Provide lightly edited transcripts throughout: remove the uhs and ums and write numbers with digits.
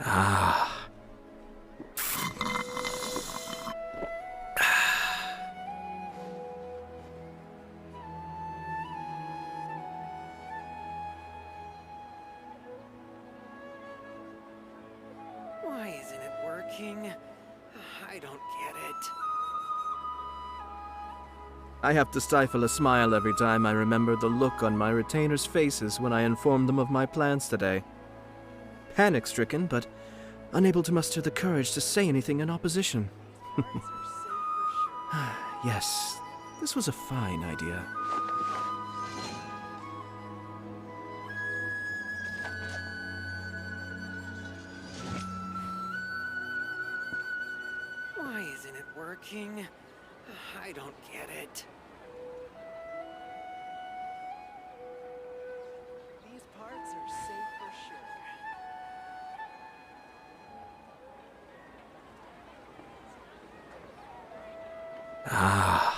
Ah. Why isn't it working? I don't get it. I have to stifle a smile every time I remember the look on my retainers' faces when I informed them of my plans today. Panic-stricken, but unable to muster the courage to say anything in opposition. Yes, this was a fine idea. Why isn't it working? I don't get it. These parts are safe for sure. Ah.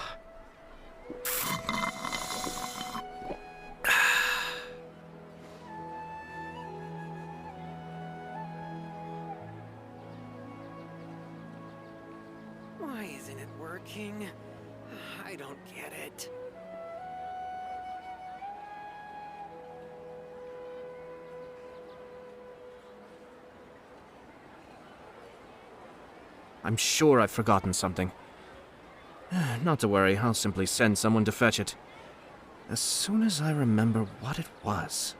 Why isn't it working? I don't get it. I'm sure I've forgotten something. Not to worry, I'll simply send someone to fetch it. As soon as I remember what it was.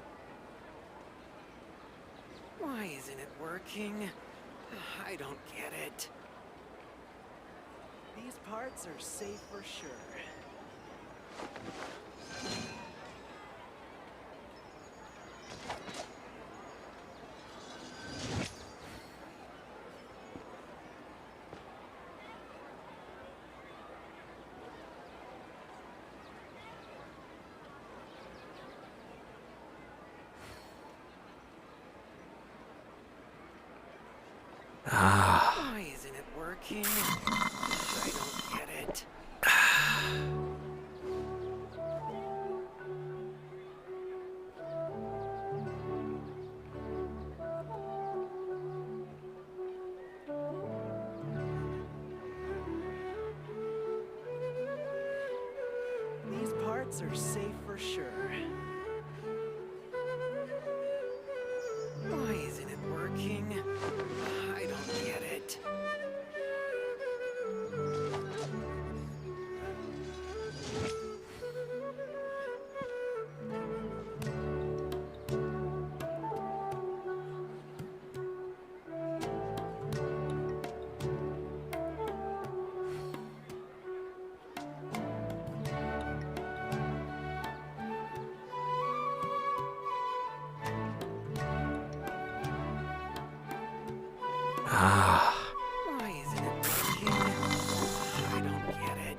Why isn't it working? I don't get it. These parts are safe for sure. Ah. Why isn't it working? I don't get it. These parts are safe for sure. Why isn't it working? I don't get it. Ah. Why isn't it working? I don't get it.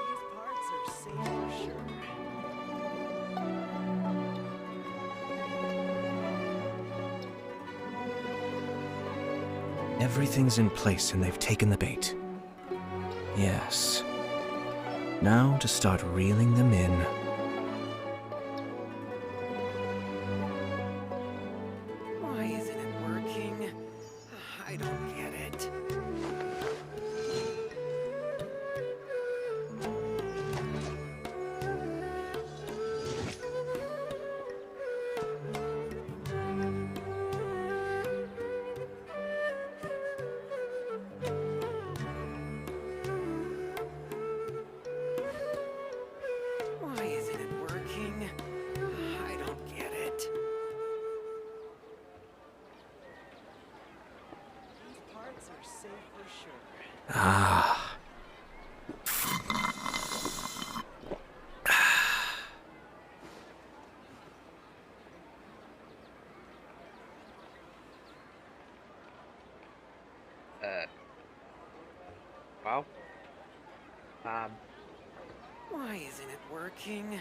These parts are safe for sure. Everything's in place and they've taken the bait. Yes. Now to start reeling them in. Why isn't it working? I don't get it. Why isn't it working? I don't get it. These parts are safe for sure. Ah. Well, Why isn't it working?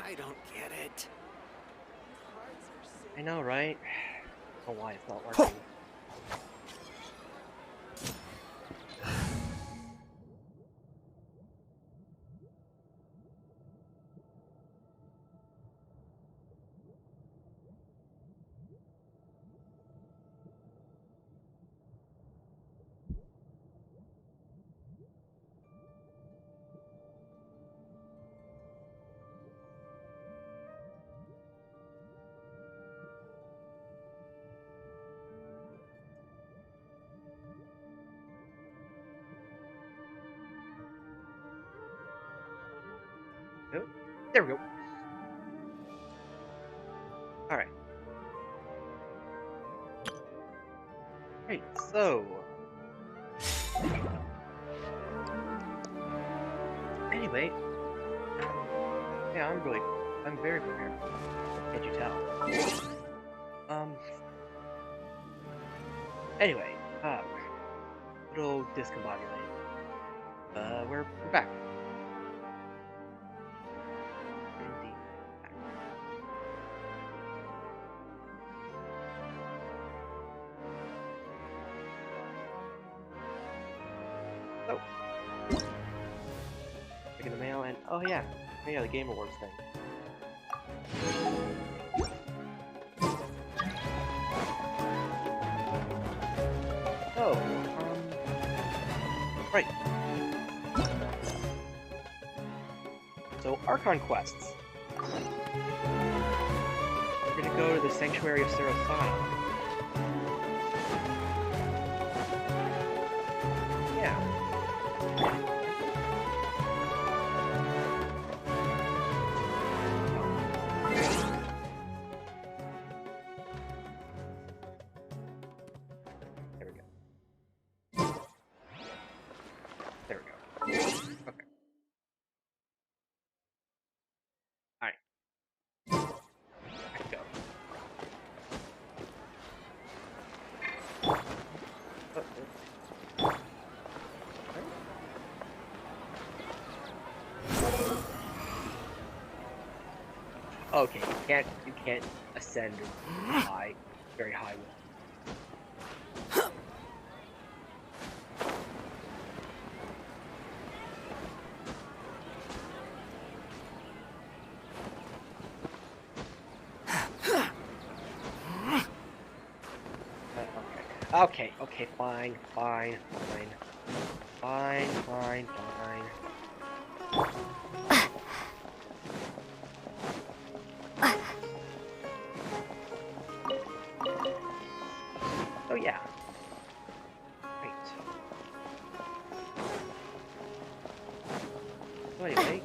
I don't get it. I know, right? I don't know why it's not working. Oh, there we go. Alright. Right, so... Anyway, yeah, I'm very prepared. Can't you tell? Anyway, little discombobulated. We're back. Indeed. So, look in the mail and oh yeah, the Game Awards thing. Oh, right. So, Archon quests. We're gonna go to the Sanctuary of Sarasana. Yeah. There we go. There we go. Okay. Alright. Let's go. Okay, you can't ascend high, very high wall. Okay, fine. Oh yeah. Great. So anyway.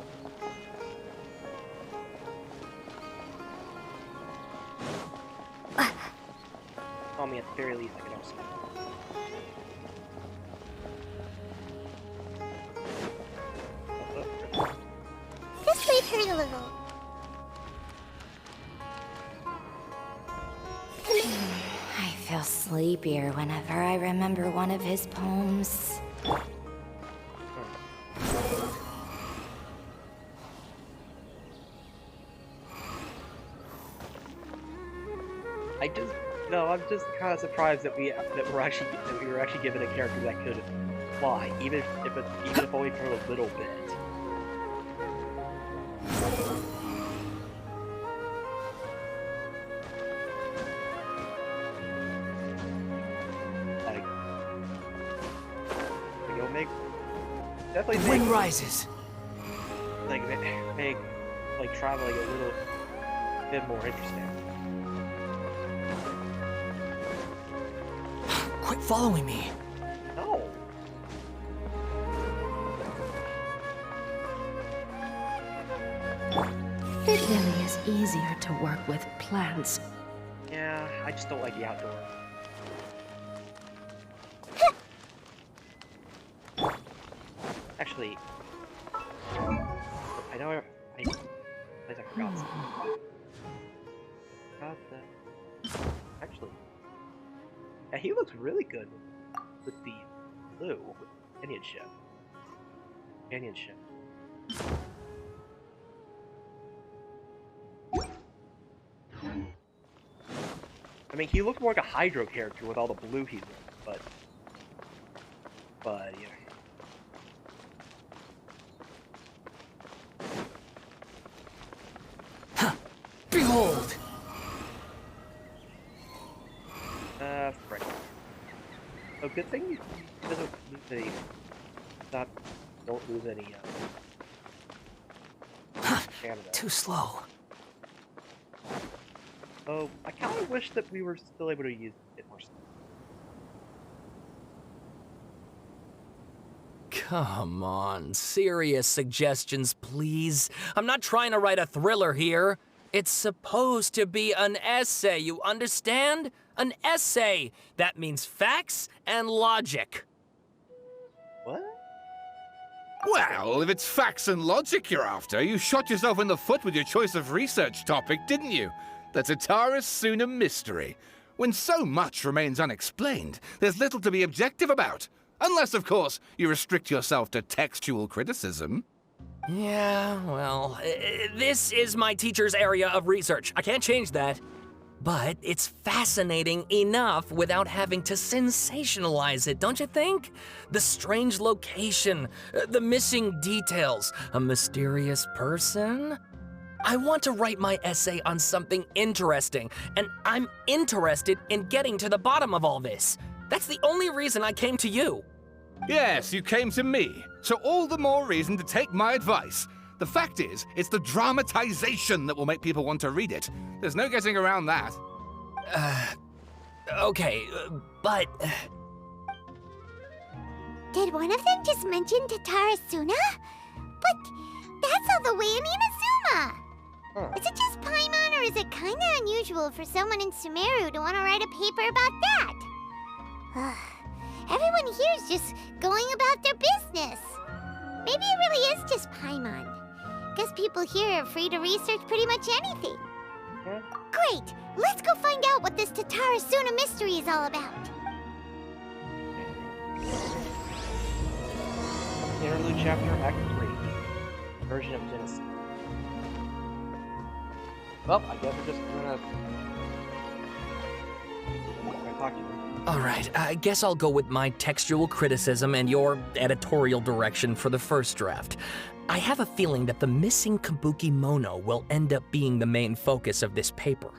Call me at the very least, I can also. Just leave her alone. I feel sleepier whenever I remember one of his poems. I'm just kind of surprised that we were actually given a character that could fly, even if only for a little bit. Like it'll make definitely The wind rises. Make traveling a little bit more interesting. Quit following me. No. It really is easier to work with plants. Yeah, I just don't like the outdoors. Actually, I know I forgot something. Actually, yeah, he looks really good with the blue companionship. I mean, he looked more like a Hydro character with all the blue he's in, but yeah. Behold! Frick. Oh, good thing he doesn't lose any. Don't lose any. Stamina. Too slow. Oh, I kind of wish that we were still able to use it more. come on. Serious suggestions, please. I'm not trying to write a thriller here. It's supposed to be an essay, you understand? An essay. That means facts and logic. What? Well, if it's facts and logic you're after, you shot yourself in the foot with your choice of research topic, didn't you? The Tatara Suna mystery. When so much remains unexplained, there's little to be objective about. Unless, of course, you restrict yourself to textual criticism. Yeah, well, this is my teacher's area of research. I can't change that. But it's fascinating enough without having to sensationalize it, don't you think? The strange location, the missing details, a mysterious person. I want to write my essay on something interesting, and I'm interested in getting to the bottom of all this. That's the only reason I came to you. Yes, you came to me, so all the more reason to take my advice. The fact is, it's the dramatization that will make people want to read it. There's no getting around that. Okay, but... Did one of them just mention Tatara Suna? But that's all the way in Inazuma! Huh. Is it just Paimon, or is it kinda unusual for someone in Sumeru to want to write a paper about that? Everyone here is just going about their business. Maybe it really is just Paimon. Guess people here are free to research pretty much anything. Huh? Great! Let's go find out what this Tatara Suna mystery is all about. Interlude Chapter, Act 3. Version of Genesis. Well, I guess we're just gonna talk to them. All right, I guess I'll go with my textual criticism and your editorial direction for the first draft. I have a feeling that the missing Kabuki Mono will end up being the main focus of this paper.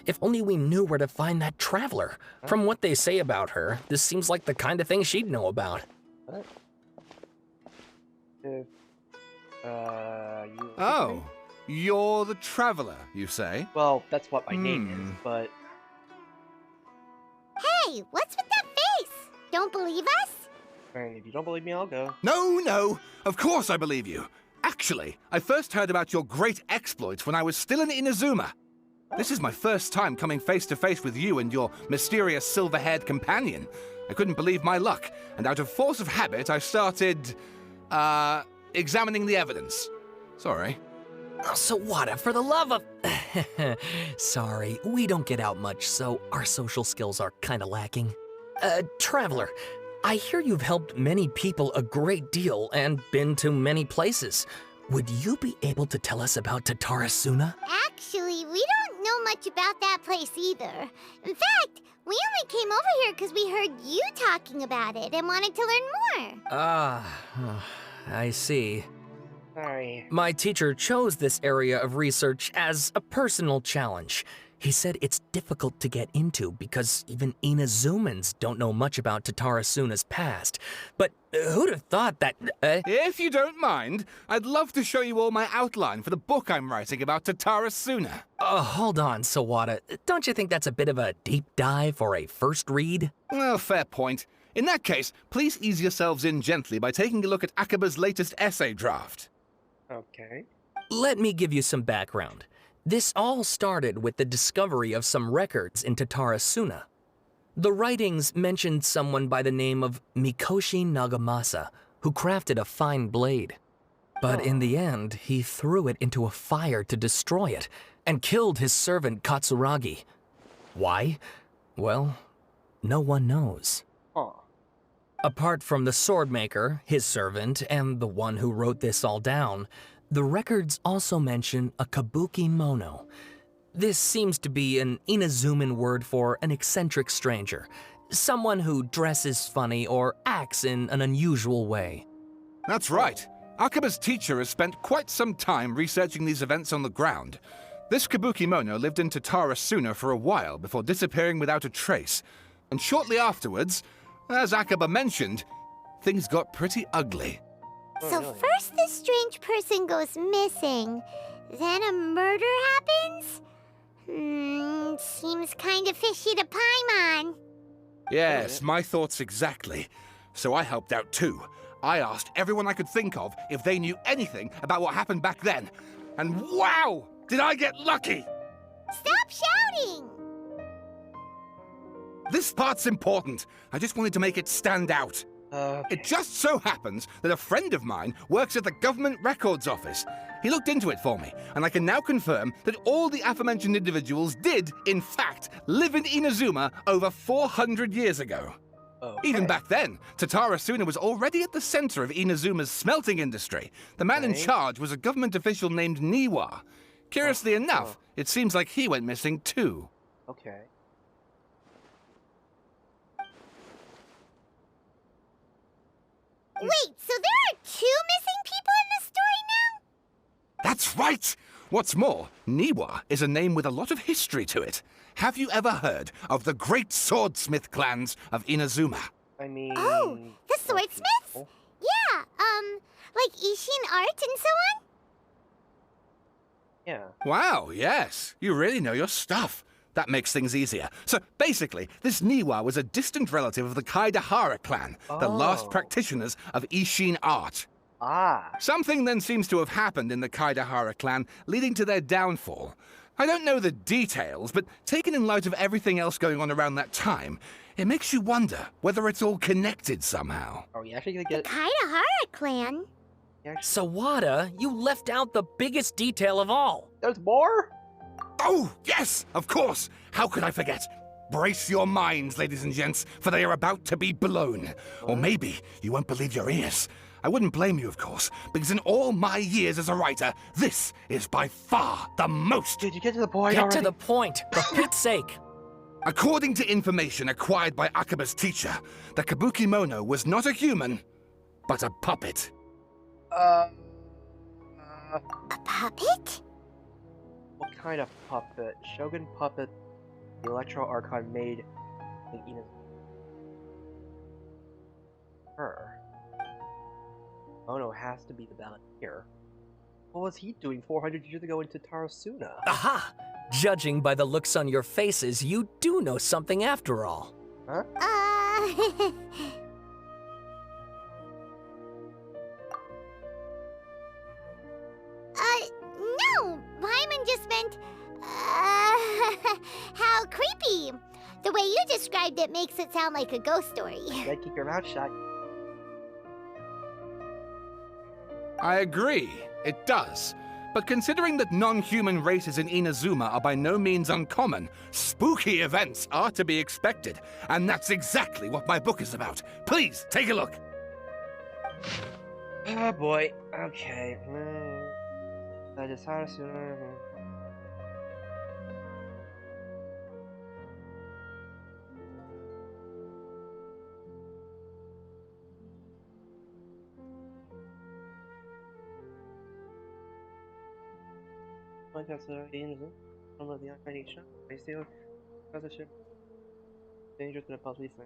If only we knew where to find that traveler. From what they say about her, this seems like the kind of thing she'd know about. What? You... Oh, you're the traveler, you say? Well, that's what my name is, but... Hey, what's with that face? Don't believe us? If you don't believe me, I'll go. No, of course I believe you. Actually, I first heard about your great exploits when I was still in Inazuma. This is my first time coming face to face with you and your mysterious silver-haired companion. I couldn't believe my luck, and out of force of habit, I started, examining the evidence. Sorry. Oh, Sawada, for the love of... Sorry, we don't get out much, so our social skills are kinda lacking. Traveler, I hear you've helped many people a great deal and been to many places. Would you be able to tell us about Tatara Suna? Actually, we don't know much about that place either. In fact, we only came over here because we heard you talking about it and wanted to learn more. I see. Sorry. My teacher chose this area of research as a personal challenge. He said it's difficult to get into because even Inazumans don't know much about Tatara Suna's past. But who'd have thought that... If you don't mind, I'd love to show you all my outline for the book I'm writing about Tatara Suna. Hold on, Sawada. Don't you think that's a bit of a deep dive for a first read? Well, fair point. In that case, please ease yourselves in gently by taking a look at Akaba's latest essay draft. Okay. Let me give you some background. This all started with the discovery of some records in Tatara Suna. The writings mentioned someone by the name of Mikoshi Nagamasa, who crafted a fine blade. But in the end, he threw it into a fire to destroy it, and killed his servant Katsuragi. Why? Well, no one knows. Huh. Apart from the swordmaker, his servant, and the one who wrote this all down, the records also mention a Kabuki Mono. This seems to be an Inazuman word for an eccentric stranger, someone who dresses funny or acts in an unusual way. That's right. Akaba's teacher has spent quite some time researching these events on the ground. This Kabuki Mono lived in Tatara Suna for a while before disappearing without a trace. And shortly afterwards, as Akaba mentioned, things got pretty ugly. So first this strange person goes missing, then a murder happens? Seems kind of fishy to Paimon. Yes, my thoughts exactly. So I helped out too. I asked everyone I could think of if they knew anything about what happened back then. And wow! Did I get lucky! Stop shouting! This part's important. I just wanted to make it stand out. It just so happens that a friend of mine works at the Government Records Office. He looked into it for me, and I can now confirm that all the aforementioned individuals did, in fact, live in Inazuma over 400 years ago. Even back then, Tatara Suna was already at the center of Inazuma's smelting industry. The man in charge was a government official named Niwa. Curiously enough, it seems like he went missing too. Okay. Wait, so there are 2 missing people in this story now? That's right! What's more, Niwa is a name with a lot of history to it. Have you ever heard of the great swordsmith clans of Inazuma? I mean... Oh, the swordsmiths? Yeah, like Ishin art and so on? Yeah. Wow, yes. You really know your stuff. That makes things easier. So basically, this Niwa was a distant relative of the Kaidahara clan, the last practitioners of Ishin art. Ah. Something then seems to have happened in the Kaidahara clan, leading to their downfall. I don't know the details, but taken in light of everything else going on around that time, it makes you wonder whether it's all connected somehow. Are we actually gonna The get... Kaidahara clan? Sawada, you left out the biggest detail of all. There's more? Oh, yes, of course. How could I forget? Brace your minds, ladies and gents, for they are about to be blown. Or maybe you won't believe your ears. I wouldn't blame you, of course, because in all my years as a writer, this is by far the most. Did you get to the point Get already? to the point, for Pete's sake. According to information acquired by Akaba's teacher, the Kabukimono was not a human, but a puppet. A puppet? What kind of puppet? Shogun puppet. The Electro Archon made in Inazuma. Her. Oh no, has to be the balance here. What was he doing 400 years ago in Tatarasuna? Aha! Judging by the looks on your faces, you do know something after all. Huh? No! Paimon just meant, how creepy! The way you described it makes it sound like a ghost story. Yeah, keep your mouth shut. I agree, it does. But considering that non-human races in Inazuma are by no means uncommon, spooky events are to be expected. And that's exactly what my book is about. Please, take a look. Oh boy. Okay. I just had to... Some of the unfinished I still position dangerous and possibly thing.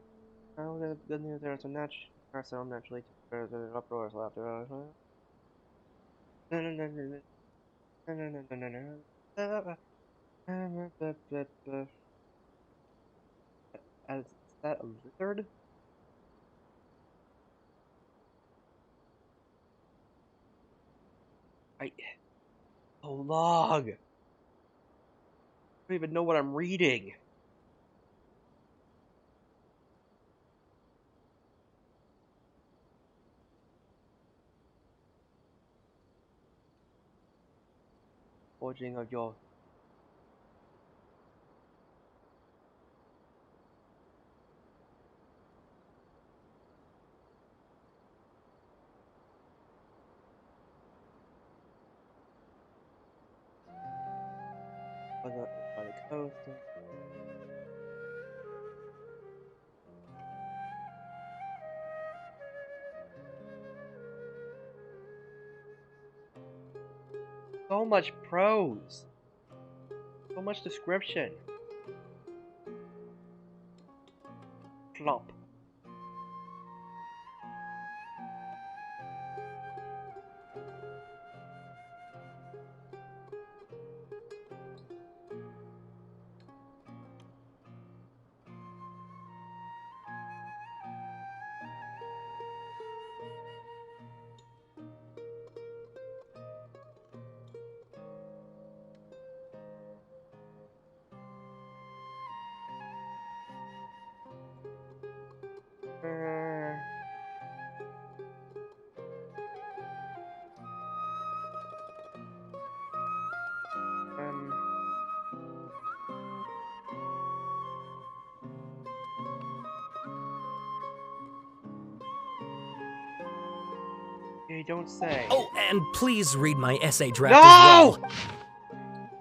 Now the good news there is a match ourselves naturally to the uproars laughter. Is that a lizard? Oh, log! I don't even know what I'm reading. Forging of your... on the coast. So much prose. So much description. Flop. You don't say. Oh, and please read my essay draft No! as well.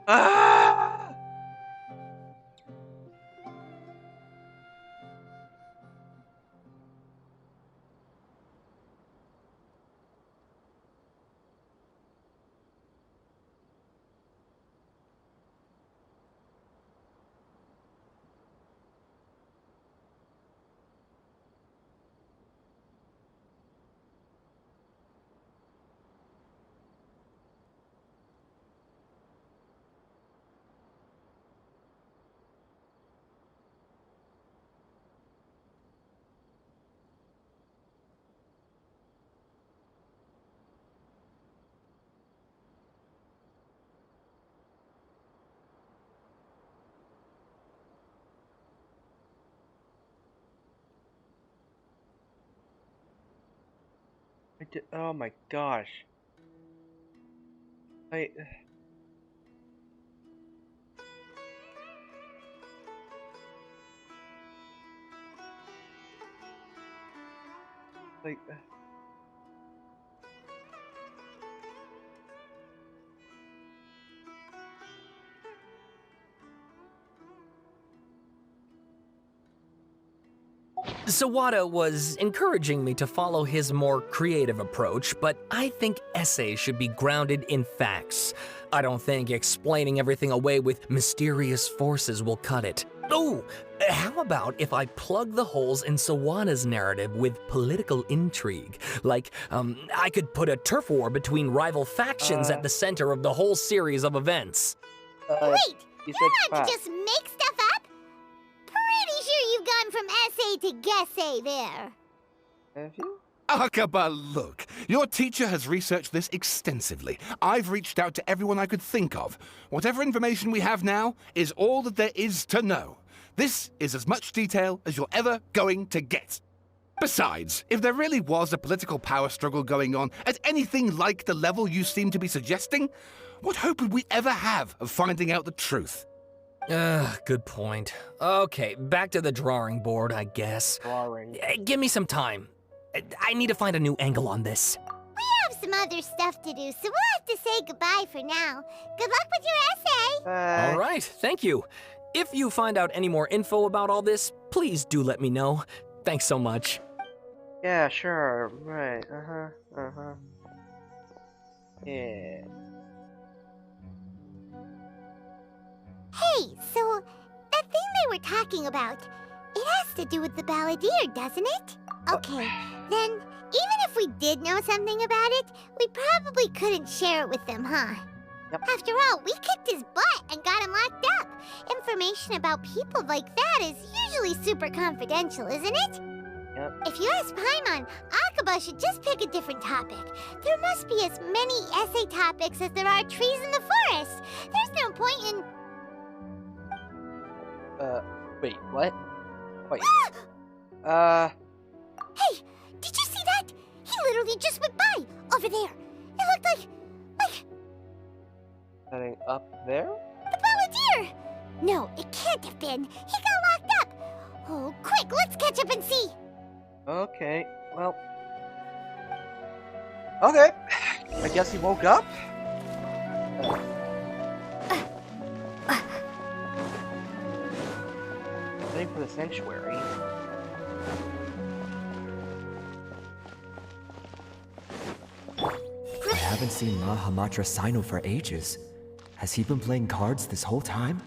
Ah! Oh my gosh. I. Like. Sawada was encouraging me to follow his more creative approach, but I think essays should be grounded in facts. I don't think explaining everything away with mysterious forces will cut it. Oh, how about if I plug the holes in Sawada's narrative with political intrigue? Like, I could put a turf war between rival factions at the center of the whole series of events. Wait, You you said don't have to facts. just make stuff up? Pretty sure you've gone from essay to guessay there. Have you? Akaba, look. Your teacher has researched this extensively. I've reached out to everyone I could think of. Whatever information we have now is all that there is to know. This is as much detail as you're ever going to get. Besides, if there really was a political power struggle going on at anything like the level you seem to be suggesting, what hope would we ever have of finding out the truth? Good point. Okay, back to the drawing board, I guess. Drawing. Give me some time. I need to find a new angle on this. We have some other stuff to do, so we'll have to say goodbye for now. Good luck with your essay. All right, thank you. If you find out any more info about all this, please do let me know. Thanks so much. Yeah, sure. Right. Yeah. Hey, so that thing they were talking about, it has to do with the balladeer, doesn't it? Okay, then even if we did know something about it, we probably couldn't share it with them, huh? Yep. After all, we kicked his butt and got him locked up. Information about people like that is usually super confidential, isn't it? Yep. If you ask Paimon, Akaba should just pick a different topic. There must be as many essay topics as there are trees in the forest. There's no point in... Wait, what? Wait. Hey, did you see that? He literally just went by, over there. It looked like Heading up there? the balladeer. No, it can't have been. He got locked up. Oh, quick, let's catch up and see. Okay, well. Okay. I guess he woke up? Heading for the sanctuary. I haven't seen Ma Hamatra Sino for ages. Has he been playing cards this whole time?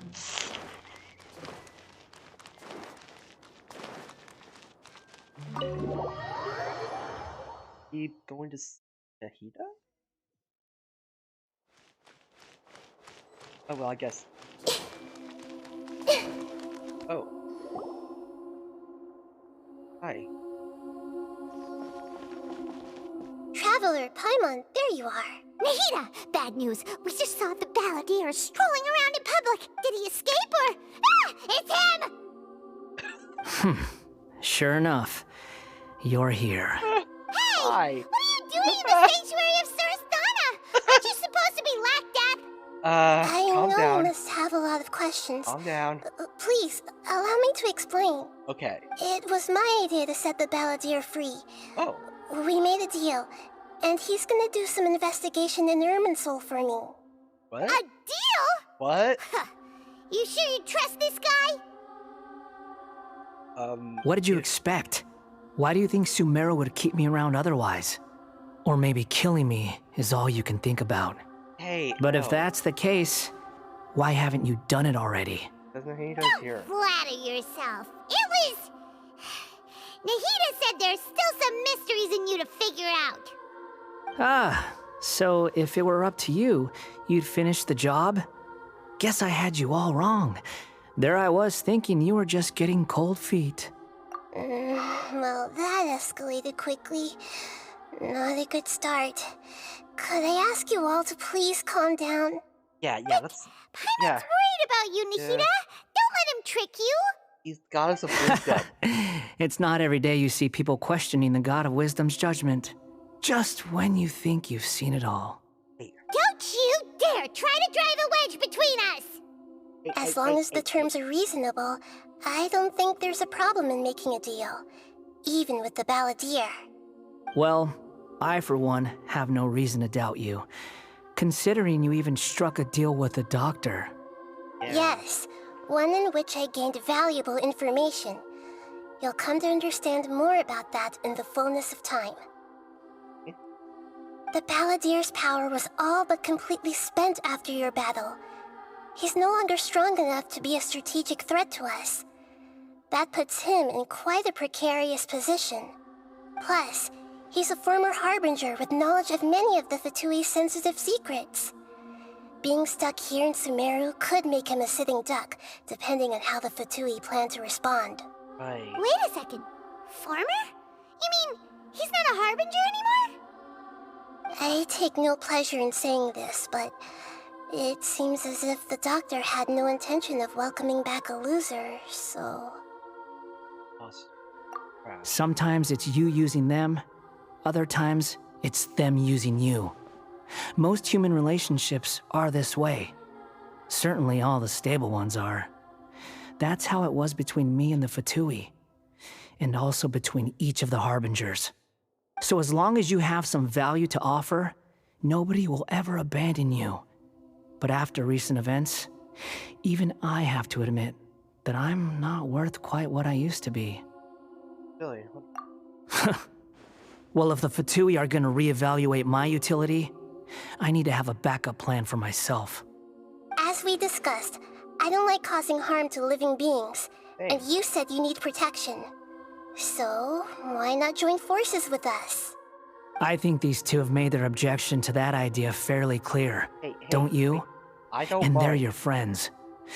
Keep going to Sahida? Oh, well, I guess. Oh. Hi. Traveler, Paimon, there you are. Nahida, bad news. We just saw the balladeer strolling around in public. Did he escape or... Ah, it's him! Sure enough, you're here. Hey! Hi. What are you doing in the sanctuary of Surasthana? Aren't you supposed to be locked up? Calm I know down. you must have a lot of questions. Calm down. Please, allow me to explain. Okay. It was my idea to set the balladeer free. Oh. We made a deal. and he's gonna do some investigation in Irminsul for me. What? A deal? What? Huh. You sure you trust this guy? What did you expect? Why do you think Sumeru would keep me around otherwise? Or maybe killing me is all you can think about. Hey, But no. if that's the case, why haven't you done it already? Doesn't he does Don't here? flatter yourself. It was... Nahida said there's still some mysteries in you to figure out. Ah, so if it were up to you, you'd finish the job? Guess I had you all wrong. There I was thinking you were just getting cold feet. Well, that escalated quickly. Not a good start. Could I ask you all to please calm down? Yeah, that's... Paimon's worried about you, Nahida. Don't let him trick you. He's goddess of wisdom. It's not every day you see people questioning the God of Wisdom's judgment. Just when you think you've seen it all. Don't you dare try to drive a wedge between us. As long as the terms are reasonable, I don't think there's a problem in making a deal. Even with the Balladeer. Well, I for one have no reason to doubt you, considering you even struck a deal with the doctor. Yes, one in which I gained valuable information. You'll come to understand more about that in the fullness of time. The Balladeer's power was all but completely spent after your battle. He's no longer strong enough to be a strategic threat to us. That puts him in quite a precarious position. Plus, he's a former Harbinger with knowledge of many of the Fatui's sensitive secrets. Being stuck here in Sumeru could make him a sitting duck, depending on how the Fatui plan to respond. Right. Wait a second. Former? You mean he's not a Harbinger anymore? I take no pleasure in saying this, but it seems as if the doctor had no intention of welcoming back a loser, so... Sometimes it's you using them, other times it's them using you. Most human relationships are this way. Certainly all the stable ones are. That's how it was between me and the Fatui, and also between each of the Harbingers. So as long as you have some value to offer, nobody will ever abandon you. But after recent events, even I have to admit that I'm not worth quite what I used to be. Really? Well, if the Fatui are gonna reevaluate my utility, I need to have a backup plan for myself. As we discussed, I don't like causing harm to living beings, and you said you need protection. So, why not join forces with us? I think these two have made their objection to that idea fairly clear. Don't you? I don't And they're mind. your friends,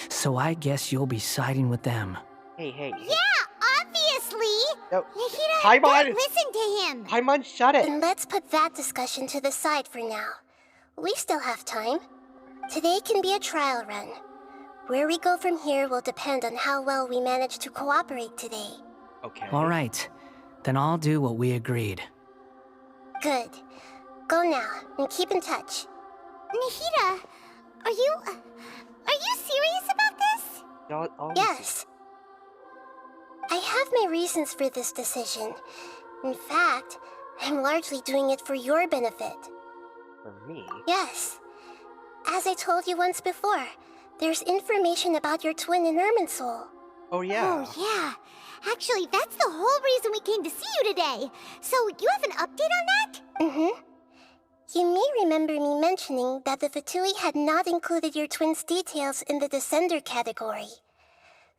so I guess you'll be siding with them. Hey. Yeah, obviously. No. Nahida, Paimon! don't listen to him. Paimon, shut it! Then let's put that discussion to the side for now. We still have time. Today can be a trial run. Where we go from here will depend on how well we manage to cooperate today. Okay. All right, then I'll do what we agreed. Good. Go now, and keep in touch. Nahida, are you serious about this? Yes. I have my reasons for this decision. In fact, I'm largely doing it for your benefit. For me? Yes. As I told you once before, there's information about your twin in Irminsul. Oh, yeah. Oh, yeah. Actually, that's the whole reason we came to see you today. So, you have an update on that? Mm-hmm. You may remember me mentioning that the Fatui had not included your twin's details in the Descender category.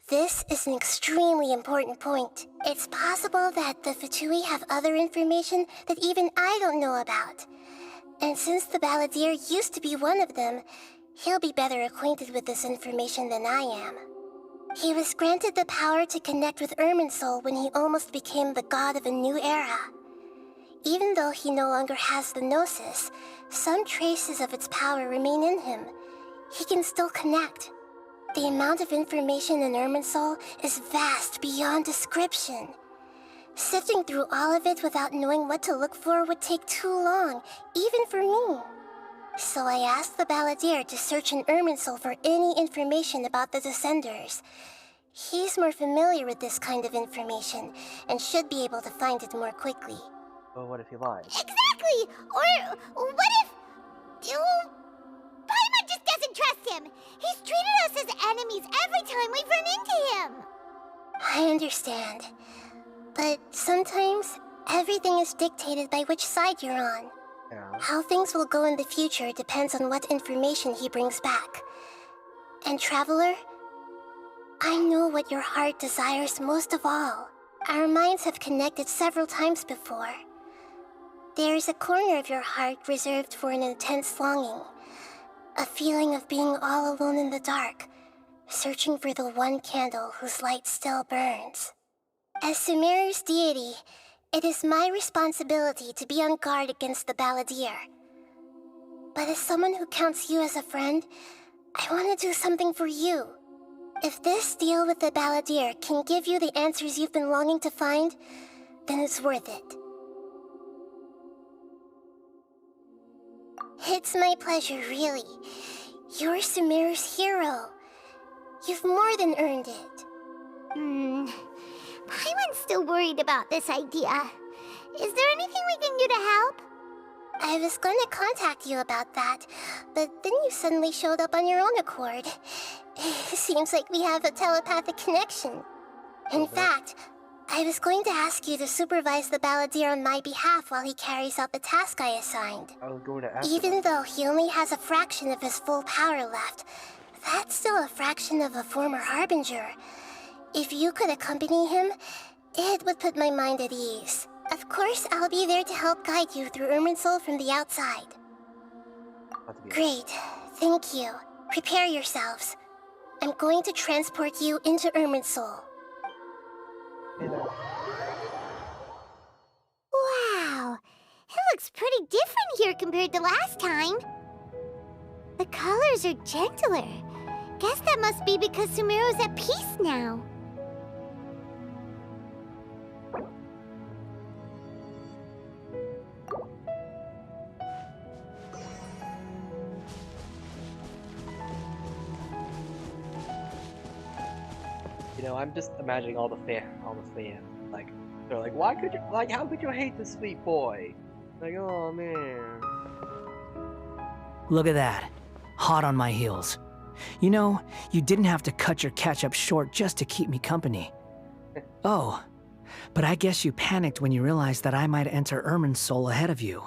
This is an extremely important point. It's possible that the Fatui have other information that even I don't know about. And since the Balladeer used to be one of them, he'll be better acquainted with this information than I am. He was granted the power to connect with Irminsul when he almost became the god of a new era. Even though he no longer has the Gnosis, some traces of its power remain in him. He can still connect. The amount of information in Irminsul is vast beyond description. Sifting through all of it without knowing what to look for would take too long, even for me. So I asked the Balladeer to search in Irminsul for any information about the Descenders. He's more familiar with this kind of information, and should be able to find it more quickly. Well, what if he lies? Exactly! Exactly! Or what if... Oh, Paimon just doesn't trust him! He's treated us as enemies every time we've run into him! I understand. But sometimes, everything is dictated by which side you're on. Yeah. How things will go in the future depends on what information he brings back. And Traveler, I know what your heart desires most of all. Our minds have connected several times before. There is a corner of your heart reserved for an intense longing. A feeling of being all alone in the dark, searching for the one candle whose light still burns. As Sumeru's deity, it is my responsibility to be on guard against the Balladeer. But as someone who counts you as a friend, I want to do something for you. If this deal with the Balladeer can give you the answers you've been longing to find, then it's worth it. It's my pleasure, really. You're Sumeru's hero. You've more than earned it. Paimon's still worried about this idea. Is there anything we can do to help? I was going to contact you about that, but then you suddenly showed up on your own accord. Seems like we have a telepathic connection. In fact, I was going to ask you to supervise the Balladeer on my behalf while he carries out the task I assigned. I was going to ask Even though he only has a fraction of his full power left, that's still a fraction of a former Harbinger. If you could accompany him, it would put my mind at ease. Of course, I'll be there to help guide you through Irminsul from the outside. Great. Thank you. Prepare yourselves. I'm going to transport you into Irminsul. Wow, it looks pretty different here compared to last time. The colors are gentler. Guess that must be because Sumeru's at peace now. You know, I'm just imagining all the fans, like, they're like, why could you, like, how could you hate this sweet boy? Like, oh man. Look at that. Hot on my heels. You know, you didn't have to cut your catch-up short just to keep me company. Oh, but I guess you panicked when you realized that I might enter Irminsul ahead of you.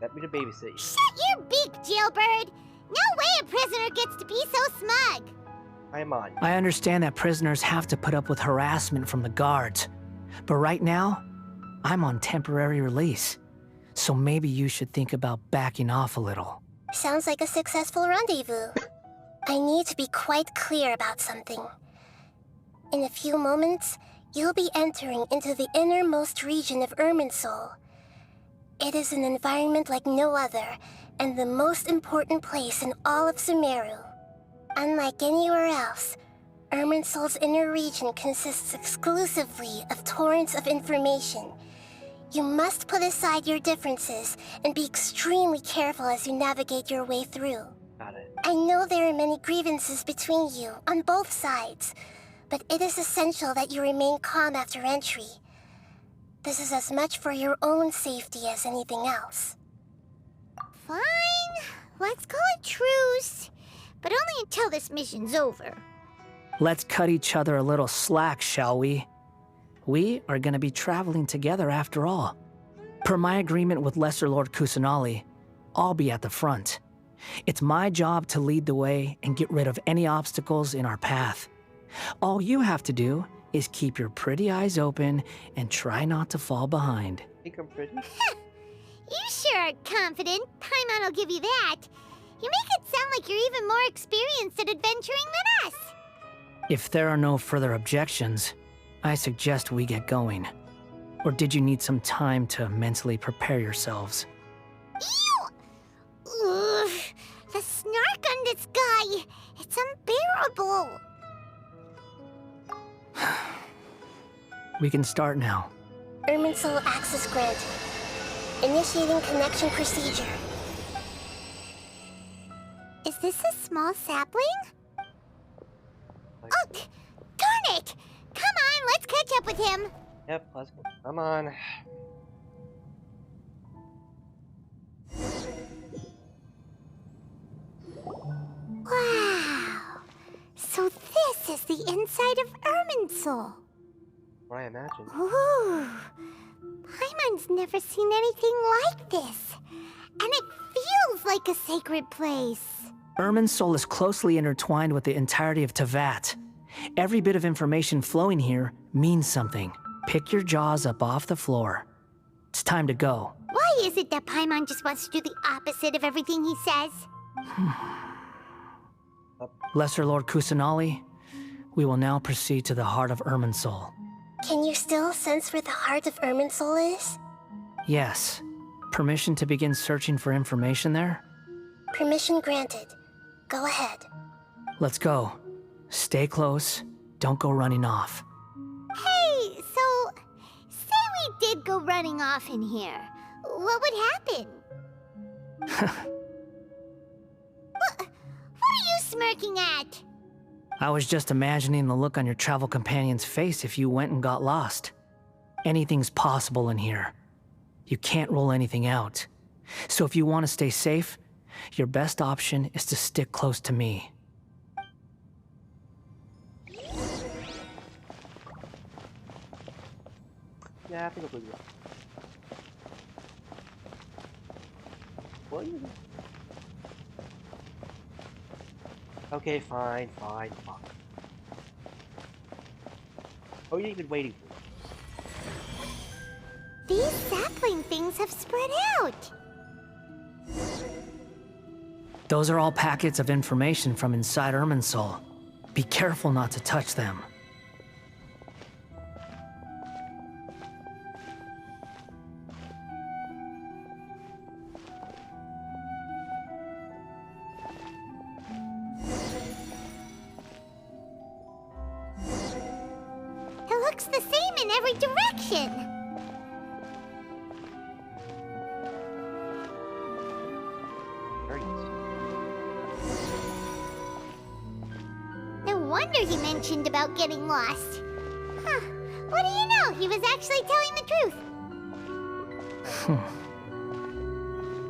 Let me to babysit you. Shut your beak, jailbird! No way a prisoner gets to be so smug! I'm on. I understand that prisoners have to put up with harassment from the guards, but right now, I'm on temporary release. So maybe you should think about backing off a little. Sounds like a successful rendezvous. I need to be quite clear about something. In a few moments, you'll be entering into the innermost region of Irminsul. It is an environment like no other, and the most important place in all of Sumeru. Unlike anywhere else, Irminsul's inner region consists exclusively of torrents of information. You must put aside your differences and be extremely careful as you navigate your way through. Got it. I know there are many grievances between you, on both sides, but it is essential that you remain calm after entry. This is as much for your own safety as anything else. Fine, let's call it truce. But only until this mission's over. Let's cut each other a little slack, shall we? We are going to be traveling together after all. Per my agreement with Lesser Lord Kusanali, I'll be at the front. It's my job to lead the way and get rid of any obstacles in our path. All you have to do is keep your pretty eyes open and try not to fall behind. Think I'm pretty? You sure are confident. Paimon will give you that. You make it sound like you're even more experienced at adventuring than us. If there are no further objections, I suggest we get going. Or did you need some time to mentally prepare yourselves? Ew! Ugh, the snark on this guy, it's unbearable. We can start now. Irminsul access granted. Initiating connection procedure. Is this a small sapling? Oh, darn it! Come on, let's catch up with him. Yep, let's go. Come on. inside of Irminsul. What I imagine. Ooh. Paimon's never seen anything like this. And it feels like a sacred place. Irminsul is closely intertwined with the entirety of Tevat. Every bit of information flowing here means something. Pick your jaws up off the floor. It's time to go. Why is it that Paimon just wants to do the opposite of everything he says? Lesser Lord Kusanali, we will now proceed to the heart of Irminsul. Can you still sense where the heart of Irminsul is? Yes. Permission to begin searching for information there? Permission granted. Go ahead. Let's go. Stay close. Don't go running off. Hey, so... say we did go running off in here. What would happen? What are you smirking at? I was just imagining the look on your travel companion's face if you went and got lost. Anything's possible in here. You can't rule anything out. So if you want to stay safe, your best option is to stick close to me. Yeah, I think I'll believe you. What? Okay, fine. Oh, you've been waiting for. These sapling things have spread out. Those are all packets of information from inside Irminsul. Be careful not to touch them. It looks the same in every direction. Very No wonder he mentioned about getting lost. Huh. What do you know? He was actually telling the truth.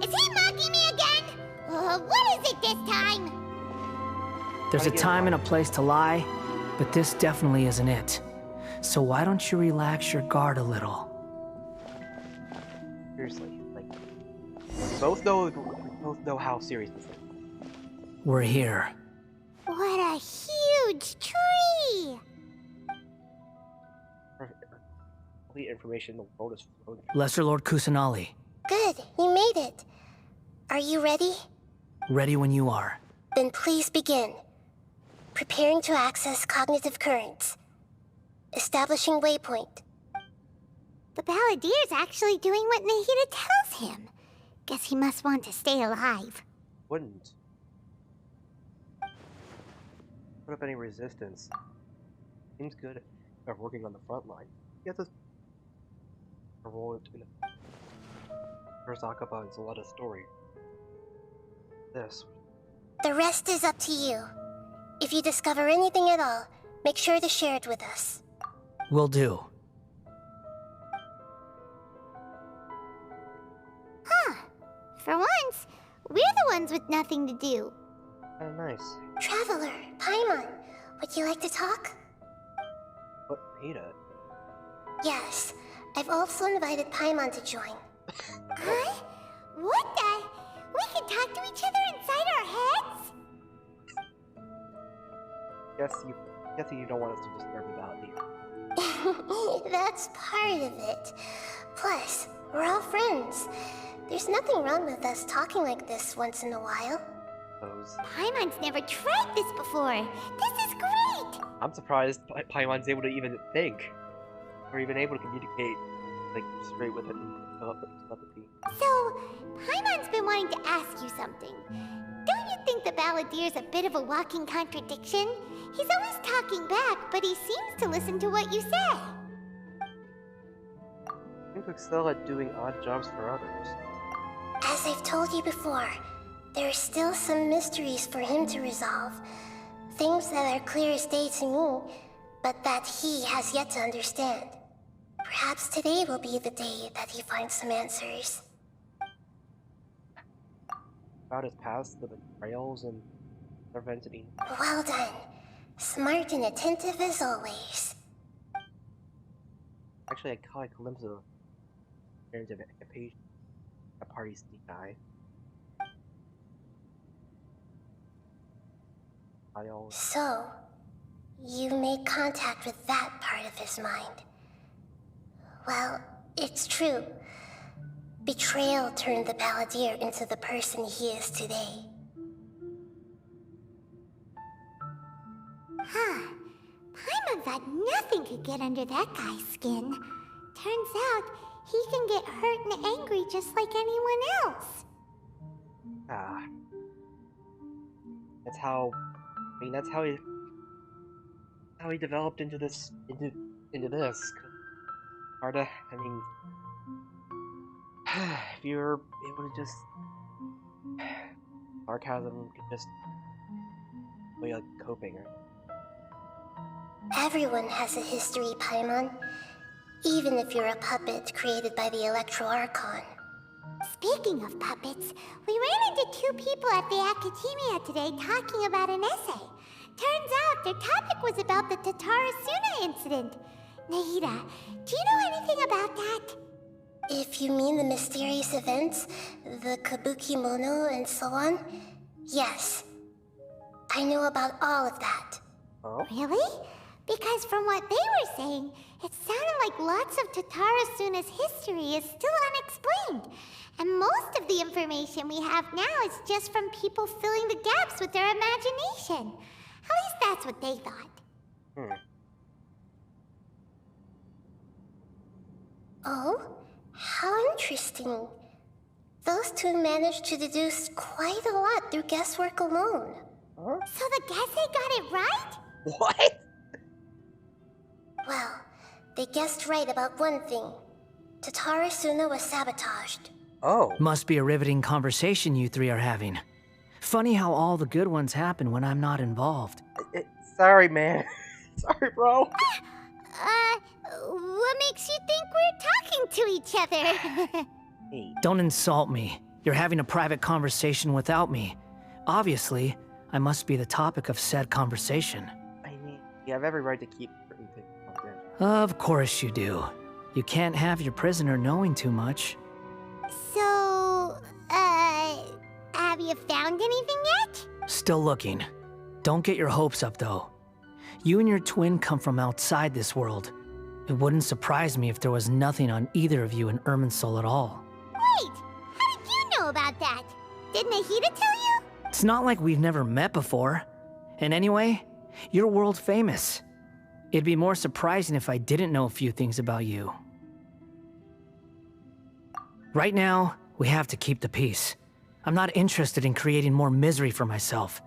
Is he mocking me again? What is it this time? There's a time and a place to lie, but this definitely isn't it. So why don't you relax your guard a little? seriously, like, we both know how serious this is. We're here. What a huge tree! All the information the world is flowing through. Lesser Lord Kusanali. Good, you made it. Are you ready? Ready when you are. Then please begin. Preparing to access cognitive currents. Establishing waypoint. The Balladeer's actually doing what Nahida tells him. Guess he must want to stay alive. Wouldn't put up any resistance. Seems good at working on the front line. He has a role in Urzakaba and Zalada's story. This. The rest is up to you. If you discover anything at all, make sure to share it with us. Will do. Huh. For once, we're the ones with nothing to do. Oh, nice. Traveler, Paimon, would you like to talk? But Ada. Yes, I've also invited Paimon to join. Huh? What the? We can talk to each other inside our heads? Guessing you don't want us to disturb the Balladeer. That's part of it. Plus, we're all friends. There's nothing wrong with us talking like this once in a while. Paimon's never tried this before. This is great! I'm surprised Paimon's able to even think. Or even able to communicate, like, straight with it and telepathy. So, Paimon's been wanting to ask you something. Don't you think the Balladeer's a bit of a walking contradiction? He's always talking back, but he seems to listen to what you say. I think we excel at doing odd jobs for others. As I've told you before, there are still some mysteries for him to resolve. Things that are clear as day to me, but that he has yet to understand. Perhaps today will be the day that he finds some answers. About his past, the betrayals, and their entity. Well done. Smart and attentive as always. Actually, I caught a glimpse of appearance of a page, a party's guy. So, you made contact with that part of his mind. Well, it's true. Betrayal turned the Balladeer into the person he is today. Huh. Paimon thought nothing could get under that guy's skin. Turns out, he can get hurt and angry just like anyone else. That's how... I mean, that's how he developed into this... into this. Hard to... I mean... if you're able to just... sarcasm could just... way like coping, right? Everyone has a history, Paimon. Even if you're a puppet created by the Archon. Speaking of puppets, we ran into two people at the Academia today talking about an essay. Turns out their topic was about the Tatarasuna incident. Nahida, do you know anything about that? If you mean the mysterious events, the Kabukimono and so on, yes. I know about all of that. Oh? Really? Because from what they were saying, it sounded like lots of Tatarasuna's history is still unexplained. And most of the information we have now is just from people filling the gaps with their imagination. At least that's what they thought. Oh? How interesting. Those two managed to deduce quite a lot through guesswork alone. Huh? So the Gesse got it right? What? Well, they guessed right about one thing. Tatarasuna was sabotaged. Oh. Must be a riveting conversation you three are having. Funny how all the good ones happen when I'm not involved. Sorry, man. Sorry, bro. What makes you think we're talking to each other? Hey. Don't insult me. You're having a private conversation without me. Obviously, I must be the topic of said conversation. I mean, you have every right to keep certain things confidential. Of course you do. You can't have your prisoner knowing too much. So, have you found anything yet? Still looking. Don't get your hopes up, though. You and your twin come from outside this world. It wouldn't surprise me if there was nothing on either of you in Irminsul at all. Wait! How did you know about that? Did Nahida tell you? It's not like we've never met before. And anyway, you're world famous. It'd be more surprising if I didn't know a few things about you. Right now, we have to keep the peace. I'm not interested in creating more misery for myself.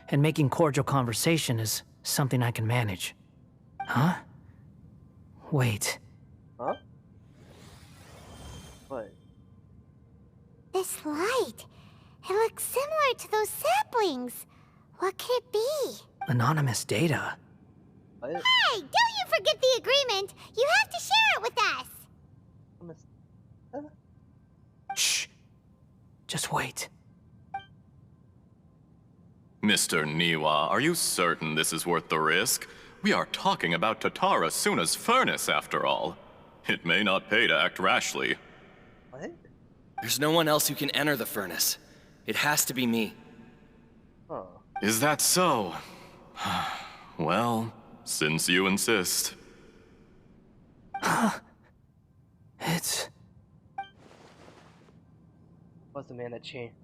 And making cordial conversation is something I can manage. Huh? Wait. Huh? What? This light. It looks similar to those saplings. What could it be? Anonymous data. What? Hey, don't you forget the agreement. You have to share it with us. Shh. Just wait. Mr. Niwa, are you certain this is worth the risk? We are talking about Tatarasuna's furnace, after all. It may not pay to act rashly. What? There's no one else who can enter the furnace. It has to be me. Oh. Is that so? Well, since you insist. It's... Was the man that changed?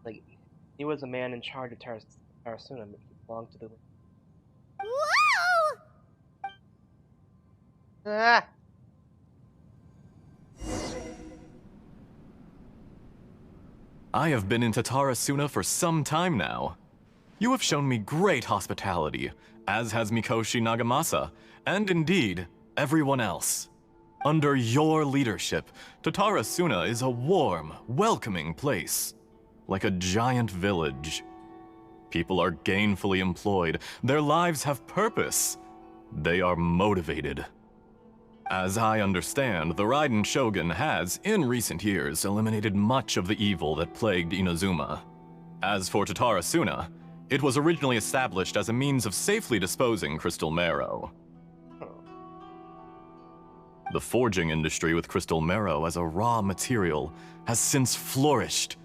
Like, he was the man in charge of Tarasuna. He belonged to the... Whoa! Ah! I have been in Tatarasuna for some time now. You have shown me great hospitality, as has Mikoshi Nagamasa, and indeed, everyone else. Under your leadership, Tatarasuna is a warm, welcoming place, like a giant village. People are gainfully employed, their lives have purpose, they are motivated. As I understand, the Raiden Shogun has, in recent years, eliminated much of the evil that plagued Inazuma. As for Tatarasuna, It was originally established as a means of safely disposing crystal marrow. The forging industry with crystal marrow as a raw material has since flourished,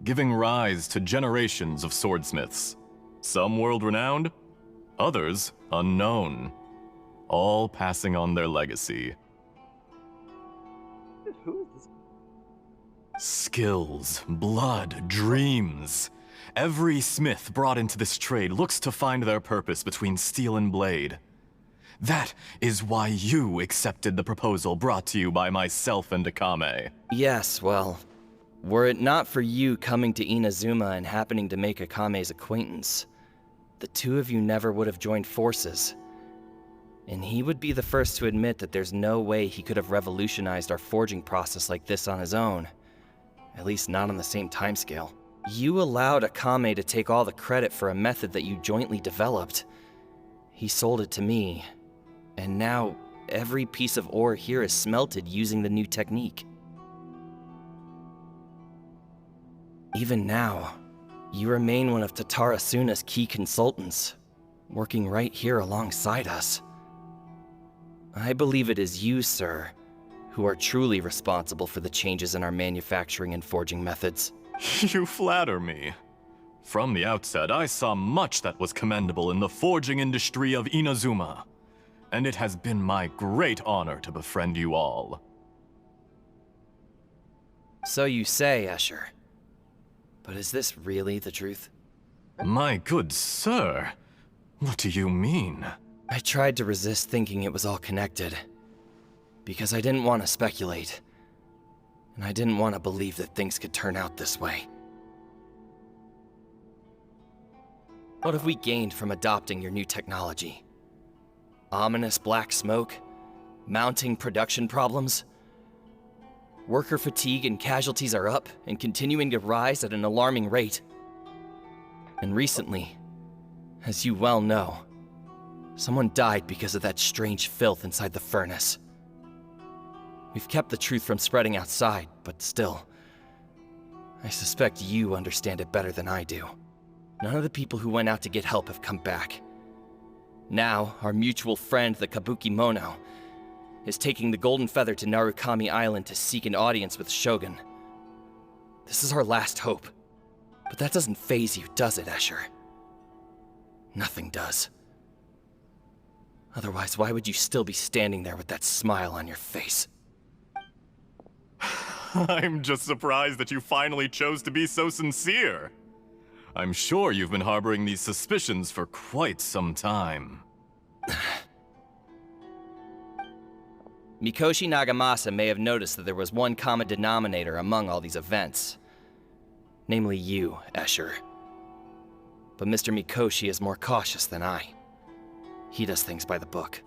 giving rise to generations of swordsmiths. Some world-renowned, others unknown, all passing on their legacy. Who is this? Skills, blood, dreams. Every smith brought into this trade looks to find their purpose between steel and blade. That is why you accepted the proposal brought to you by myself and Akame. Yes, well, were it not for you coming to Inazuma and happening to make Akame's acquaintance, the two of you never would have joined forces. And he would be the first to admit that there's no way he could have revolutionized our forging process like this on his own. At least not on the same timescale. You allowed Akame to take all the credit for a method that you jointly developed. He sold it to me, and now every piece of ore here is smelted using the new technique. Even now, you remain one of Tatara Suna's key consultants, working right here alongside us. I believe it is you, sir, who are truly responsible for the changes in our manufacturing and forging methods. You flatter me. From the outset, I saw much that was commendable in the forging industry of Inazuma, and it has been my great honor to befriend you all. So you say, Escher. But is this really the truth? My good sir, what do you mean? I tried to resist thinking it was all connected, because I didn't want to speculate, and I didn't want to believe that things could turn out this way. What have we gained from adopting your new technology? Ominous black smoke? Mounting production problems? Worker fatigue and casualties are up and continuing to rise at an alarming rate. And recently, as you well know, someone died because of that strange filth inside the furnace. We've kept the truth from spreading outside, but still, I suspect you understand it better than I do. None of the people who went out to get help have come back. Now, our mutual friend, the Kabuki Mono, is taking the Golden Feather to Narukami Island to seek an audience with Shogun. This is our last hope. But that doesn't faze you, does it, Escher? Nothing does. Otherwise, why would you still be standing there with that smile on your face? I'm just surprised that you finally chose to be so sincere. I'm sure you've been harboring these suspicions for quite some time. Mikoshi Nagamasa may have noticed that there was one common denominator among all these events. Namely you, Escher. But Mr. Mikoshi is more cautious than I. He does things by the book.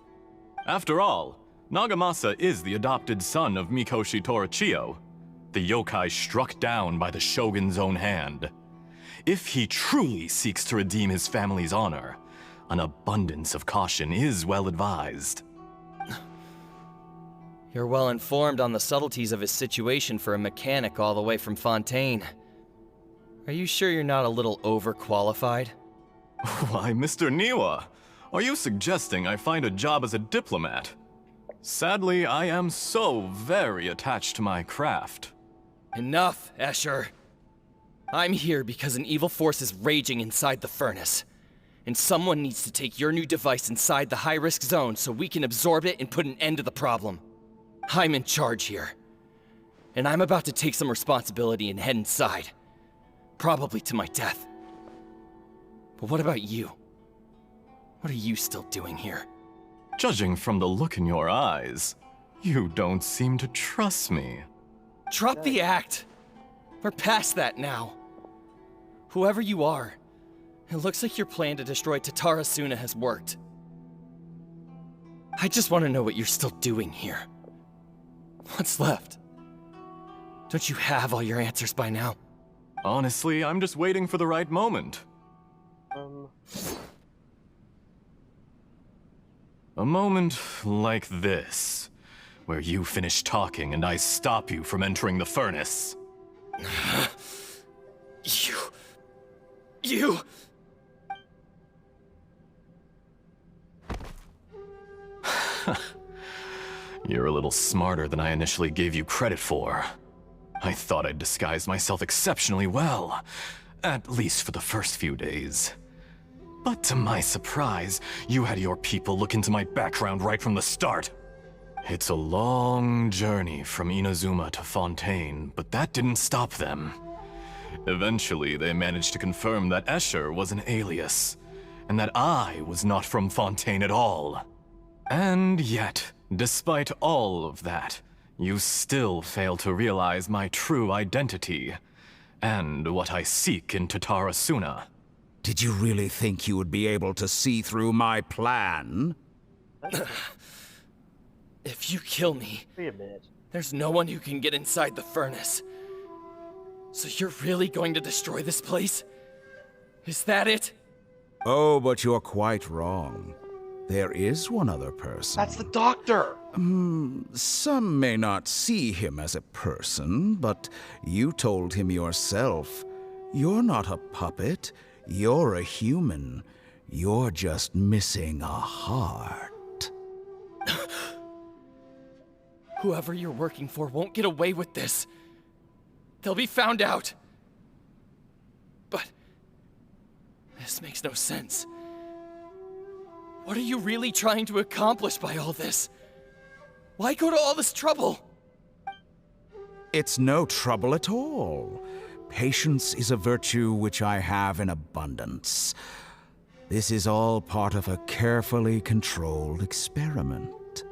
After all, Nagamasa is the adopted son of Mikoshi Torichio, the yokai struck down by the Shogun's own hand. If he truly seeks to redeem his family's honor, an abundance of caution is well advised. You're well informed on the subtleties of his situation for a mechanic all the way from Fontaine. Are you sure you're not a little overqualified? Why, Mr. Niwa, are you suggesting I find a job as a diplomat? Sadly, I am so very attached to my craft. Enough, Escher. I'm here because an evil force is raging inside the furnace. And someone needs to take your new device inside the high-risk zone so we can absorb it and put an end to the problem. I'm in charge here. And I'm about to take some responsibility and head inside. Probably to my death. But what about you? What are you still doing here? Judging from the look in your eyes, you don't seem to trust me. Drop the act! We're past that now. Whoever you are, it looks like your plan to destroy Tatara Suna has worked. I just want to know what you're still doing here. What's left? Don't you have all your answers by now? Honestly, I'm just waiting for the right moment. A moment like this, where you finish talking and I stop you from entering the furnace. You... You're a little smarter than I initially gave you credit for. I thought I'd disguised myself exceptionally well, at least for the first few days. But to my surprise, you had your people look into my background right from the start. It's a long journey from Inazuma to Fontaine, but that didn't stop them. Eventually, they managed to confirm that Escher was an alias, and that I was not from Fontaine at all. And yet, despite all of that, you still fail to realize my true identity, and what I seek in Tatarasuna. Did you really think you would be able to see through my plan? If you kill me, Wait a minute. there's no one who can get inside the furnace. So you're really going to destroy this place? Is that it? Oh, but you're quite wrong. There is one other person. That's the doctor! Some may not see him as a person, but you told him yourself. You're not a puppet. You're a human. You're just missing a heart. Whoever you're working for won't get away with this. They'll be found out. But this makes no sense. What are you really trying to accomplish by all this? Why go to all this trouble? It's no trouble at all. Patience is a virtue which I have in abundance. This is all part of a carefully controlled experiment.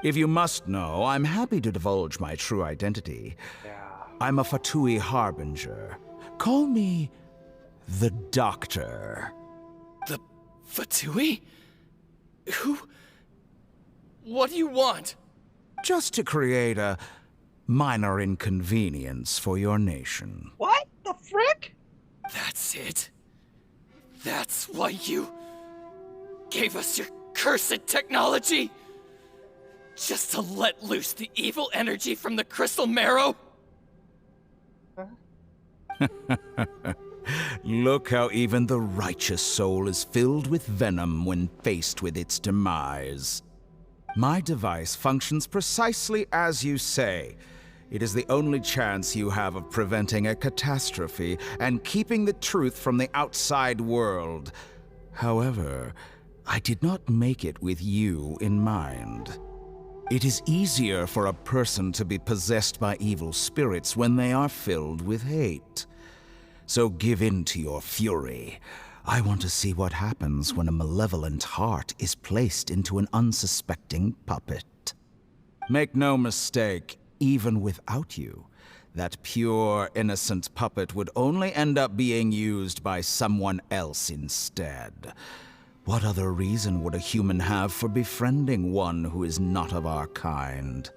If you must know, I'm happy to divulge my true identity. I'm a Fatui Harbinger. Call me the Doctor. The Fatui? Who? What do you want? Just to create a minor inconvenience for your nation. What the frick? That's it? That's why you gave us your cursed technology? Just to let loose the evil energy from the crystal marrow? Look how even the righteous soul is filled with venom when faced with its demise. My device functions precisely as you say. It is the only chance you have of preventing a catastrophe and keeping the truth from the outside world. However, I did not make it with you in mind. It is easier for a person to be possessed by evil spirits when they are filled with hate. So give in to your fury. I want to see what happens when a malevolent heart is placed into an unsuspecting puppet. Make no mistake, even without you, that pure, innocent puppet would only end up being used by someone else instead. What other reason would a human have for befriending one who is not of our kind?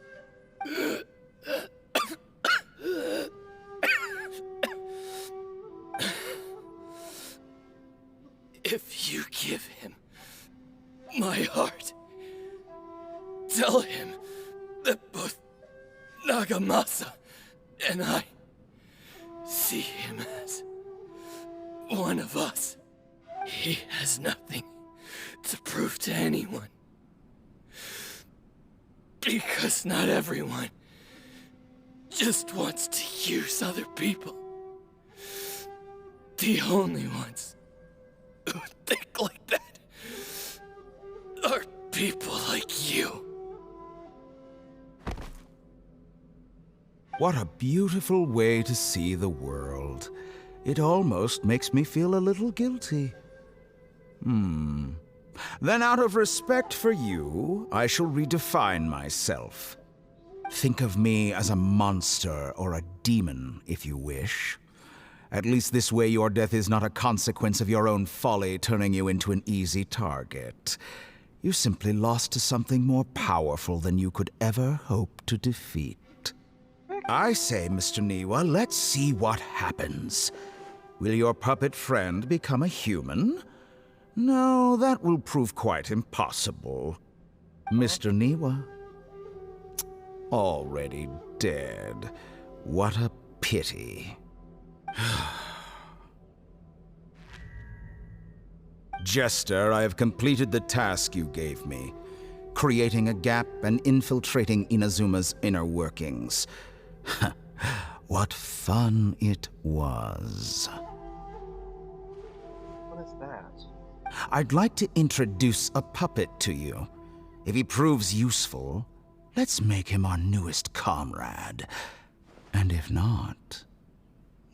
If you give him my heart, tell him that both Nagamasa and I see him as one of us. He has nothing to prove to anyone. Because not everyone just wants to use other people. The only ones who think like that are people like you. What a beautiful way to see the world. It almost makes me feel a little guilty. Then out of respect for you, I shall redefine myself. Think of me as a monster or a demon, if you wish. At least this way your death is not a consequence of your own folly turning you into an easy target. You simply lost to something more powerful than you could ever hope to defeat. I say, Mr. Niwa, let's see what happens. Will your puppet friend become a human? No, that will prove quite impossible. Mr. Niwa? Already dead. What a pity. Jester, I have completed the task you gave me. creating a gap and infiltrating Inazuma's inner workings. What fun it was. What is that? I'd like to introduce a puppet to you. If he proves useful, let's make him our newest comrade. And if not,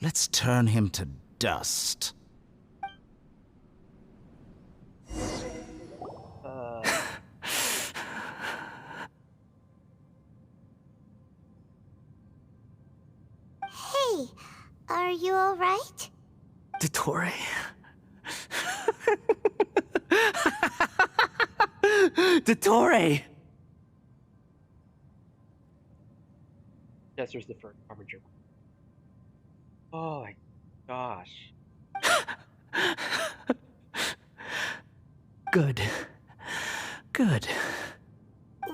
let's turn him to dust. Hey, are you alright? Dottore. Dottore! Jester's the first harbinger. Oh my gosh. Good. Good.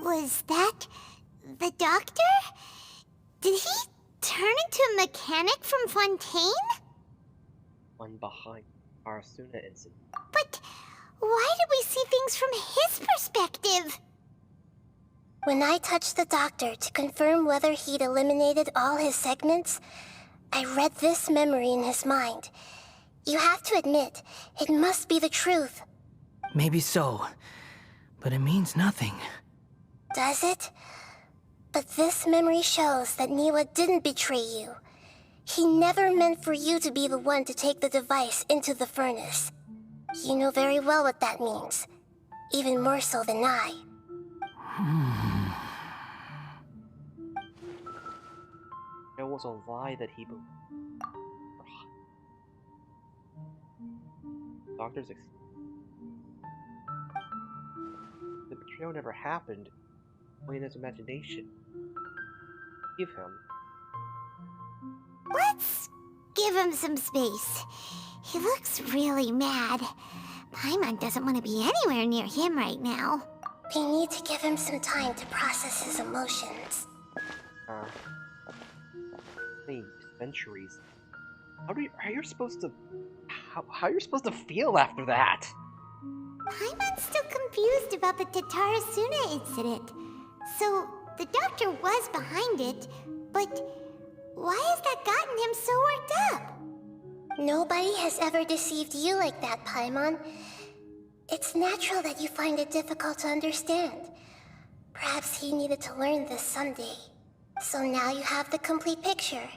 Was that the doctor? Did he turn into a mechanic from Fontaine? One behind Arasuna incident. But why did we see things from his perspective? When I touched the doctor to confirm whether he'd eliminated all his segments, I read this memory in his mind. You have to admit, it must be the truth. Maybe so, but it means nothing. Does it? But this memory shows that Niwa didn't betray you. He never meant for you to be the one to take the device into the furnace. You know very well what that means. Even more so than I. There was a lie that he believed. Doctor's the betrayal never happened, only in his imagination. Give him. Let's give him some space. He looks really mad. Paimon doesn't want to be anywhere near him right now. We need to give him some time to process his emotions. Centuries. How you're supposed to feel after that? Paimon's still confused about the Tatarasuna incident. So, the doctor was behind it, but why has that gotten him so worked up? Nobody has ever deceived you like that, Paimon. It's natural that you find it difficult to understand. Perhaps he needed to learn this someday. So now you have the complete picture.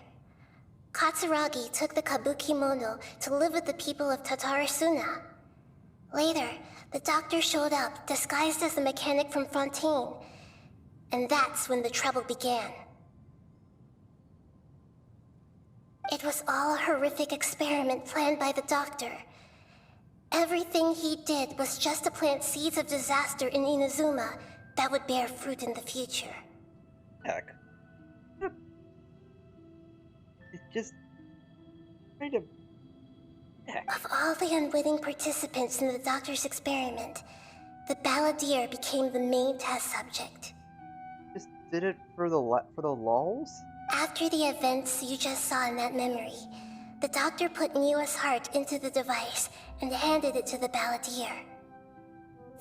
Katsuragi took the kabuki mono to live with the people of Tatarasuna. Later, the doctor showed up, disguised as the mechanic from Fontaine. And that's when the trouble began. It was all a horrific experiment planned by the doctor. Everything he did was just to plant seeds of disaster in Inazuma that would bear fruit in the future. Heck. It just kind of... Heck. Of all the unwitting participants in the doctor's experiment, the balladeer became the main test subject. Just did it for the lulz? After the events you just saw in that memory, the doctor put Niwa's heart into the device and handed it to the balladeer.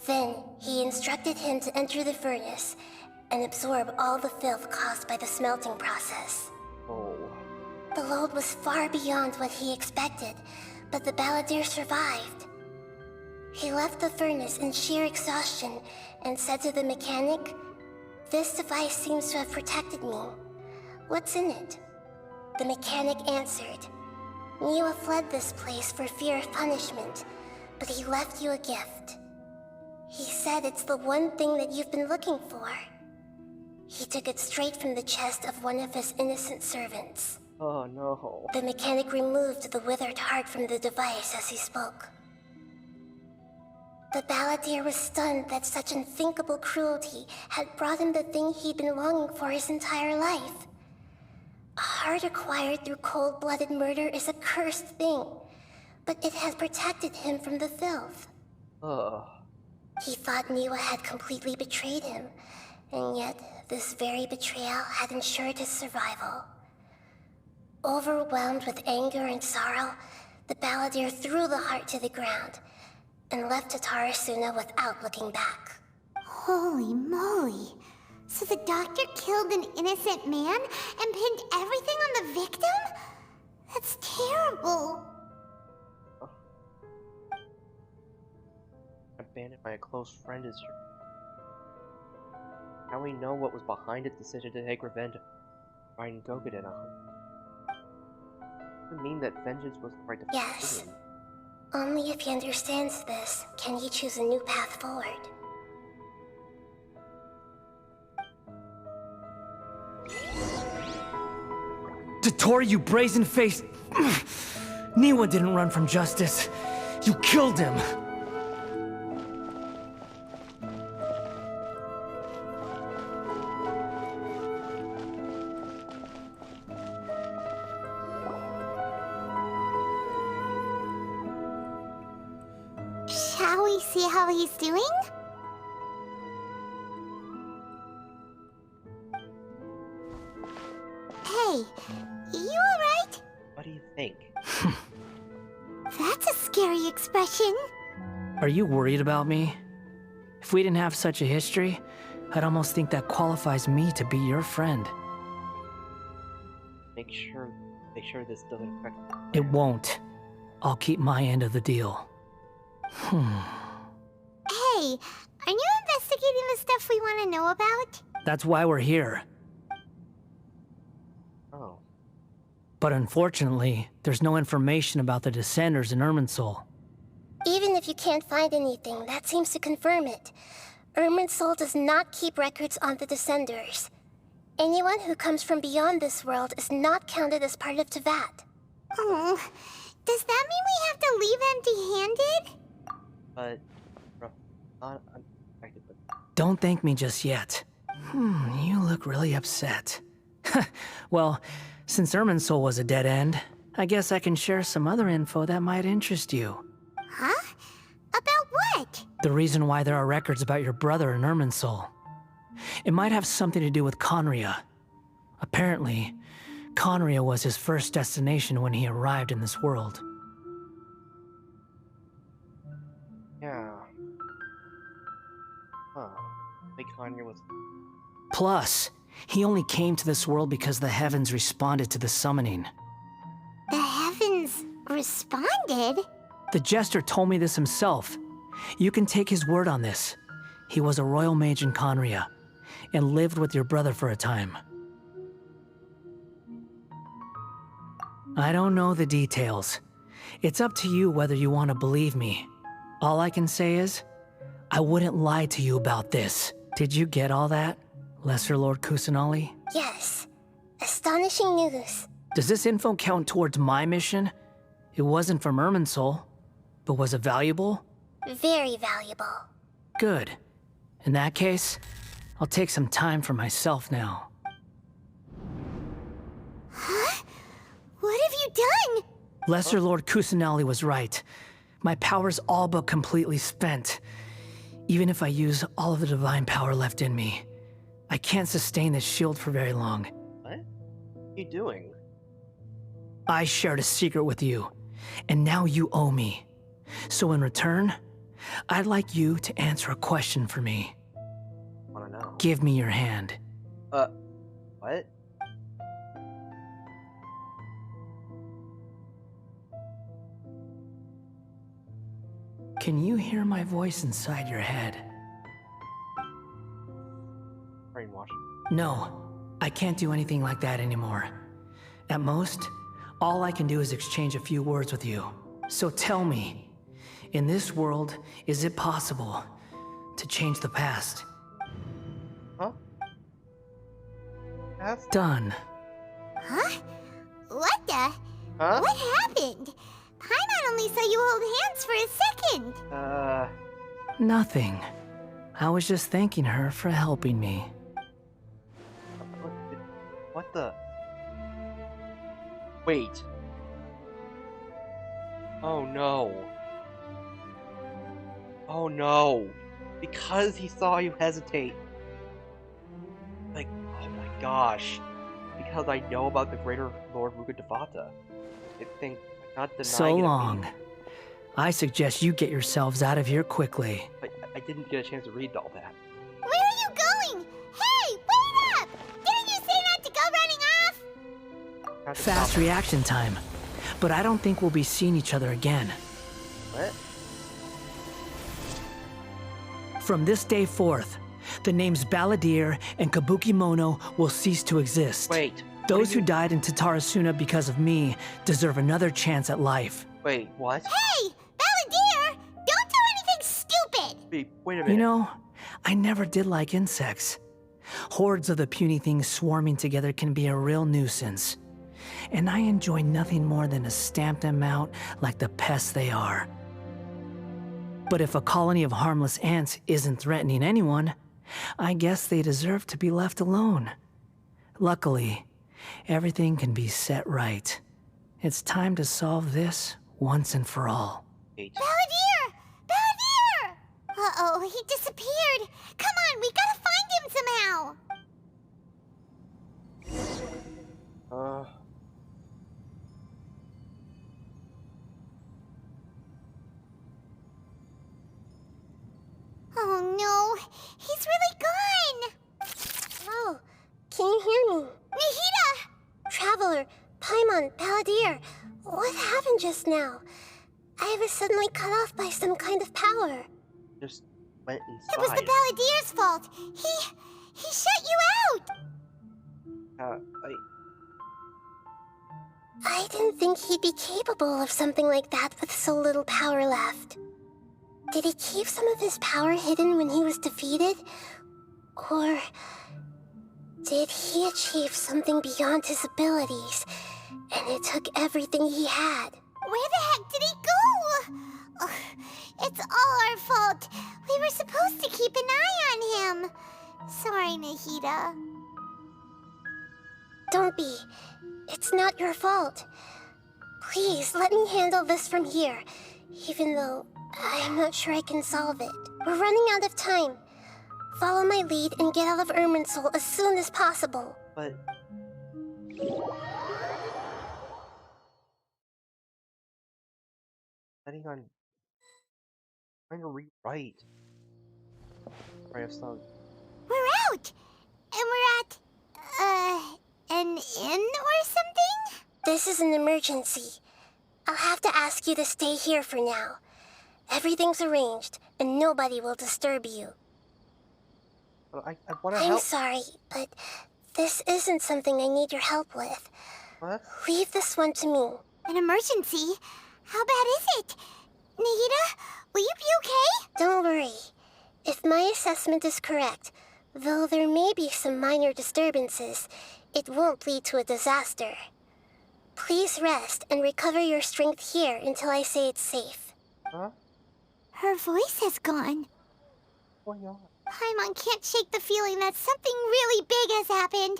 Then, he instructed him to enter the furnace and absorb all the filth caused by the smelting process. Oh. The load was far beyond what he expected, but the balladeer survived. He left the furnace in sheer exhaustion and said to the mechanic, "This device seems to have protected me. What's in it?" The mechanic answered, "Niwa fled this place for fear of punishment, but he left you a gift. He said it's the one thing that you've been looking for." He took it straight from the chest of one of his innocent servants. Oh no. The mechanic removed the withered heart from the device as he spoke. The balladeer was stunned that such unthinkable cruelty had brought him the thing he'd been longing for his entire life. A heart acquired through cold-blooded murder is a cursed thing, but it had protected him from the filth. Ugh. He thought Niwa had completely betrayed him, and yet this very betrayal had ensured his survival. Overwhelmed with anger and sorrow, the balladeer threw the heart to the ground and left Tatarasuna without looking back. Holy moly. So the doctor killed an innocent man and pinned everything on the victim? That's terrible. Abandoned by a close friend is your... Now we know what was behind its decision to take revenge on Ryan Gokuden. Doesn't mean that vengeance was the right decision. Yes. Only if he understands this can he choose a new path forward. Dotori, you brazen-faced... Niwa didn't run from justice. You killed him. Shall we see how he's doing? Hey, you alright? What do you think? That's a scary expression. Are you worried about me? If we didn't have such a history, I'd almost think that qualifies me to be your friend. Make sure this doesn't affect... It won't. I'll keep my end of the deal. Hey, are you investigating the stuff we want to know about? That's why we're here. Oh. But unfortunately, there's no information about the Descenders in Irminsul. Even if you can't find anything, that seems to confirm it. Irminsul does not keep records on the Descenders. Anyone who comes from beyond this world is not counted as part of Teyvat. Oh, does that mean we have to leave empty-handed? But... not unexpected, but... Don't thank me just yet. You look really upset. Well, since Irminsul was a dead end, I guess I can share some other info that might interest you. Huh? About what? The reason why there are records about your brother in Irminsul. It might have something to do with Conria. Apparently, Conria was his first destination when he arrived in this world. Yeah. Huh. Big Conria was... Plus, he only came to this world because the heavens responded to the summoning. The heavens responded? The Jester told me this himself. You can take his word on this. He was a royal mage in Conria, and lived with your brother for a time. I don't know the details. It's up to you whether you want to believe me. All I can say is, I wouldn't lie to you about this. Did you get all that, Lesser Lord Kusanali? Yes. Astonishing news. Does this info count towards my mission? It wasn't from Irminsul, but was it valuable? Very valuable. Good. In that case, I'll take some time for myself now. Huh? What have you done? Lesser Lord Kusanali was right. My power's all but completely spent. Even if I use all of the divine power left in me, I can't sustain this shield for very long. What? What are you doing? I shared a secret with you, and now you owe me. So in return, I'd like you to answer a question for me. Wanna know? Give me your hand. What? Can you hear my voice inside your head? Brainwash. No, I can't do anything like that anymore. At most, all I can do is exchange a few words with you. So tell me, in this world, is it possible to change the past? Huh? Past? Done. Huh? What the? Huh? What happened? Paimon only saw you hold hands for a second. Nothing. I was just thanking her for helping me. What the? Wait. Oh no. Oh no. Because he saw you hesitate. Like, oh my gosh. Because I know about the Greater Lord Rugadevata. I think I'm not denying So it. long. I suggest you get yourselves out of here quickly. But I didn't get a chance to read all that. Fast reaction time. But I don't think we'll be seeing each other again. What? From this day forth, the names Balladeer and Kabukimono will cease to exist. Wait. Those who died in Tatarasuna because of me deserve another chance at life. Wait, what? Hey! Balladeer! Don't do anything stupid! Wait a minute. You know, I never did like insects. Hordes of the puny things swarming together can be a real nuisance. And I enjoy nothing more than to stamp them out like the pests they are. But if a colony of harmless ants isn't threatening anyone, I guess they deserve to be left alone. Luckily, everything can be set right. It's time to solve this once and for all. Balladeer! Balladeer! Uh-oh, he disappeared. Come on, we gotta find him somehow. Oh no, he's really gone! Oh, can you hear me? Nahida! Traveler, Paimon, Balladeer, what happened just now? I was suddenly cut off by some kind of power. Just went inside. It was the Balladeer's fault. He shut you out! I didn't think he'd be capable of something like that with so little power left. Did he keep some of his power hidden when he was defeated? Or did he achieve something beyond his abilities, and it took everything he had? Where the heck did he go? Ugh, it's all our fault. We were supposed to keep an eye on him. Sorry, Nahida. Don't be. It's not your fault. Please, let me handle this from here, even though I'm not sure I can solve it. We're running out of time. Follow my lead and get out of Irminsul as soon as possible. But... planning on trying to rewrite. We're out! And we're at... an inn or something? This is an emergency. I'll have to ask you to stay here for now. Everything's arranged, and nobody will disturb you. I want to help. I'm sorry, but this isn't something I need your help with. What? Leave this one to me. An emergency? How bad is it? Nahida, will you be okay? Don't worry. If my assessment is correct, though there may be some minor disturbances, it won't lead to a disaster. Please rest and recover your strength here until I say it's safe. Huh? Her voice has gone. What's going on? Paimon can't shake the feeling that something really big has happened.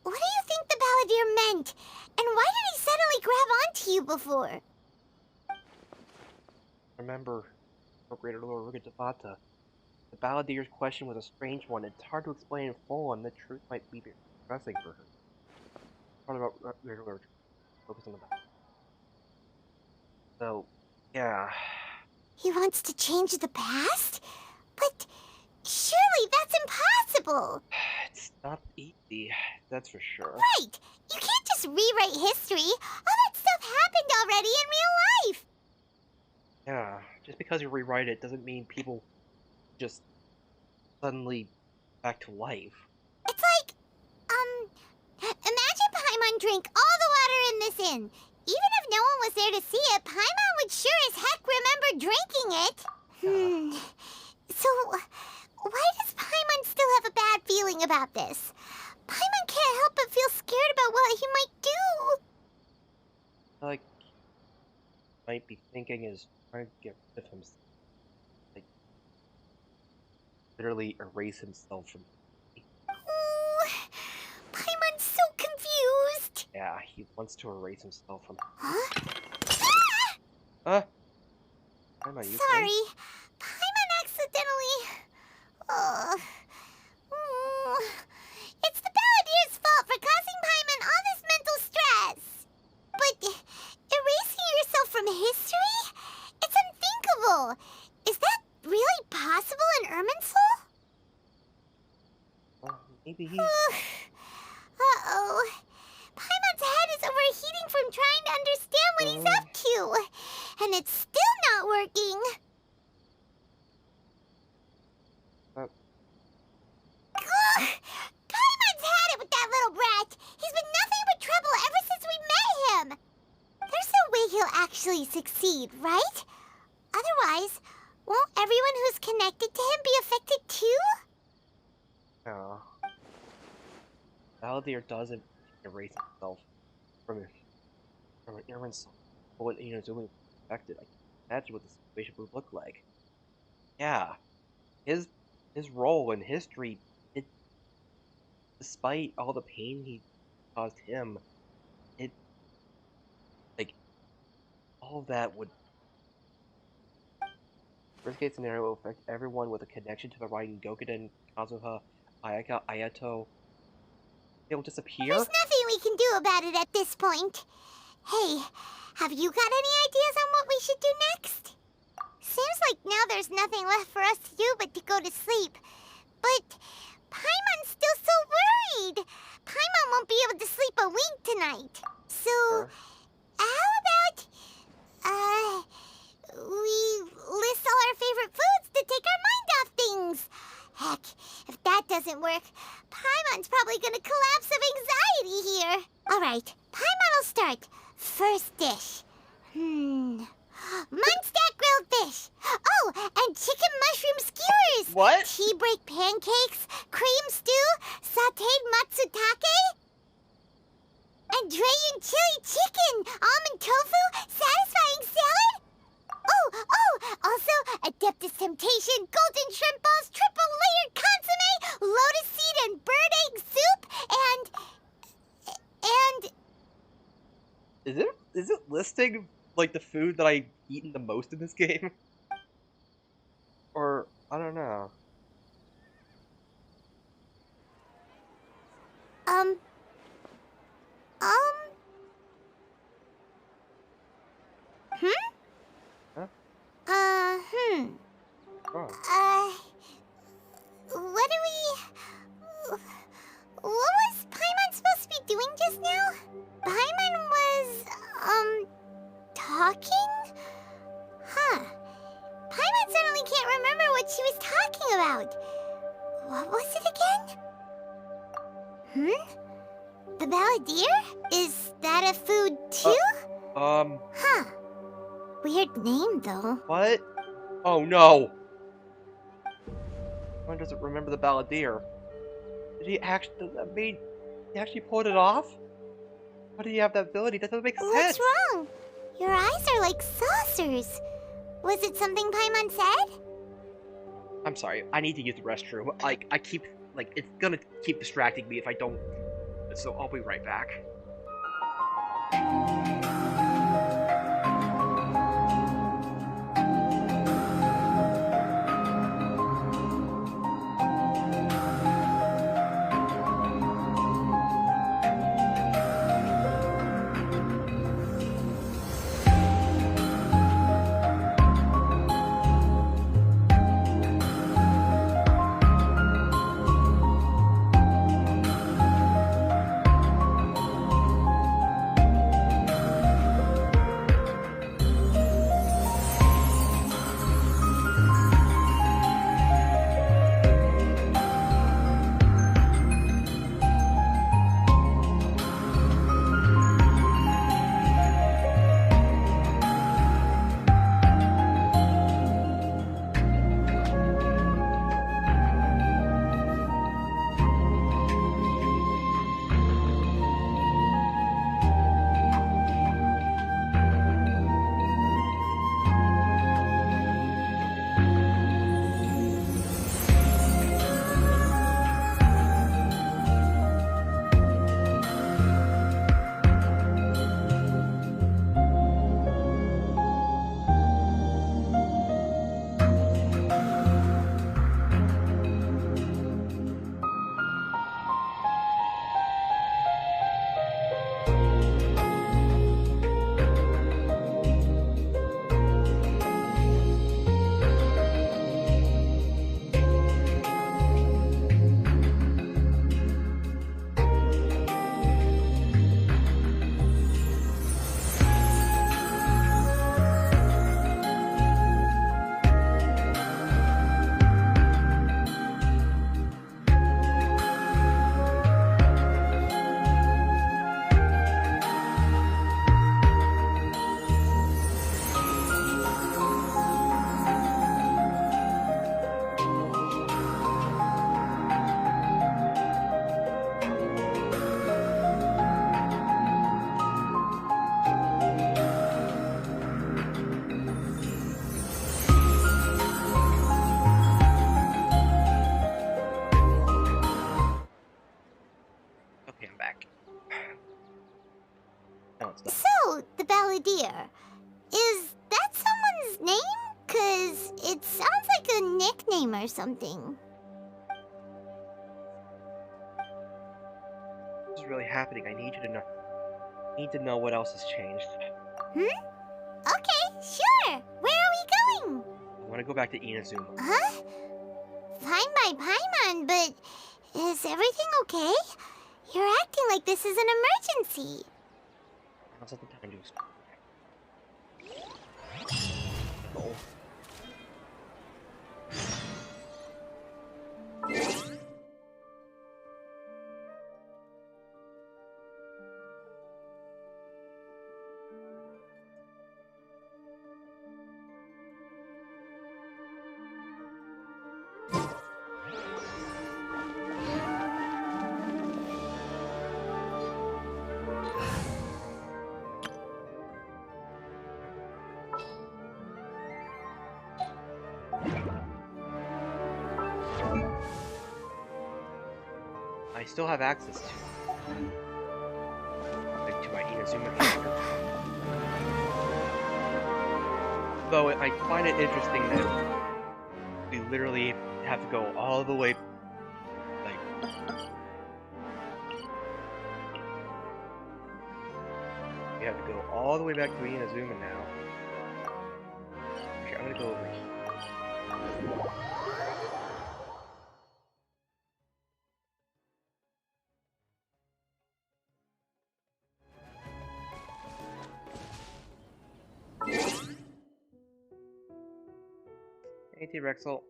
What do you think the Balladeer meant? And why did he suddenly grab onto you before? Remember, O Greater Lord Rugadavata. The Balladeer's question was a strange one. It's hard to explain in full, and the truth might be depressing for her. What about Greater Lord? Focus on the battle. So, yeah. He wants to change the past? But surely that's impossible! It's not easy, that's for sure. Right! You can't just rewrite history! All that stuff happened already in real life! Yeah, just because you rewrite it doesn't mean people just suddenly back to life. It's like, imagine Paimon drank all the water in this inn. Even if no one was there to see it, Paimon would sure as heck remember drinking it. So, why does Paimon still have a bad feeling about this? Paimon can't help but feel scared about what he might do. Like, might be thinking is trying to get rid of himself. Like, literally erase himself from. Oh, Paimon's so confused. Yeah, he wants to erase himself from. Huh? Huh? Paimon, you Sorry, okay? Paimon accidentally. It's the Balladeer's fault for causing Paimon all this mental stress. But erasing yourself from history? It's unthinkable. Is that really possible in Irminsul? Well, maybe he. Uh-oh. Paimon's head is and it's still not working. Ugh! Paimon's had it with that little brat. He's been nothing but trouble ever since we met him. There's no way he'll actually succeed, right? Otherwise, won't everyone who's connected to him be affected too? No. Valdir doesn't erase himself from an Irwin's what doing affected. I can imagine what the situation would look like. Yeah. His role in history, despite all the pain he caused him, all of that would... Worst case scenario will affect everyone with a connection to the Raiden Gokuden, Kazuha, Ayaka, Ayato. They'll disappear? There's nothing we can do about it at this point. Hey, have you got any ideas on what we should do next? Seems like now there's nothing left for us to do but to go to sleep. But Paimon's still so worried. Paimon won't be able to sleep a wink tonight. So, how about, we list all our favorite foods to take our mind off things? Heck, if that doesn't work, Paimon's probably gonna collapse of anxiety here. Alright, Paimon will start. First dish. Munstack grilled fish. Oh, and chicken mushroom skewers. What? Tea break pancakes, cream stew, sauteed matsutake, and Dragon chili chicken, almond tofu, satisfying salad. Oh, also Adeptus Temptation, golden shrimp balls, triple layered consomme, lotus seed and bird egg soup, and Is it listing like the food that I've eaten the most in this game? Or I don't know. What was Paimon supposed to be doing just now? Paimon was, talking? Huh. Paimon suddenly can't remember what she was talking about. What was it again? The Balladeer? Is that a food too? Huh. Weird name, though. What? Oh no! One doesn't remember the Balladeer. Did he actually... he actually pulled it off? How did he have that ability? That doesn't make sense! What's wrong? Your eyes are like saucers. Was it something Paimon said? I'm sorry, I need to use the restroom. I keep... it's gonna keep distracting me if I don't... So I'll be right back. Balladeer. Is that someone's name? 'Cause it sounds like a nickname or something. This is really happening. I need you to know. Need to know what else has changed. Okay, sure. Where are we going? I want to go back to Inazuma. Huh? Fine by Paimon, but is everything okay? You're acting like this is an emergency. Now's not the time to explain. Oh. I still have access to my Inazuma character. Though I find it interesting that we literally have to go all the way, like, we have to go all the way back to Inazuma now. Okay, I'm gonna go over here. Hey, T-Rexel.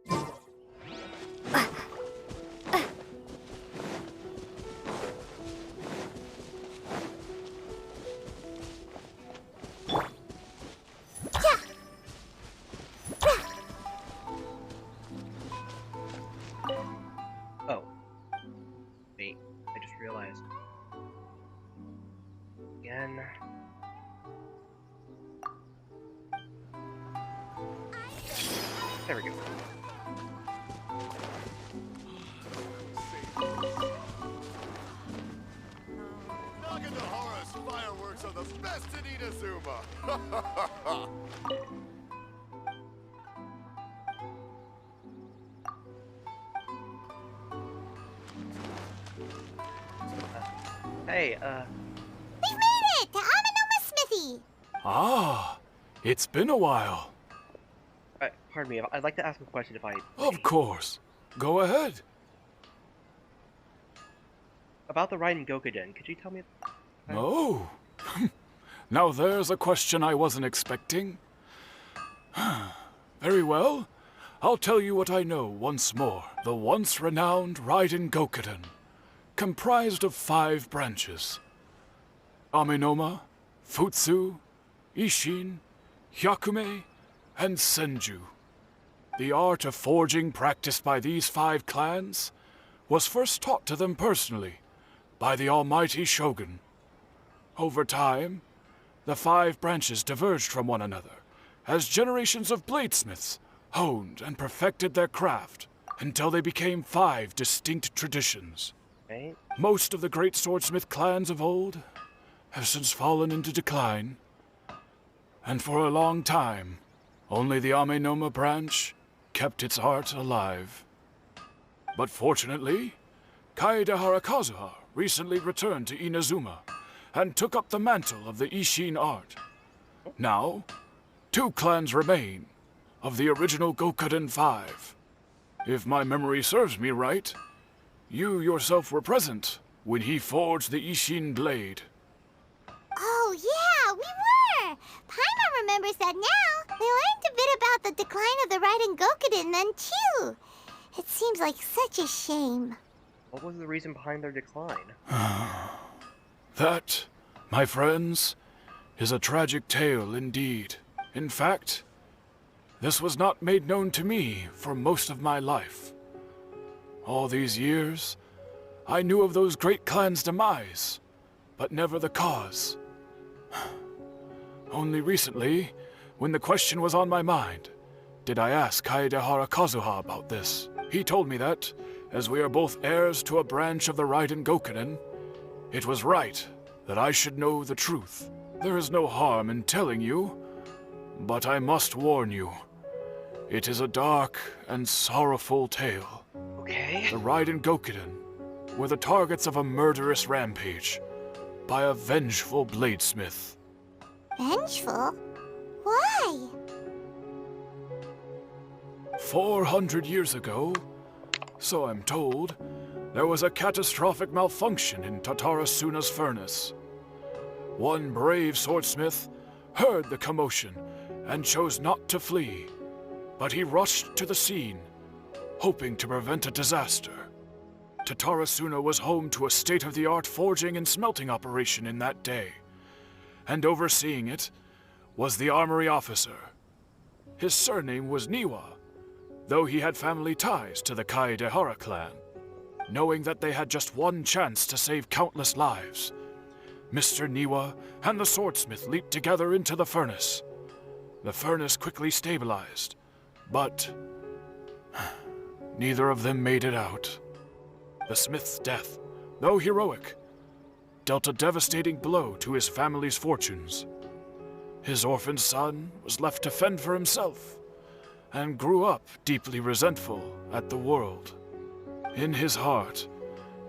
Oh. Wait, I just realized. Again. There we go. Naganohara's fireworks are the best in Inazuma! Hey, We made it to Amanoma Smithy! Ah, it's been a while. Pardon me, I'd like to ask a question if I... Of course. Go ahead. About the Raiden Gokuden, could you tell me... Oh. Now there's a question I wasn't expecting. Very well. I'll tell you what I know once more. The once renowned Raiden Gokuden, comprised of 5 branches. Amenoma, Futsu, Ishin, Hyakume, and Senju. The art of forging practiced by these 5 clans was first taught to them personally by the almighty Shogun. Over time, the 5 branches diverged from one another as generations of bladesmiths honed and perfected their craft until they became 5 distinct traditions. Right. Most of the great swordsmith clans of old have since fallen into decline, and for a long time, only the Amenoma branch kept its art alive. But fortunately, Kaedehara Kazuha recently returned to Inazuma and took up the mantle of the Ishin art. Now, 2 clans remain of the original Gokuden 5. If my memory serves me right, you yourself were present when he forged the Ishin blade. Oh, yeah, we were! Paimon remembers that now. We learned a bit about the decline of the Raiden Gokuden then, too. It seems like such a shame. What was the reason behind their decline? That, my friends, is a tragic tale indeed. In fact, this was not made known to me for most of my life. All these years, I knew of those great clans' demise, but never the cause. Only recently, when the question was on my mind, did I ask Kaedehara Kazuha about this. He told me that, as we are both heirs to a branch of the Raiden Gokuden, it was right that I should know the truth. There is no harm in telling you, but I must warn you. It is a dark and sorrowful tale. Okay. The Raiden Gokuden were the targets of a murderous rampage by a vengeful bladesmith. Vengeful? Why? 400 years ago, so I'm told, there was a catastrophic malfunction in Tatarasuna's furnace. One brave swordsmith heard the commotion and chose not to flee, but he rushed to the scene, hoping to prevent a disaster. Tatarasuna was home to a state-of-the-art forging and smelting operation in that day, and overseeing it was the armory officer. His surname was Niwa, though he had family ties to the Kaedehara clan. Knowing that they had just one chance to save countless lives, Mr. Niwa and the swordsmith leaped together into the furnace. The furnace quickly stabilized, but neither of them made it out. The smith's death, though heroic, dealt a devastating blow to his family's fortunes. His orphaned son was left to fend for himself, and grew up deeply resentful at the world. In his heart,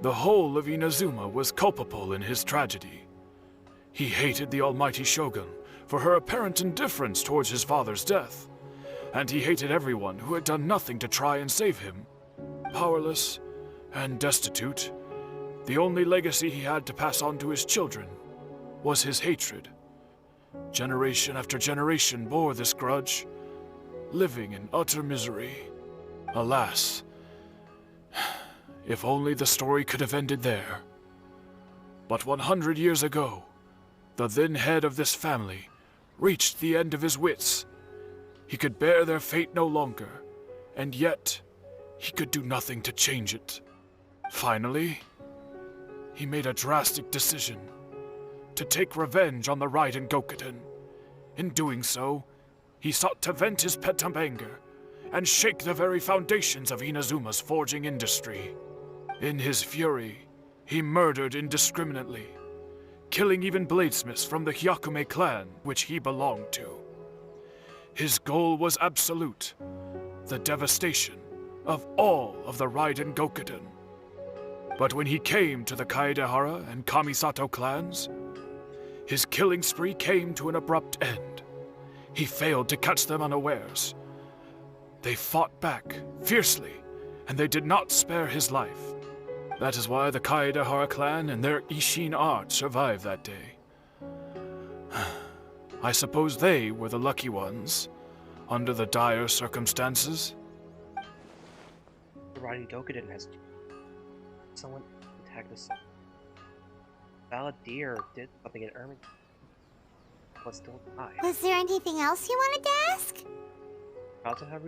the whole of Inazuma was culpable in his tragedy. He hated the almighty Shogun for her apparent indifference towards his father's death, and he hated everyone who had done nothing to try and save him. Powerless and destitute, the only legacy he had to pass on to his children was his hatred. Generation after generation bore this grudge, living in utter misery. Alas, if only the story could have ended there. But 100 years ago, the then head of this family reached the end of his wits. He could bear their fate no longer, and yet he could do nothing to change it. Finally, he made a drastic decision to take revenge on the Raiden Gokuden. In doing so, he sought to vent his pent anger and shake the very foundations of Inazuma's forging industry. In his fury, he murdered indiscriminately, killing even bladesmiths from the Hyakume clan which he belonged to. His goal was absolute, the devastation of all of the Raiden Gokuden. But when he came to the Kaedehara and Kamisato clans, his killing spree came to an abrupt end. He failed to catch them unawares. They fought back fiercely, and they did not spare his life. That is why the Kaedehara clan and their Ishin art survived that day. I suppose they were the lucky ones, under the dire circumstances. The Raiden Gokuden has... Someone attacked us. Balladeer did something in Ermin. Was still alive. Was there anything else you wanted to ask?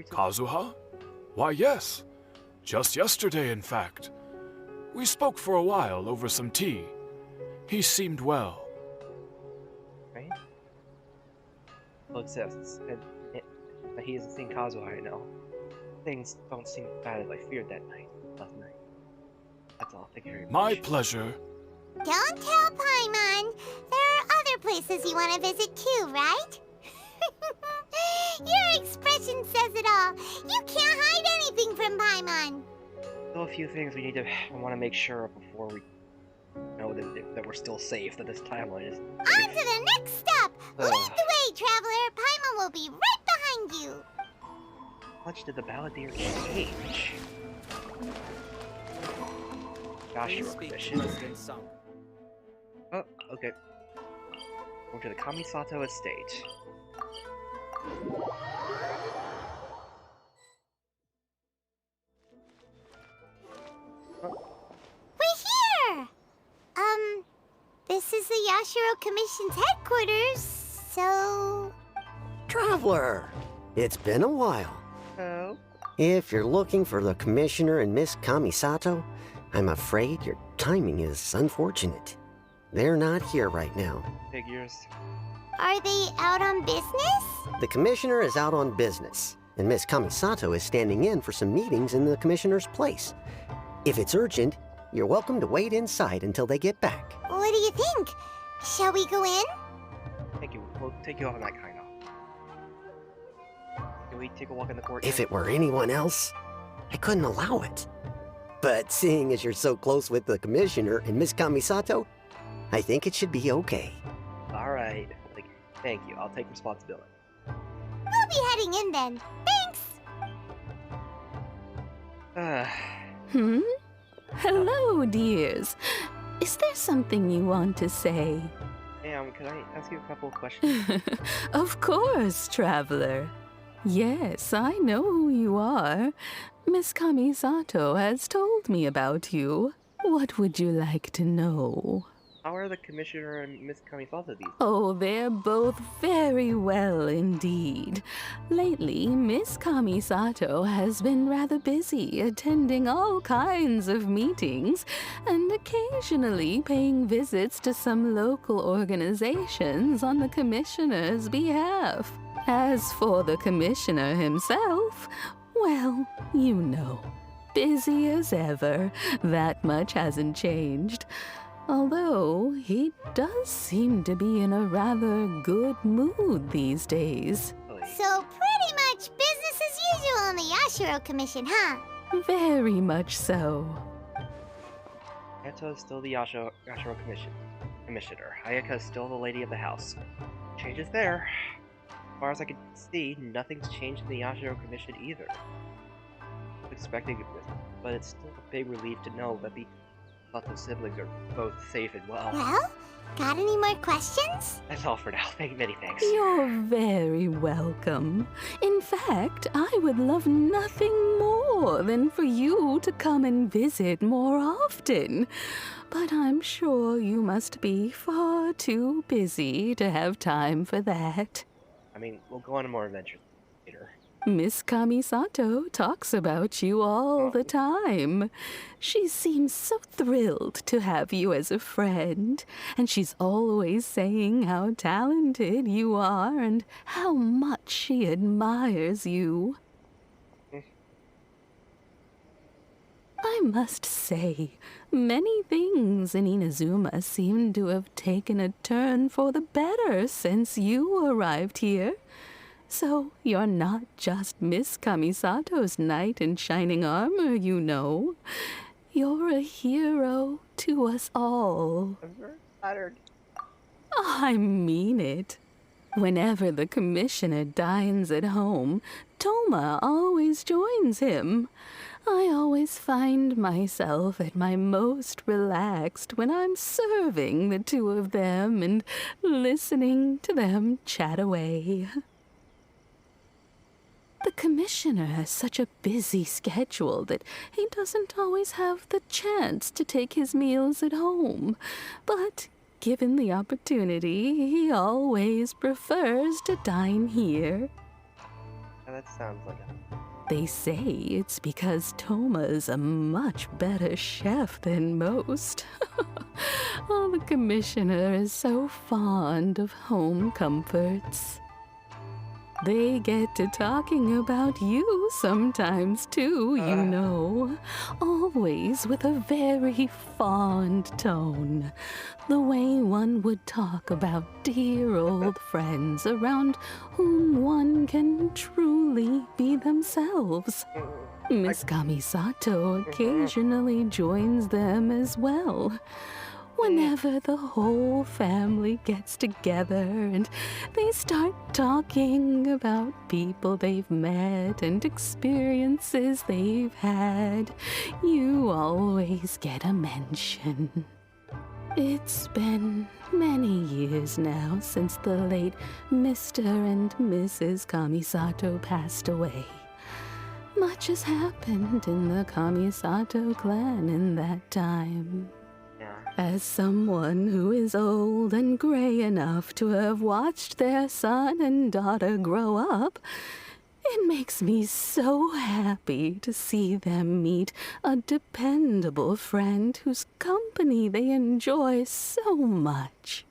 Kazuha? Why, yes. Just yesterday, in fact. We spoke for a while over some tea. He seemed well. Right? Well, exists, and he is the same Kazuha I know. Things don't seem as bad as I feared that night, last night. That's all. Thank you very much. My pleasure. Don't tell Paimon. There are other places you want to visit too, right? Your expression says it all. You can't hide anything from Paimon. Still a few things we want to make sure of before we know that we're still safe, that this timeline is On to the next step! Lead the way, traveler! Paimon will be right behind you! How much did the Balladeer change? Gosh, you're mission. Oh, okay. Going to the Kamisato estate. We're here! This is the Yashiro Commission's headquarters, so... Traveler! It's been a while. Oh? If you're looking for the Commissioner and Miss Kamisato, I'm afraid your timing is unfortunate. They're not here right now. Figures. Are they out on business? The Commissioner is out on business, and Miss Kamisato is standing in for some meetings in the Commissioner's place. If it's urgent, you're welcome to wait inside until they get back. What do you think? Shall we go in? we'll take you off on that kind of. Can we take a walk in the court? If it were anyone else, I couldn't allow it. But seeing as you're so close with the Commissioner and Miss Kamisato, I think it should be okay. Alright, like, thank you. I'll take responsibility. We'll be heading in then. Thanks! Hello, dears. Is there something you want to say? Can I ask you a couple of questions? Of course, traveler. Yes, I know who you are. Miss Kamisato has told me about you. What would you like to know? How are the Commissioner and Miss Kamisato these days? Oh, they're both very well indeed. Lately, Miss Kamisato has been rather busy attending all kinds of meetings and occasionally paying visits to some local organizations on the Commissioner's behalf. As for the Commissioner himself, well, you know, busy as ever. That much hasn't changed. Although, he does seem to be in a rather good mood these days. So pretty much business as usual on the Yashiro Commission, huh? Very much so. Hayato is still the Yashiro Commissioner. Ayaka is still the lady of the house. Changes there. As far as I can see, nothing's changed in the Yashiro Commission either. I was expecting it, but it's still a big relief to know that the siblings are both safe and well. Well, got any more questions? That's all for now. Many thanks. You're very welcome. In fact, I would love nothing more than for you to come and visit more often. But I'm sure you must be far too busy to have time for that. I mean, we'll go on more adventures later. Miss Kamisato talks about you all the time. She seems so thrilled to have you as a friend, and she's always saying how talented you are and how much she admires you. I must say, many things in Inazuma seem to have taken a turn for the better since you arrived here. So you're not just Miss Kamisato's knight in shining armor, you know. You're a hero to us all. I'm very flattered. I mean it. Whenever the Commissioner dines at home, Toma always joins him. I always find myself at my most relaxed when I'm serving the two of them and listening to them chat away. The Commissioner has such a busy schedule that he doesn't always have the chance to take his meals at home. But given the opportunity, he always prefers to dine here. That sounds like a... They say it's because Toma's a much better chef than most. Oh, the Commissioner is so fond of home comforts. They get to talking about you sometimes, too, you know. Always with a very fond tone. The way one would talk about dear old friends around whom one can truly be themselves. Miss Kamisato occasionally joins them as well. Whenever the whole family gets together and they start talking about people they've met and experiences they've had, you always get a mention. It's been many years now since the late Mr. and Mrs. Kamisato passed away. Much has happened in the Kamisato clan in that time. As someone who is old and gray enough to have watched their son and daughter grow up, it makes me so happy to see them meet a dependable friend whose company they enjoy so much.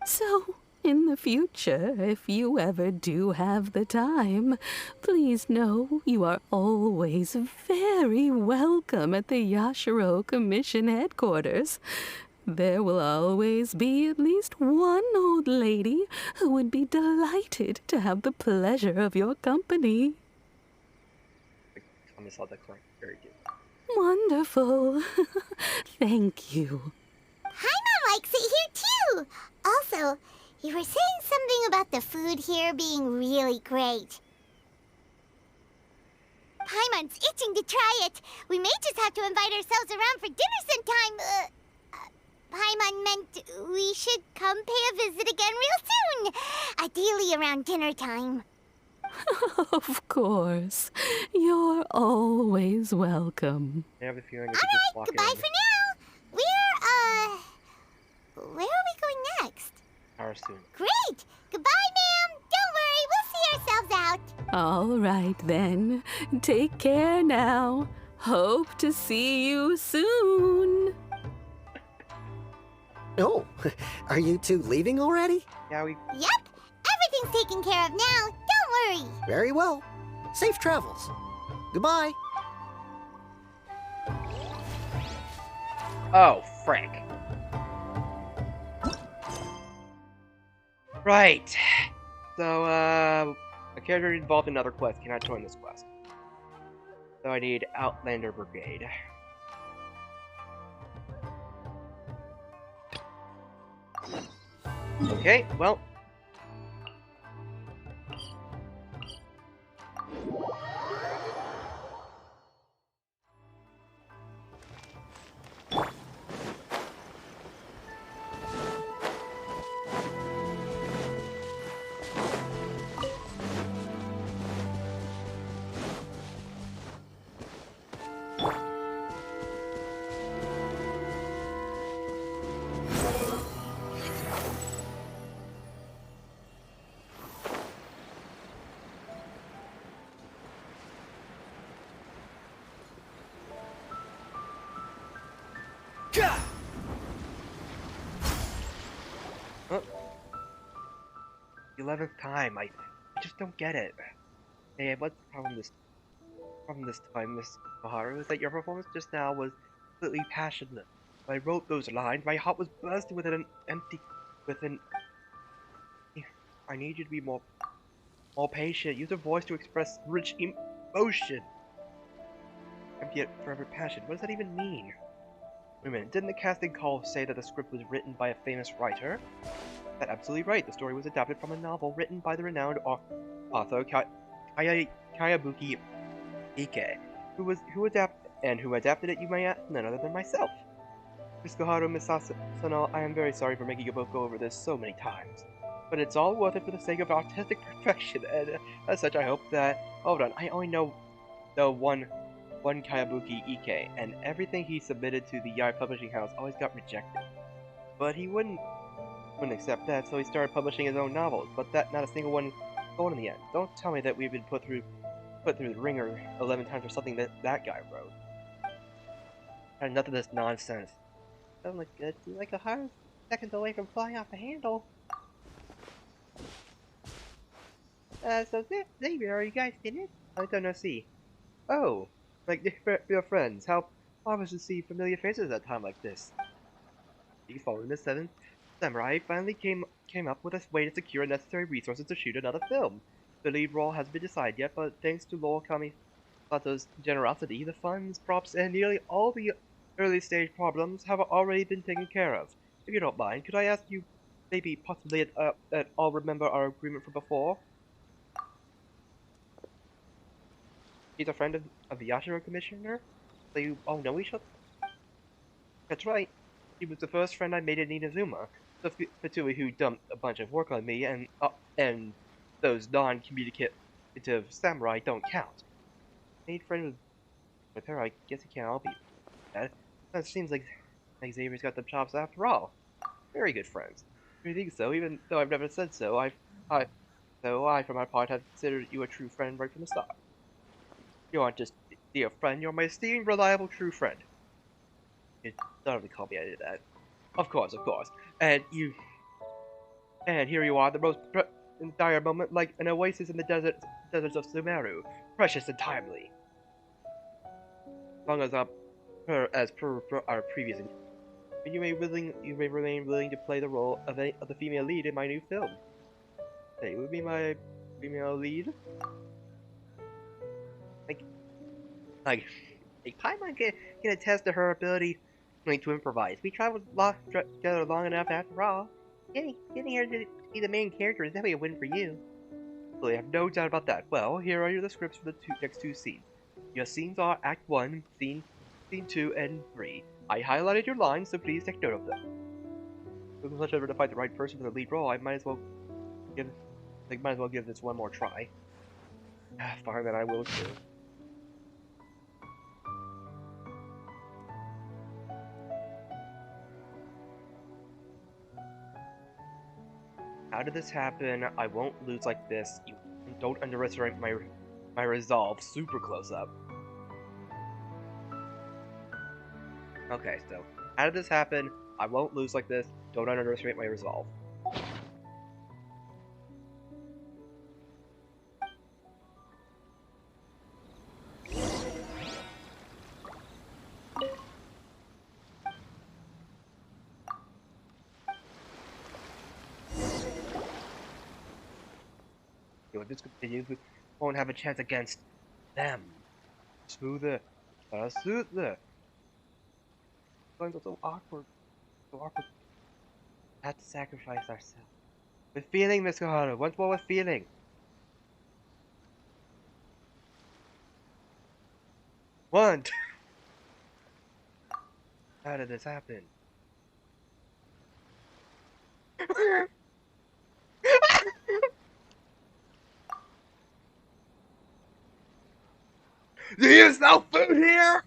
So, in the future, if you ever do have the time, please know you are always very welcome at the Yashiro Commission headquarters. There will always be at least one old lady who would be delighted to have the pleasure of your company. I saw that correct. Very good. Wonderful. Thank you. Paimon likes it here too. Also, you were saying something about the food here being really great. Paimon's itching to try it. We may just have to invite ourselves around for dinner sometime. Paimon meant we should come pay a visit again real soon. Ideally around dinner time. Of course. You're always welcome. I have a feeling All right, goodbye for now. Where are we going next? Soon. Great. Goodbye, ma'am. Don't worry, we'll see ourselves out. All right, then. Take care now. Hope to see you soon. Oh, are you two leaving already? Yeah, we... Yep. Everything's taken care of now. Don't worry. Very well. Safe travels. Goodbye. Oh, Frank. Right. So, a character involved in another quest cannot join this quest. So I need Outlander Brigade. Okay, well. Oh. 11th time. I just don't get it. Hey, what's the problem this time, Miss Maharu, is that your performance just now was completely passionate. When I wrote those lines, my heart was bursting with I need you to be more patient. Use your voice to express rich emotion. Empty yet forever passion. What does that even mean? Wait a minute, didn't the casting call say that the script was written by a famous writer? That's absolutely right. The story was adapted from a novel written by the renowned author Kayabuki Ike, who adapted it, you may ask, none other than myself. Miss Koharu, Miss Sasano, I am very sorry for making you both go over this so many times. But it's all worth it for the sake of artistic perfection, and as such I hope that... Hold on, I only know one Kayabuki Ike, and everything he submitted to the Yai Publishing House always got rejected. But he wouldn't accept that, so he started publishing his own novels, but not a single one sold in the end. Don't tell me that we've been put through the ringer 11 times for something that guy wrote. And enough of this nonsense. Doesn't look good. You're like a hard second away from flying off the handle. So Xavier, are you guys finished? I don't know, see. Oh, like your friends. How marvelous to see familiar faces at a time like this. Following the 7th Samurai finally came up with a way to secure necessary resources to shoot another film. The lead role hasn't been decided yet, but thanks to Lord Kamisato's generosity, the funds, props, and nearly all the early stage problems have already been taken care of. If you don't mind, could I ask you, maybe possibly at all remember our agreement from before? He's a friend of the Yashiro Commissioner? So you all know each other? That's right. He was the first friend I made in Inazuma. The Fatui who dumped a bunch of work on me, and those non-communicative samurai don't count. Made friends with her, I guess he can't all be bad. That seems like Xavier's got the chops after all. Very good friends. I think so, even though I've never said so. I, for my part, have considered you a true friend right from the start. You aren't just a dear friend, you're my esteemed, reliable, true friend. You don't really call me any of that. Of course. And here you are, the most dire moment, like an oasis in the deserts of Sumeru. Precious and timely. As long as per our previous but you may remain willing to play the role of the female lead in my new film. Say, would be my female lead? Like Paimon can attest to her ability to improvise. We traveled together long enough after all. Getting here to be the main character is definitely a win for you. Well, I have no doubt about that. Well, here are the scripts for the next two scenes. Your scenes are Act 1, Scene 2, and 3. I highlighted your lines, so please take note of them. If I'm such ever to find the right person for the lead role, I might as well give this one more try. Far than I will too. How did this happen? I won't lose like this. You don't underestimate my resolve. Super close up. Okay, so how did this happen? I won't lose like this. Don't underestimate my resolve. If this continues, we won't have a chance against them. Smoother. Smoother. It's so awkward. So awkward. We have to sacrifice ourselves. With feeling, Miss Koharu. Once more with feeling. One. How did this happen? Do you sell food here?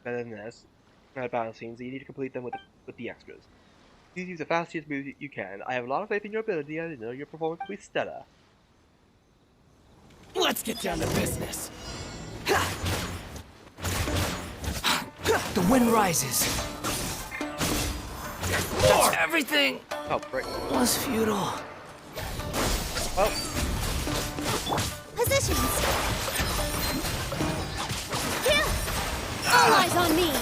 Better than this. Not battle scenes, so you need to complete them with the extras. Please use the fastest moves you can. I have a lot of faith in your ability, and I know your performance will be stellar. Let's get down to business. The wind rises. That's everything. Oh, frick. Was futile. Oh. Positions. All eyes on me.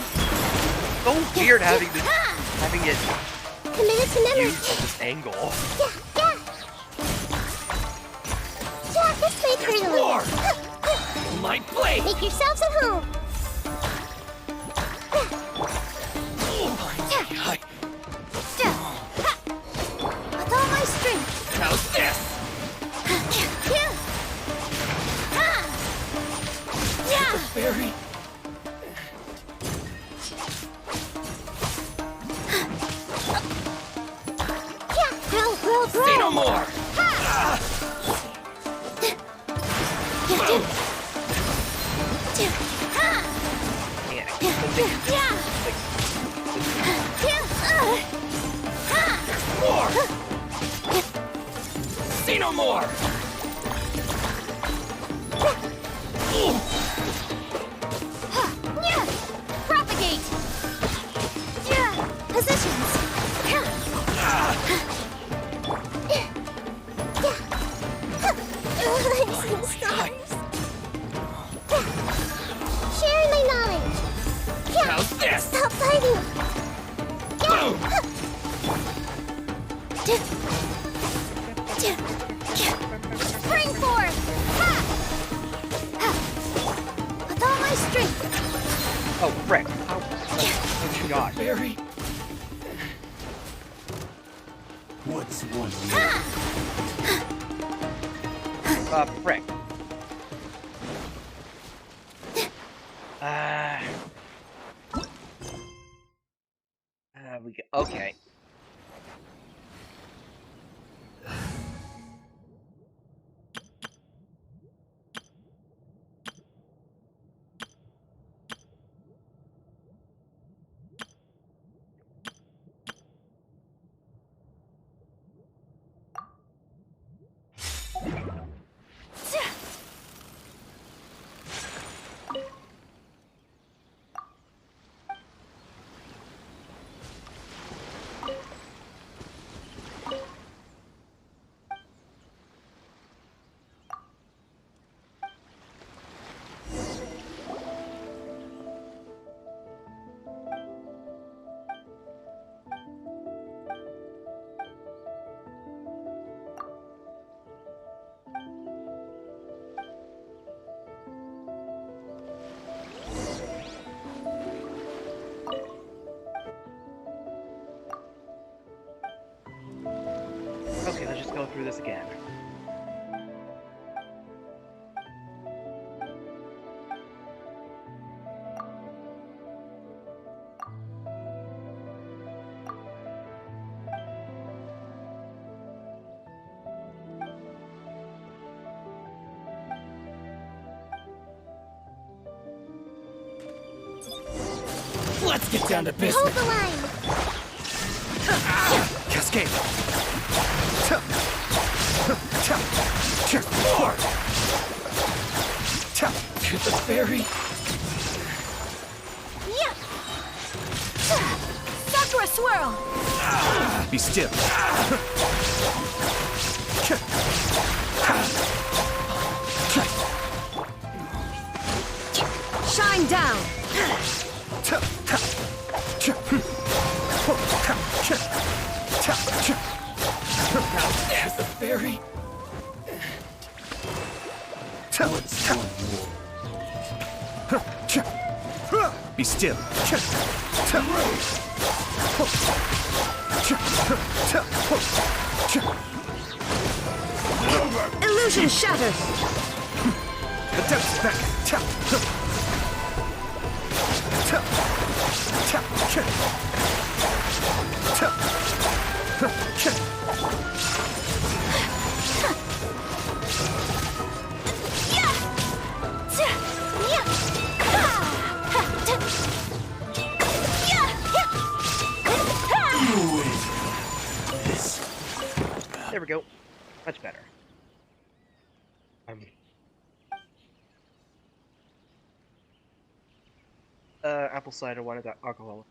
So weird having it Committed to memory. used at this angle. Yeah. Jack, let's play pretty a little. My blade. Make yourselves at home. With all my strength. How's this? Very. Say no more! More! Say no more! Propagate! Positions! Sharing my knowledge. How's this? Stop fighting. Boom! Spring forth! With all my strength! Oh, frick. Oh, God. Very. What's one Frick. We go. Okay. through this again. Let's get down to business. Hold the line. Cascade. To the ferry. Yeah. Sakura swirl. Be still. Shine down. There's the ferry. Be still. Illusion shattered. Attempt back. There we go. Much better. Apple cider wine without alcohol.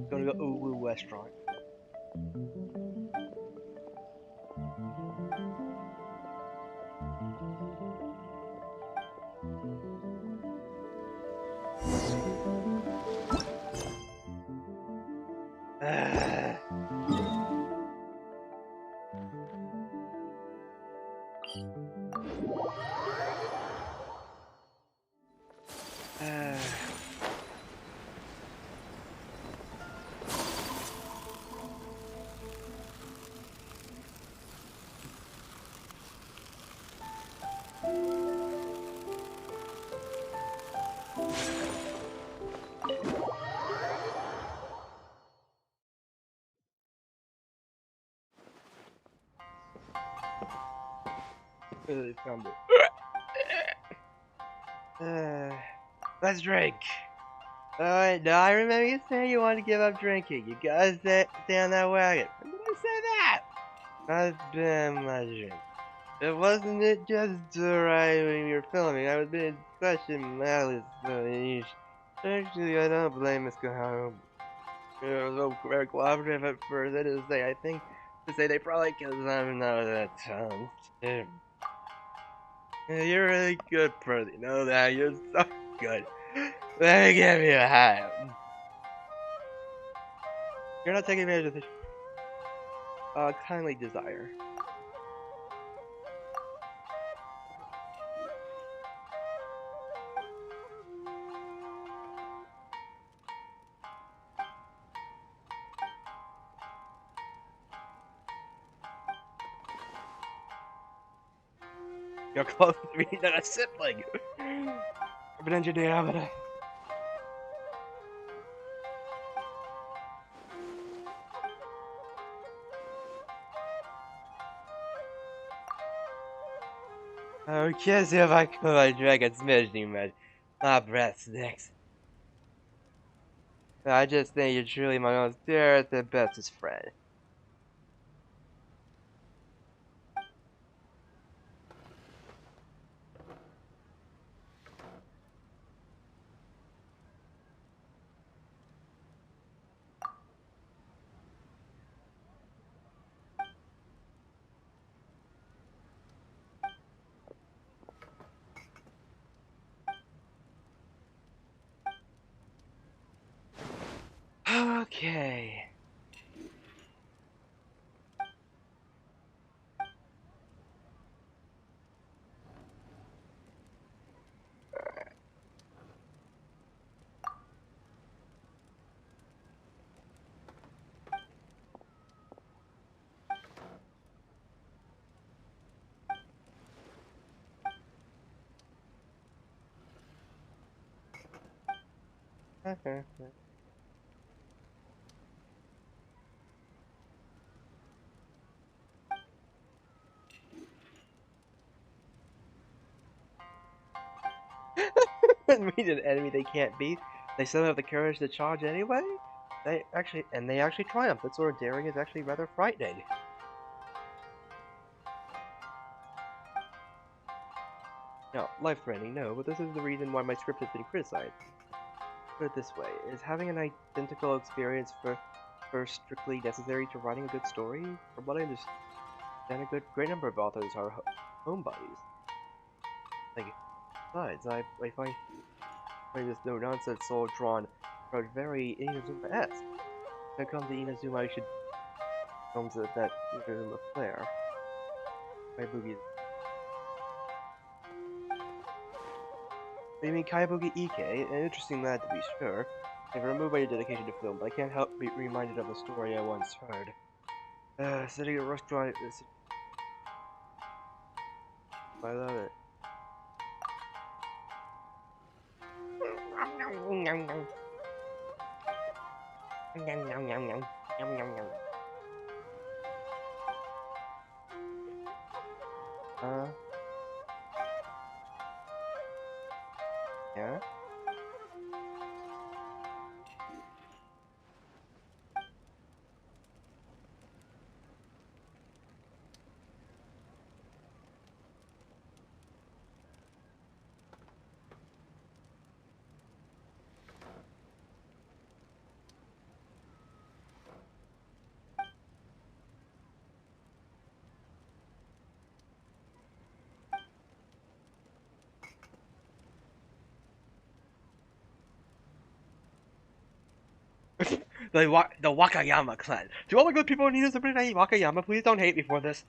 Gonna go Ulu restaurant. Found it. Let's drink. Alright, now I remember you saying you wanted to give up drinking. You gotta stay on that wagon. When did I say that? I've been my drink. It wasn't it just right when you were filming. I was being such a malice. Actually, I don't blame Miss Kaharo. It was very cooperative at first. That is to say, I think to say they probably killed some of that tongue too. Yeah, you're really good, Percy. You know that. You're so good. Let me give you a hand. You're not taking advantage of this. Kindly desire. You're closer to me than a sibling. Abra. Okay, see if I can my dragon's mission, man. My breath stinks. I just think you're truly my most dearest and bestest friend. Okay. Meet an enemy they can't beat. They still have the courage to charge anyway. They actually triumph. That sort of daring is actually rather frightening. Now, life-threatening, no, but this is the reason why my script has been criticized. Put it this way: is having an identical experience first strictly necessary to writing a good story? From what I understand, a great number of authors are homebodies. Like, besides, I find this no-nonsense, soul-drawn approach very Inazuma-esque. When it comes to Inazuma, I should films that Inazuma flair. Kaibugi. I mean, Kaibugi Ike, an interesting lad to be sure. Never removed by your dedication to film, but I can't help be reminded of a story I once heard. Sitting at a restaurant. I love it. Yeah? The Wakayama clan. To all the good people in Inazuma Wakayama, please don't hate me for this.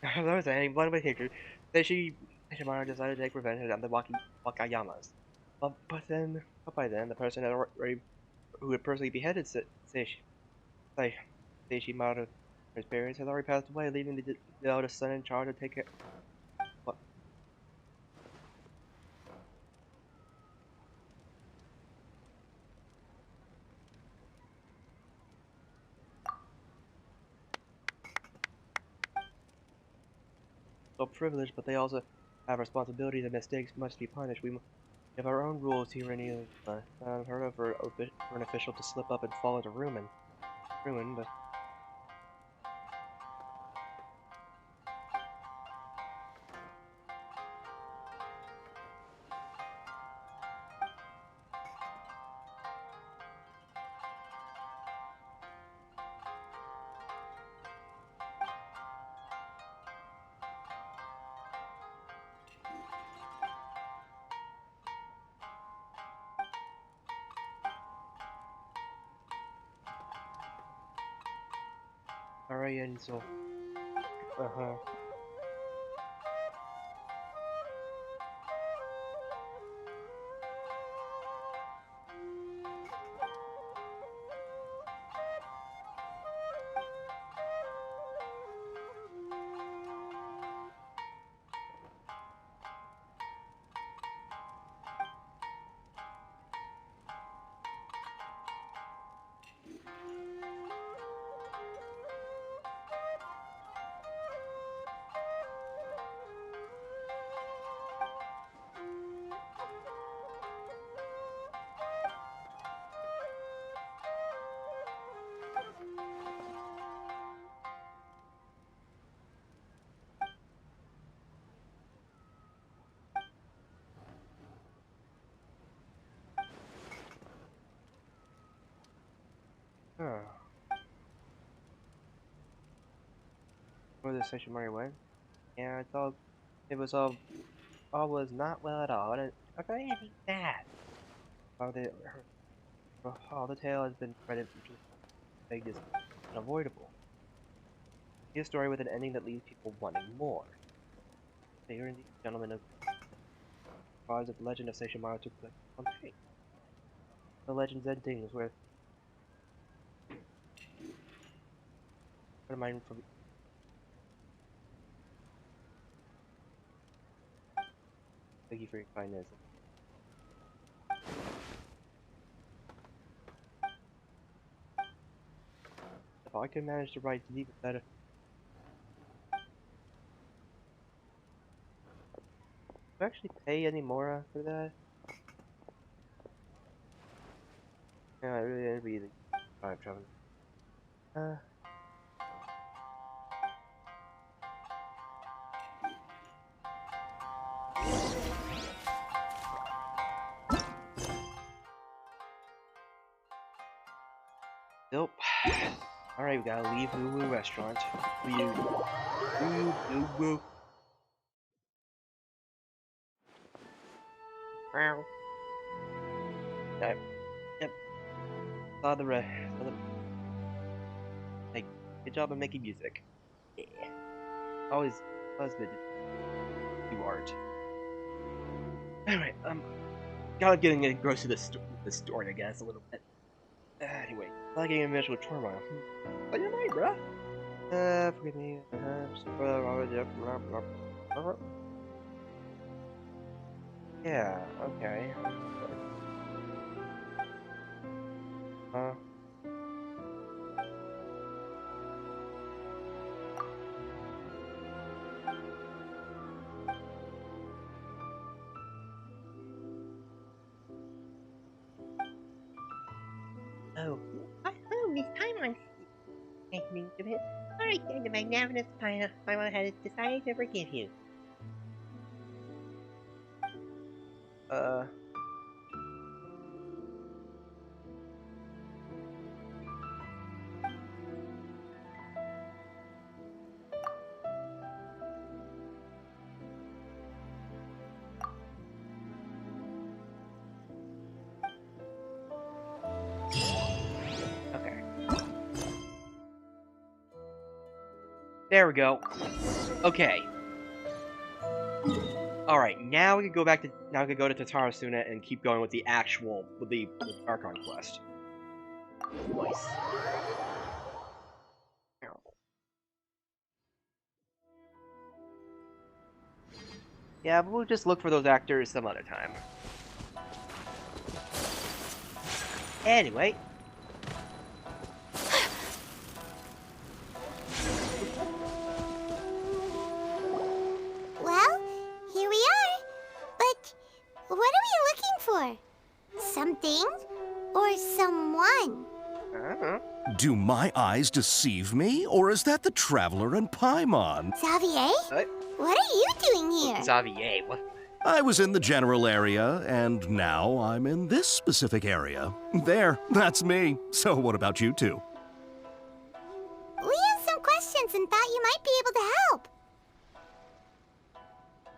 As I was saying, blinded by hatred, Shimara decided to take revenge on the Wakayamas. But by then, the person who had personally beheaded Seishimaru, his parents, had already passed away, leaving the eldest son in charge to take care. What? So privileged, but they also have responsibilities and mistakes must be punished. We have our own rules here in Inazuma. I've heard of for an official to slip up and fall into ruin, but alright, and so Huh. Where the Station Mario went? Yeah, it was all was not well at all. How can I be that? All the tale has been credit just is unavoidable. A story with an ending that leaves people wanting more. They are indeed gentlemen of the legend of Station Mario took place on tape. The legend's ending is where mind from. Thank you for your kindness. If I could manage to write it even better. Do I actually pay any more for that? Yeah, I really didn't read the time traveling. Nope. Alright, we gotta leave Woo Woo Restaurant. Woo Woo. Wow. Yep. Saw the like, good job of making music. Yeah. Always good to do art. Alright, gotta getting engrossed to the story, I guess, a little bit. Anyway, not getting enmeshed with turmoil. What do you mind, bruh? Forgive me. Yeah, okay. Oh, Miss Paimon. Nice means of it. Alright then, the magnanimous Paimon has decided to forgive you. There we go. Okay. Alright, now we can go to Tatarasuna and keep going with the Archon quest. Nice. Yeah, but we'll just look for those actors some other time. Anyway. Well, here we are. But what are we looking for? Something or someone? Do my eyes deceive me, or is that the Traveler and Paimon? Xavier? What are you doing here? Xavier, what? I was in the general area, and now I'm in this specific area. There, that's me. So what about you two? We have some questions and thought you might be able to help.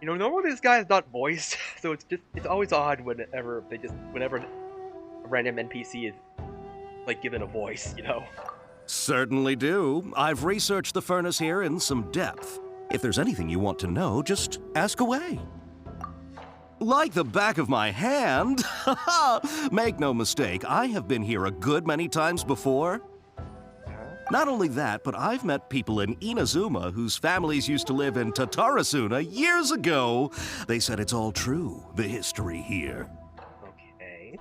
You know, normally this guy is not voiced, so it's always odd whenever a random NPC is like given a voice, you know? Certainly do. I've researched the furnace here in some depth. If there's anything you want to know, just ask away. Like the back of my hand. Make no mistake, I have been here a good many times before. Not only that, but I've met people in Inazuma whose families used to live in Tatarasuna years ago. They said it's all true, the history here. Okay.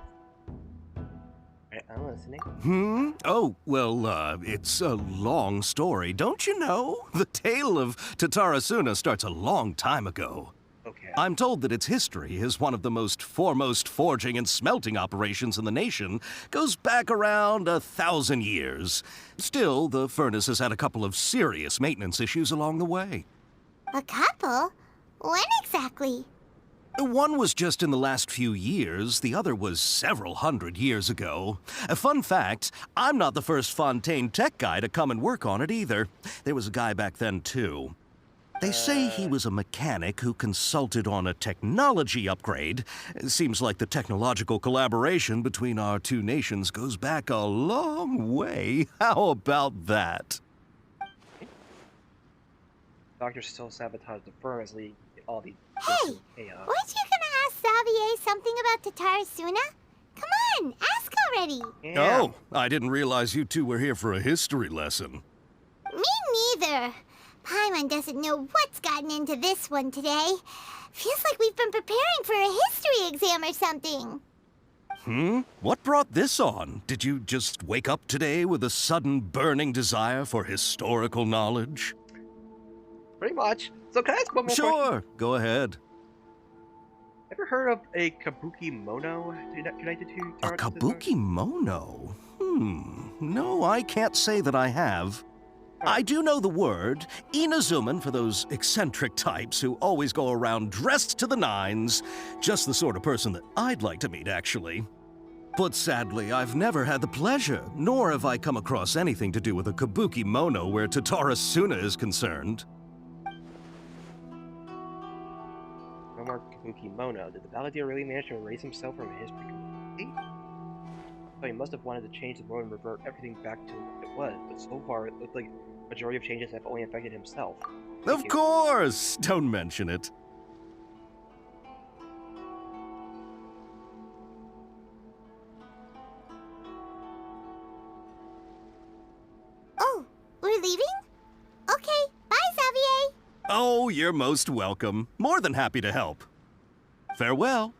Alright, I'm listening. Oh, well, it's a long story, don't you know? The tale of Tatarasuna starts a long time ago. Okay. I'm told that its history is one of the most foremost forging and smelting operations in the nation, goes back around 1,000 years. Still, the furnace has had a couple of serious maintenance issues along the way. A couple? When exactly? One was just in the last few years, the other was several hundred years ago. A fun fact, I'm not the first Fontaine tech guy to come and work on it either. There was a guy back then, too. They say he was a mechanic who consulted on a technology upgrade. It seems like the technological collaboration between our two nations goes back a long way. How about that? Doctors still sabotage the firm as leading all the Hey, chaos. weren't you gonna ask Xavier something about Tatarasuna? Come on, ask already. Oh, I didn't realize you two were here for a history lesson. Me neither. Paimon doesn't know what's gotten into this one today. Feels like we've been preparing for a history exam or something. What brought this on? Did you just wake up today with a sudden burning desire for historical knowledge? Pretty much. So can I ask one more question? Sure, go ahead. Ever heard of a kabuki mono connected to A kabuki mono? No, I can't say that I have. I do know the word, Inazuman, for those eccentric types who always go around dressed to the nines. Just the sort of person that I'd like to meet, actually. But sadly, I've never had the pleasure, nor have I come across anything to do with a kabuki mono where Tatarasuna is concerned. No more kabuki mono. Did the Balladeer really manage to erase himself from history completely? So he must have wanted to change the world and revert everything back to what it was, but so far it looks like the majority of changes have only affected himself. Of course! Don't mention it. Oh, we're leaving? Okay, bye, Xavier. Oh, you're most welcome. More than happy to help. Farewell.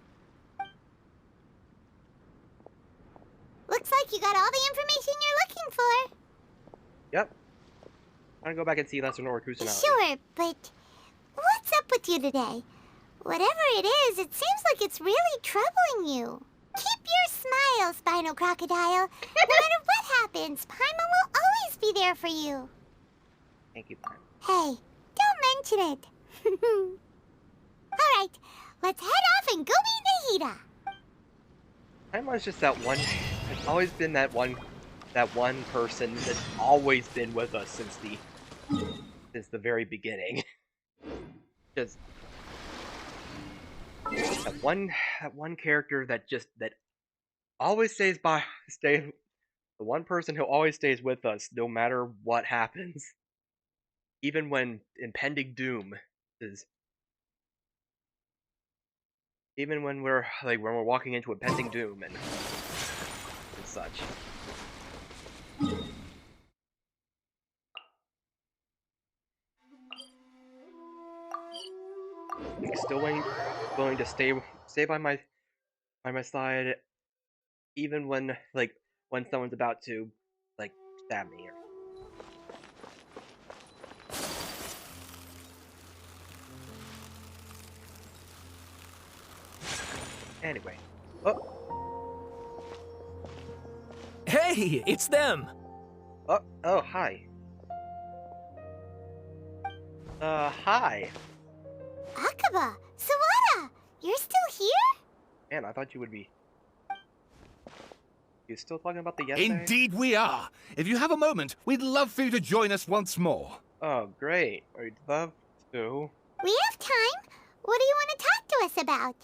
Looks like you got all the information you're looking for. Yep. I'm gonna go back and see Lesser Nor Kusanagi. Sure, but what's up with you today? Whatever it is, it seems like it's really troubling you. Keep your smile, Spinal Crocodile. No matter what happens, Paimon will always be there for you. Thank you, Paimon. Hey, don't mention it. Alright, let's head off and go meet Nahida. Paimon's just that one. It's always been that one person that's always been with us since the very beginning. Just that one character that always stays the one person who always stays with us no matter what happens, even when impending doom is. Even when we're walking into impending doom and such. Still willing to stay by my side, even when someone's about to stab me. Anyway, Hey, it's them. Oh, hi. Hi. Akaba, Sawada, you're still here? Man, I thought you would be. You still talking about the yesterday? Indeed we are. If you have a moment, we'd love for you to join us once more. Oh, great. We'd love to. We have time. What do you want to talk to us about?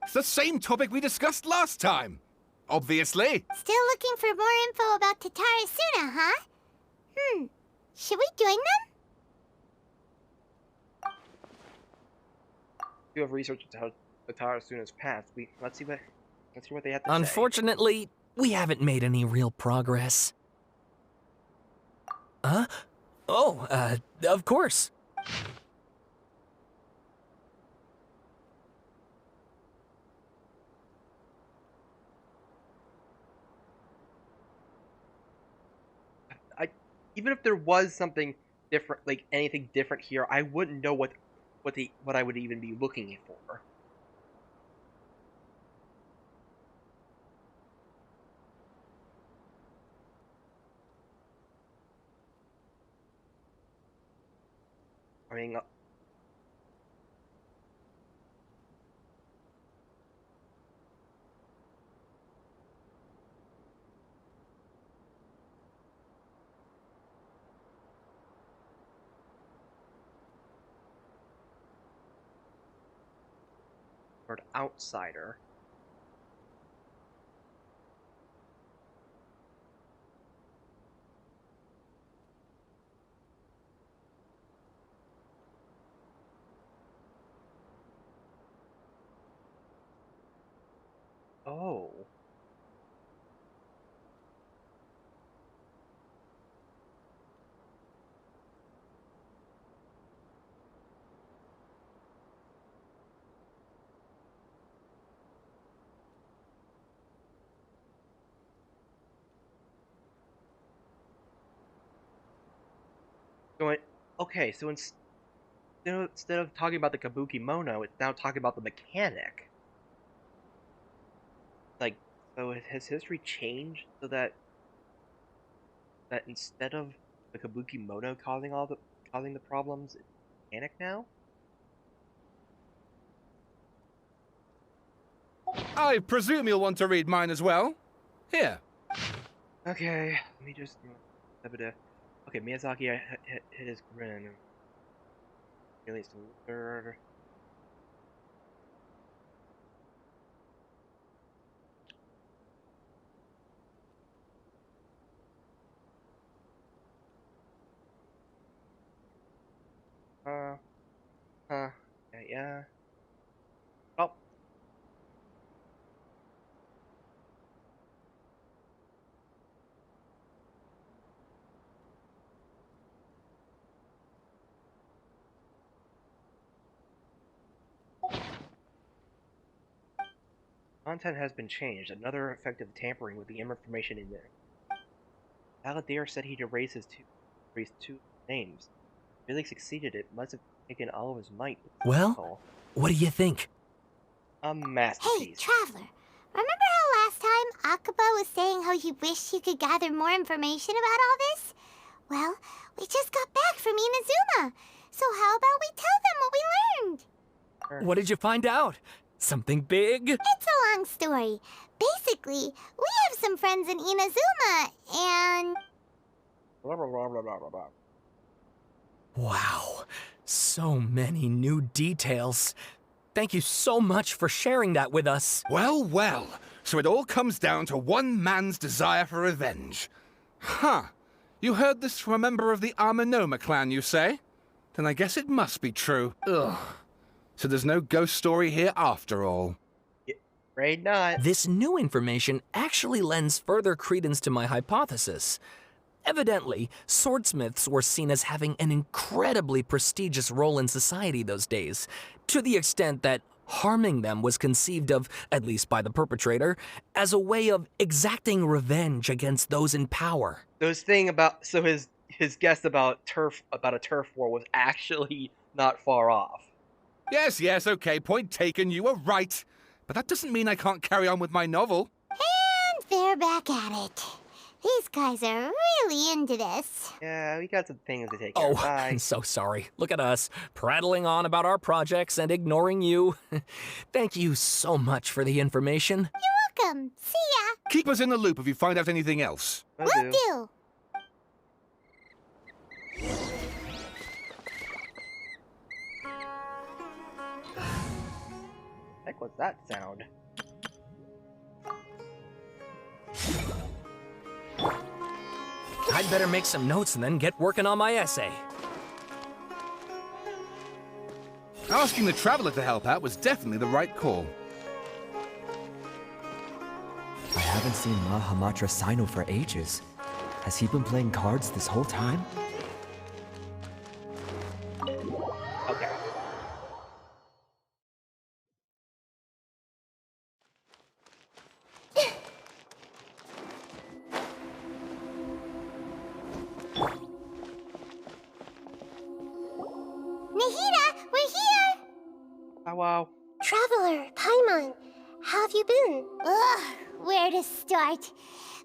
It's the same topic we discussed last time. Obviously. Still looking for more info about Tatarasuna, huh? Should we join them? You have researched Tatarasuna's past. Let's see what they have to say. Unfortunately, we haven't made any real progress. Huh? Oh, of course. Even if there was something different, anything different here, I wouldn't know what I would even be looking for. I mean, Or an outsider. Oh. Going, okay, so instead of talking about the Kabuki Mono, it's now talking about the mechanic. Like, so has history changed so that instead of the Kabuki Mono causing the problems, it's the mechanic now? I presume you'll want to read mine as well. Here. Okay, let me just okay, Miyazaki hit his grin. Released a third. Yeah. Oh. Content has been changed. Another effective tampering with the information in there. Aladir said he'd erase two names. Really succeeded. It must have taken all of his might. Well, what do you think? A masterpiece. Hey, Traveler. Remember how last time Akaba was saying how he wished he could gather more information about all this? Well, we just got back from Inazuma. So how about we tell them what we learned? What did you find out? Something big? It's a long story. Basically, we have some friends in Inazuma, and... Wow, so many new details. Thank you so much for sharing that with us. Well, well. So it all comes down to one man's desire for revenge. Huh. You heard this from a member of the Arminoma clan, you say? Then I guess it must be true. Ugh. So there's no ghost story here after all. Afraid not. This new information actually lends further credence to my hypothesis. Evidently, swordsmiths were seen as having an incredibly prestigious role in society those days, to the extent that harming them was conceived of, at least by the perpetrator, as a way of exacting revenge against those in power. His guess about a turf war was actually not far off. Yes, okay, point taken, you were right. But that doesn't mean I can't carry on with my novel. And they're back at it. These guys are really into this. Yeah, we got some things to take care of. Oh, Bye. I'm so sorry. Look at us, prattling on about our projects and ignoring you. Thank you so much for the information. You're welcome. See ya. Keep us in the loop if you find out anything else. Will do. Heck, what's that sound? I'd better make some notes and then get working on my essay. Asking the Traveler to help out was definitely the right call. I haven't seen Ma Hamatra Sino for ages. Has he been playing cards this whole time? Okay. Nahida, we're here! Oh, wow. Traveler, Paimon, how have you been? Ugh, where to start?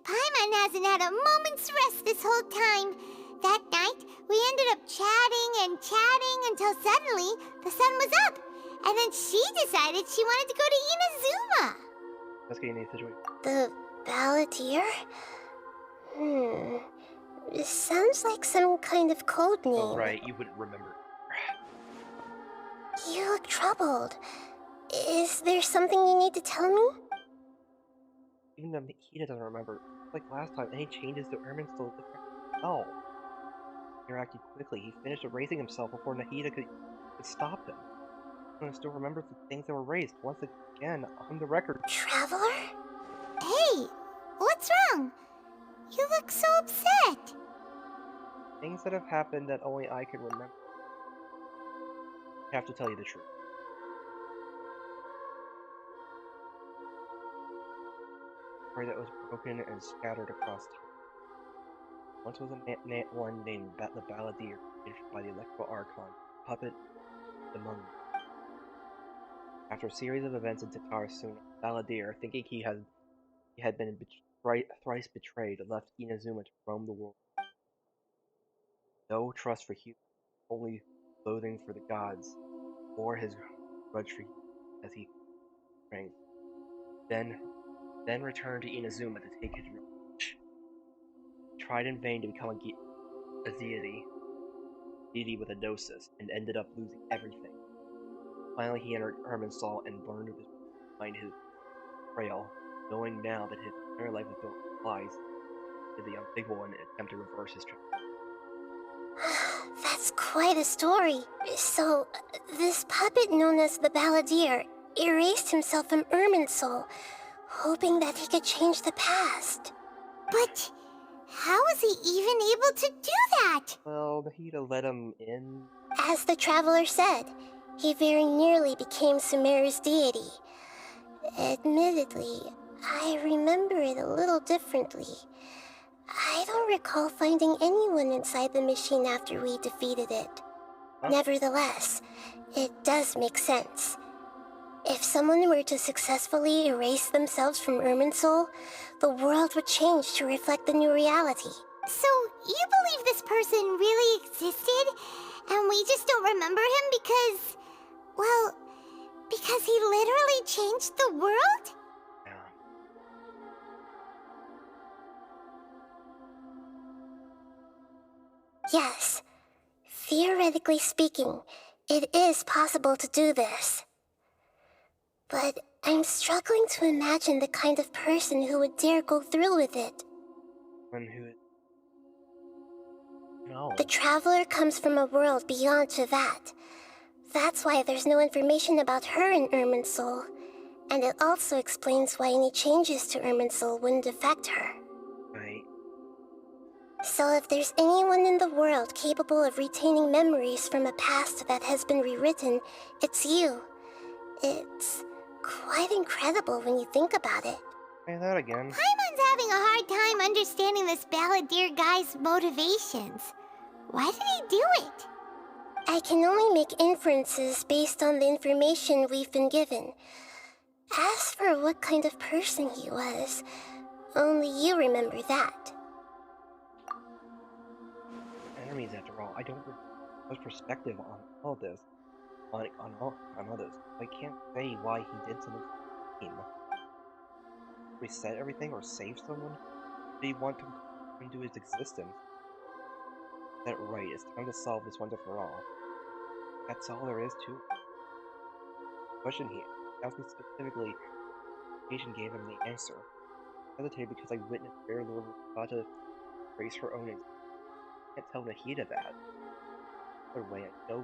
Paimon hasn't had a moment's rest this whole time. That night, we ended up chatting and chatting until suddenly the sun was up. And then she decided she wanted to go to Inazuma. Let's get in the situation. The Balladeer? This sounds like some kind of code name. Oh, right, you wouldn't remember. You look troubled. Is there something you need to tell me? Even though he doesn't remember, like last time, any changes to Irminsul oh. He reacted quickly. He finished erasing himself before Nahida could stop him. I still remembers the things that were raised. Once again, on the record. Traveler? Hey, what's wrong? You look so upset. Things that have happened that only I can remember. I have to tell you the truth. A story that was broken and scattered across time. Once was one named the Balladeer, created by the electrical Archon, puppet, the mummy. After a series of events in Tatarasuna, Balladeer, thinking he had been thrice betrayed, left Inazuma to roam the world. No trust for humans, only loathing for the gods, or his grudge for humans as he strength. Then returned to Inazuma to take his revenge. Tried in vain to become a deity with a gnosis, and ended up losing everything. Finally, he entered Irminsul and learned to find his trail, knowing now that his entire life was built on lies, did the unthinkable and attempt to reverse his trend. That's quite a story. So, this puppet known as the Balladeer erased himself from Irminsul, hoping that he could change the past. But how was he even able to do that? Well, Nahida let him in. As the traveler said, he very nearly became Sumeru's deity. Admittedly, I remember it a little differently. I don't recall finding anyone inside the machine after we defeated it. Huh? Nevertheless, it does make sense. If someone were to successfully erase themselves from Irminsul, the world would change to reflect the new reality. So, you believe this person really existed, and we just don't remember him because... well, because he literally changed the world? Yes. Theoretically speaking, it is possible to do this. But I'm struggling to imagine the kind of person who would dare go through with it. One who... No. The Traveler comes from a world beyond Chivat. That's why there's no information about her in Irminsul. And it also explains why any changes to Irminsul wouldn't affect her. Right. So if there's anyone in the world capable of retaining memories from a past that has been rewritten, it's you. It's quite incredible when you think about it. Say that again. Paimon's having a hard time understanding this Balladeer guy's motivations. Why did he do it? I can only make inferences based on the information we've been given. As for what kind of person he was, only you remember that. Enemies, after all. I don't have perspective on all this. On others. I can't say why he did something to him. Reset everything or save someone? Did he want to undo his existence? Is that right? It's time to solve this once and for all. That's all there is to it. Question here. Asked me specifically, Asian gave him the answer. I hesitated because I witnessed Fair Lord Rukata raise her own existence. I can't tell Nahida that. Either way, I know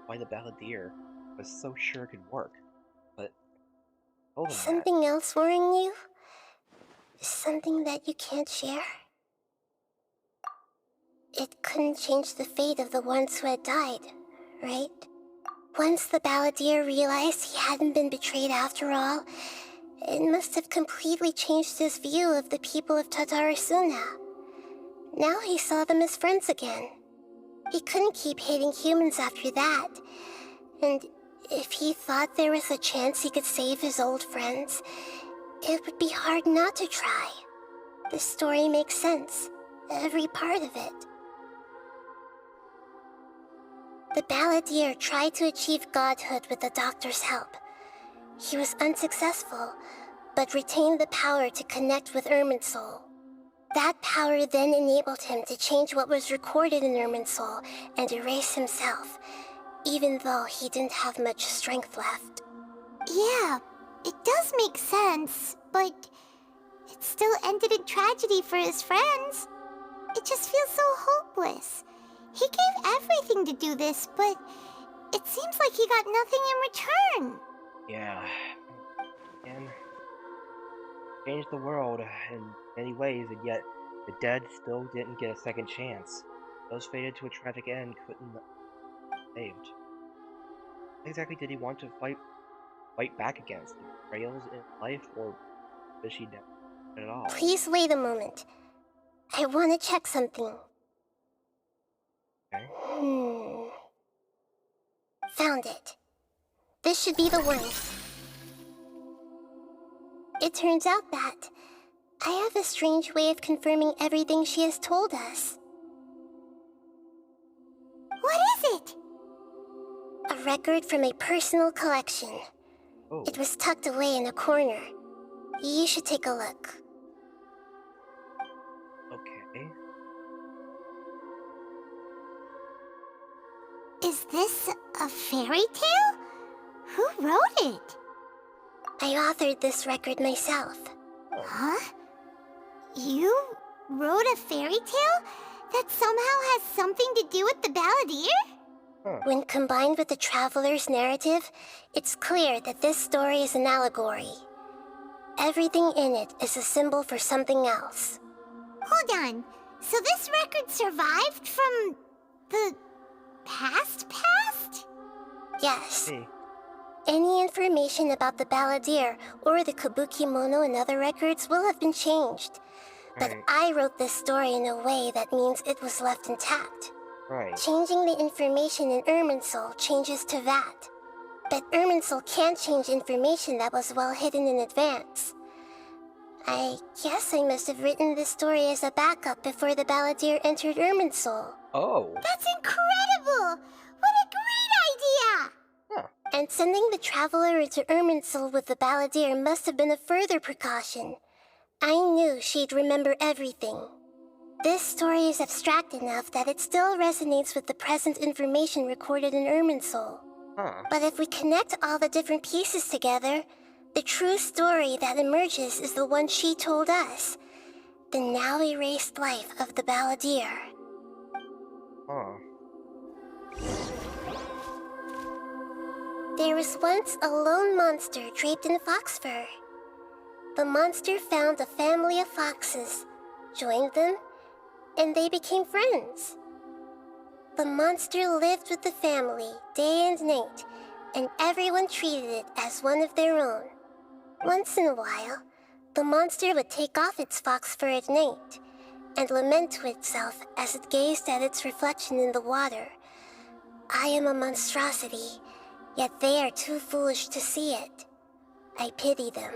why the Balladeer was so sure it could work. But I told him Something else worrying you? Something that you can't share? It couldn't change the fate of the ones who had died, right? Once the Balladeer realized he hadn't been betrayed after all, it must have completely changed his view of the people of Tatarasuna. Now he saw them as friends again. He couldn't keep hating humans after that. And if he thought there was a chance he could save his old friends, it would be hard not to try. The story makes sense, every part of it. The Balladeer tried to achieve godhood with the Doctor's help. He was unsuccessful, but retained the power to connect with Irminsul. That power then enabled him to change what was recorded in Irminsul and erase himself, even though he didn't have much strength left. Yeah, it does make sense, but it still ended in tragedy for his friends. It just feels so hopeless. He gave everything to do this, but it seems like he got nothing in return. Yeah. And changed the world in many ways, and yet the dead still didn't get a second chance. Those fated to a tragic end couldn't be saved. What exactly did he want to fight back against? The betrayals in life, or does she never at all? Please wait a moment. I want to check something. Okay. Found it. This should be the one. It turns out that I have a strange way of confirming everything she has told us. What is it? A record from a personal collection. Oh. It was tucked away in a corner. You should take a look. Okay. Is this a fairy tale? Who wrote it? I authored this record myself. Huh? You wrote a fairy tale that somehow has something to do with the Balladeer? When combined with the Traveler's narrative, it's clear that this story is an allegory. Everything in it is a symbol for something else. Hold on. So this record survived from the past? Yes. Hey. Any information about the Balladeer or the Kabuki Mono and other records will have been changed. But I wrote this story in a way that means it was left intact. Right. Changing the information in Irminsul changes to that. But Irminsul can't change information that was well hidden in advance. I guess I must have written this story as a backup before the Balladeer entered Irminsul. Oh. That's incredible! What a great idea! And sending the Traveler into Irminsul with the Balladeer must have been a further precaution. I knew she'd remember everything. This story is abstract enough that it still resonates with the present information recorded in Irminsul. But if we connect all the different pieces together, the true story that emerges is the one she told us. The now erased life of the Balladeer. There was once a lone monster draped in fox fur. The monster found a family of foxes, joined them, and they became friends. The monster lived with the family day and night, and everyone treated it as one of their own. Once in a while, the monster would take off its fox fur at night and lament to itself as it gazed at its reflection in the water. I am a monstrosity, yet they are too foolish to see it. I pity them.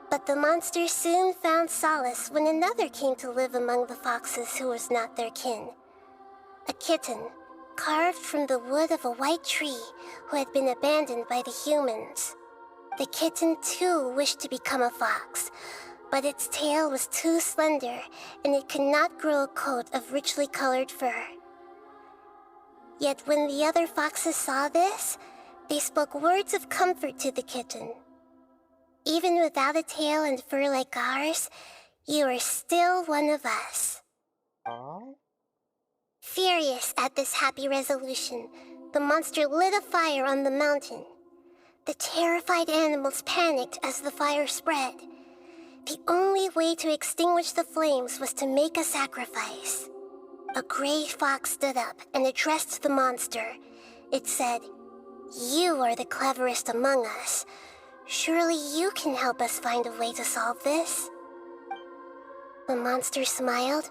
But the monster soon found solace when another came to live among the foxes who was not their kin. A kitten, carved from the wood of a white tree who had been abandoned by the humans. The kitten too wished to become a fox, but its tail was too slender and it could not grow a coat of richly colored fur. Yet when the other foxes saw this, they spoke words of comfort to the kitten. Even without a tail and fur like ours, you are still one of us. Furious at this happy resolution, the monster lit a fire on the mountain. The terrified animals panicked as the fire spread. The only way to extinguish the flames was to make a sacrifice. A gray fox stood up and addressed the monster. It said, "You are the cleverest among us. Surely you can help us find a way to solve this." The monster smiled,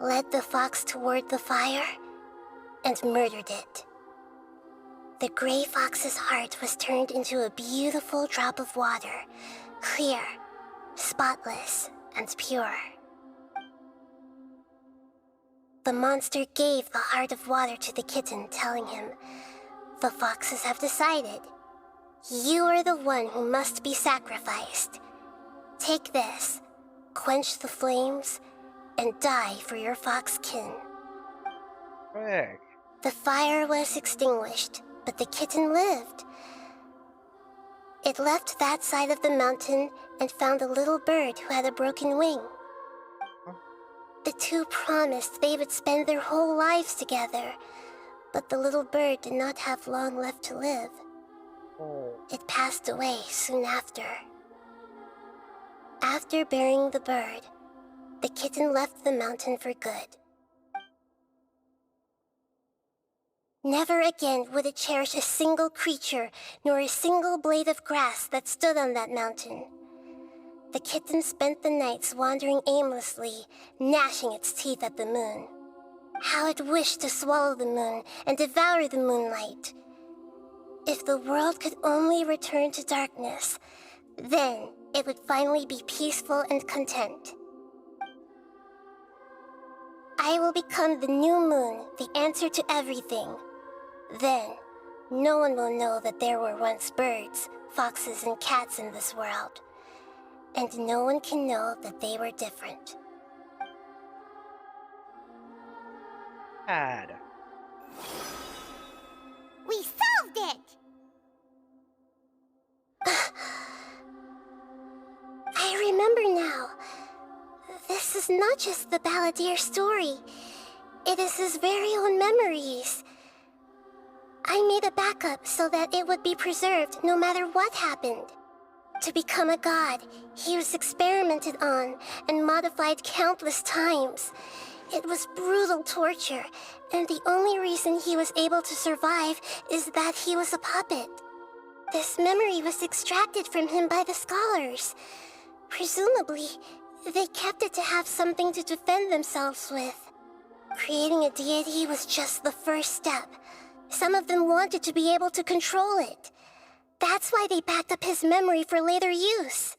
led the fox toward the fire, and murdered it. The gray fox's heart was turned into a beautiful drop of water, clear, spotless, and pure. The monster gave the heart of water to the kitten, telling him, "The foxes have decided. You are the one who must be sacrificed. Take this, quench the flames, and die for your fox kin." Frick. The fire was extinguished, but the kitten lived. It left that side of the mountain and found a little bird who had a broken wing. The two promised they would spend their whole lives together, but the little bird did not have long left to live. It passed away soon after. After burying the bird, the kitten left the mountain for good. Never again would it cherish a single creature, nor a single blade of grass that stood on that mountain. The kitten spent the nights wandering aimlessly, gnashing its teeth at the moon. How it wished to swallow the moon and devour the moonlight. If the world could only return to darkness, then it would finally be peaceful and content. I will become the new moon, the answer to everything. Then, no one will know that there were once birds, foxes, and cats in this world. And no one can know that they were different. Bad. We solved it! I remember now. This is not just the Balladeer story. It is his very own memories. I made a backup so that it would be preserved no matter what happened. To become a god, he was experimented on and modified countless times. It was brutal torture, and the only reason he was able to survive is that he was a puppet. This memory was extracted from him by the scholars. Presumably, they kept it to have something to defend themselves with. Creating a deity was just the first step. Some of them wanted to be able to control it. That's why they backed up his memory for later use.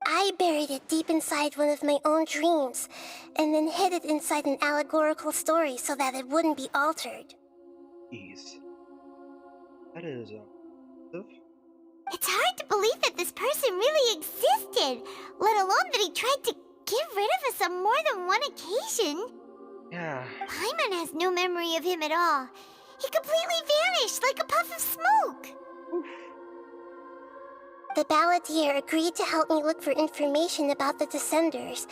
I buried it deep inside one of my own dreams, and then hid it inside an allegorical story so that it wouldn't be altered. Jeez. That is, It's hard to believe that this person really existed, let alone that he tried to get rid of us on more than one occasion. Yeah. Paimon has no memory of him at all. He completely vanished like a puff of smoke. The Balladeer agreed to help me look for information about the Descenders,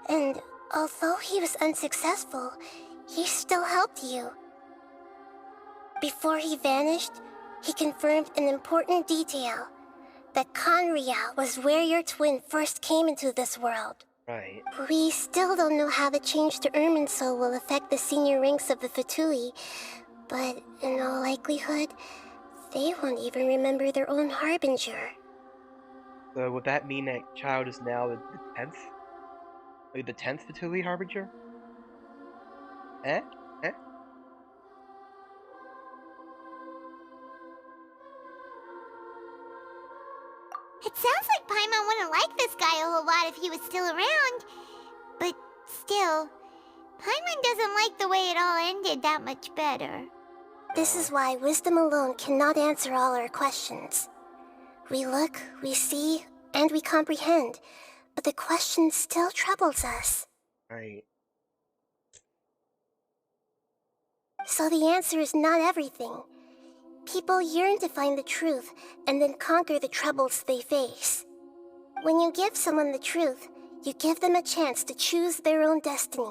and although he was unsuccessful, he still helped you. Before he vanished, he confirmed an important detail, that Conria was where your twin first came into this world. Right. We still don't know how the change to Irminsul will affect the senior ranks of the Fatui, but in all likelihood, they won't even remember their own Harbinger. So would that mean that child is now the 10th? Like the 10th Fatui Harbinger? Eh? Eh? It sounds like Paimon wouldn't like this guy a whole lot if he was still around. But still, Paimon doesn't like the way it all ended that much better. This is why wisdom alone cannot answer all our questions. We look, we see, and we comprehend, but the question still troubles us. Right. So the answer is not everything. People yearn to find the truth and then conquer the troubles they face. When you give someone the truth, you give them a chance to choose their own destiny.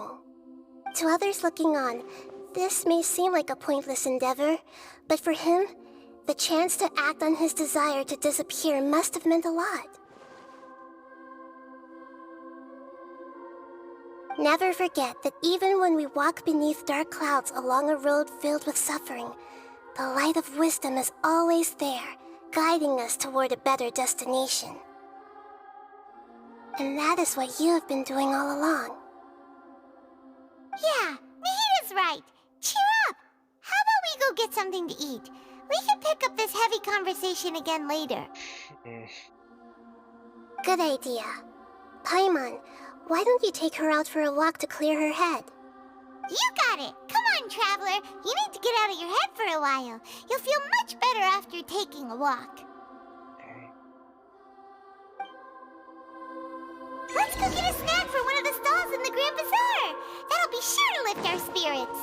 To others looking on, this may seem like a pointless endeavor, but for him, the chance to act on his desire to disappear must have meant a lot. Never forget that even when we walk beneath dark clouds along a road filled with suffering, the light of wisdom is always there, guiding us toward a better destination. And that is what you have been doing all along. Yeah, Nahita's right. Cheer up! How about we go get something to eat? We can pick up this heavy conversation again later. Good idea. Paimon, why don't you take her out for a walk to clear her head? You got it! Come on, Traveler! You need to get out of your head for a while. You'll feel much better after taking a walk. Let's go get a snack from one of the stalls in the Grand Bazaar! That'll be sure to lift our spirits!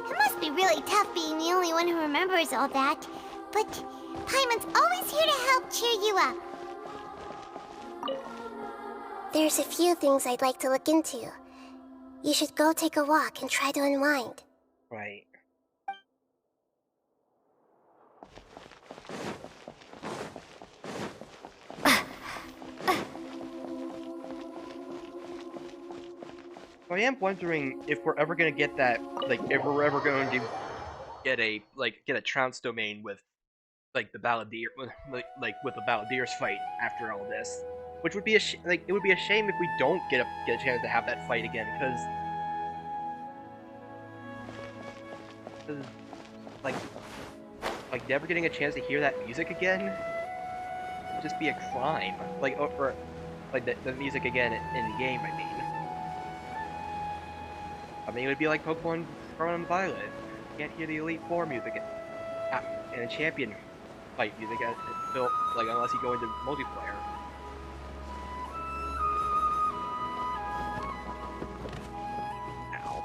It must be really tough being the only one who remembers all that. But Paimon's always here to help cheer you up. There's a few things I'd like to look into. You should go take a walk and try to unwind. Right. I am wondering if we're ever gonna get that, like, if we're ever going to get a trounce domain with, like, the Balladeer, like with the Balladeers fight after all this, which would be it would be a shame if we don't get a chance to have that fight again, because like never getting a chance to hear that music again would just be a crime, or the music again in the game. I mean, it would be like Pokemon Scarlet and Violet. You can't hear the Elite Four music and a champion fight music unless you go into multiplayer. Ow.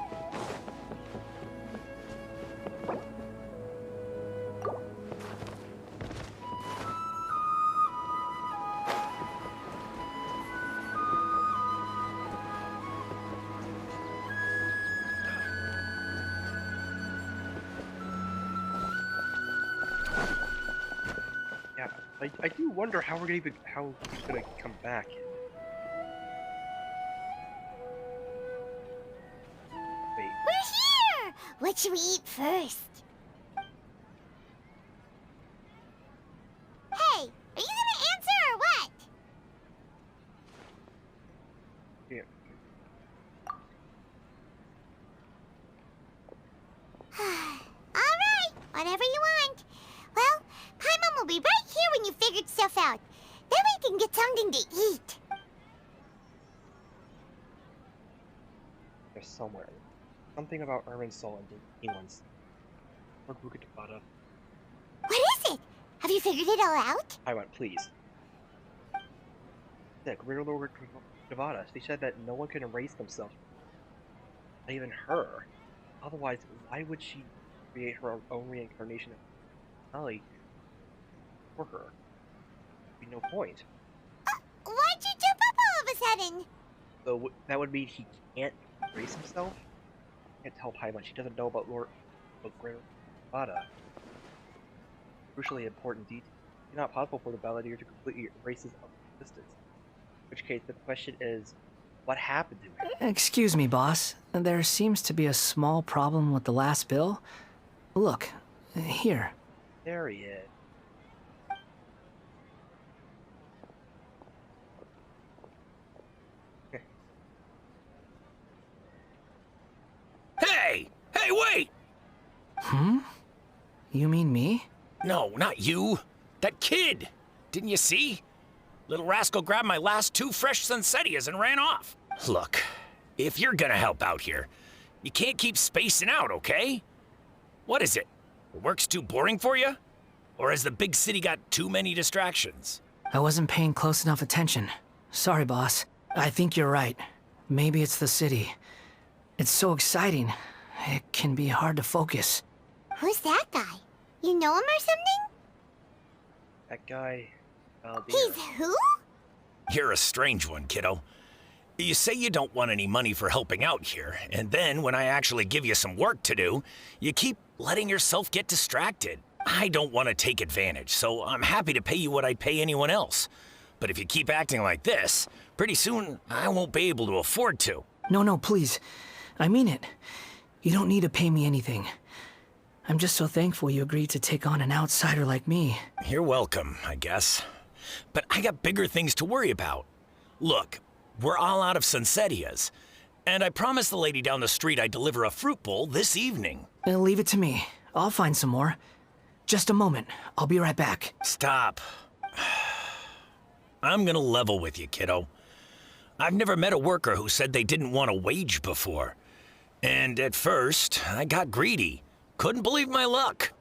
I do wonder how he's gonna come back. Wait. We're here! What should we eat first? Hey, are you gonna answer or what? Yeah. Alright, whatever you want. Well, Paimon will be right here when you figured stuff out. Then we can get something to eat. There's somewhere. Something about Irmin's soul and England's. Or Bukadabada. What is it? Have you figured it all out? Paimon, please. Yeah, Greater Lord Nevada. They said that no one can erase themselves. Not even her. Otherwise, why would she create her own reincarnation of Ali for her? There'd be no point. Why'd you jump up all of a sudden? So that would mean he can't erase himself? I can't tell Paimon. She doesn't know about Greater Nevada. Crucially important detail. It's not possible for the Balladeer to completely erase his own existence. In which case, the question is, what happened to him? Excuse me, boss. There seems to be a small problem with the last bill. Look, here. There he is. Hey! Hey, wait! Hmm? You mean me? No, not you. That kid! Didn't you see? Little rascal grabbed my last 2 fresh Sunsettias and ran off. Look, if you're gonna help out here, you can't keep spacing out, okay? What is it? The work's too boring for you? Or has the big city got too many distractions? I wasn't paying close enough attention. Sorry, boss. I think you're right. Maybe it's the city. It's so exciting. It can be hard to focus. Who's that guy? You know him or something? That guy... He's who? You're a strange one, kiddo. You say you don't want any money for helping out here, and then when I actually give you some work to do, you keep letting yourself get distracted. I don't want to take advantage, so I'm happy to pay you what I'd pay anyone else. But if you keep acting like this, pretty soon I won't be able to afford to. No, please. I mean it. You don't need to pay me anything. I'm just so thankful you agreed to take on an outsider like me. You're welcome, I guess. But I got bigger things to worry about. Look, we're all out of Sunsettias, and I promised the lady down the street I'd deliver a fruit bowl this evening. Leave it to me. I'll find some more. Just a moment. I'll be right back. Stop. I'm gonna level with you, kiddo. I've never met a worker who said they didn't want a wage before. And at first, I got greedy. Couldn't believe my luck.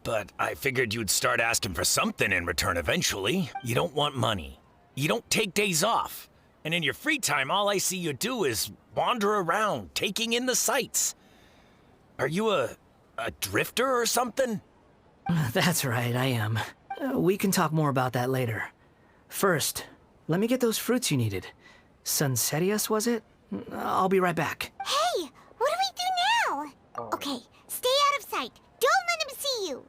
But I figured you'd start asking for something in return eventually. You don't want money. You don't take days off. And in your free time, all I see you do is wander around, taking in the sights. Are you a drifter or something? That's right, I am. We can talk more about that later. First, let me get those fruits you needed. Sunsetius, was it? I'll be right back. Hey, what do we do now? Okay, stay out of sight. Don't let him see you.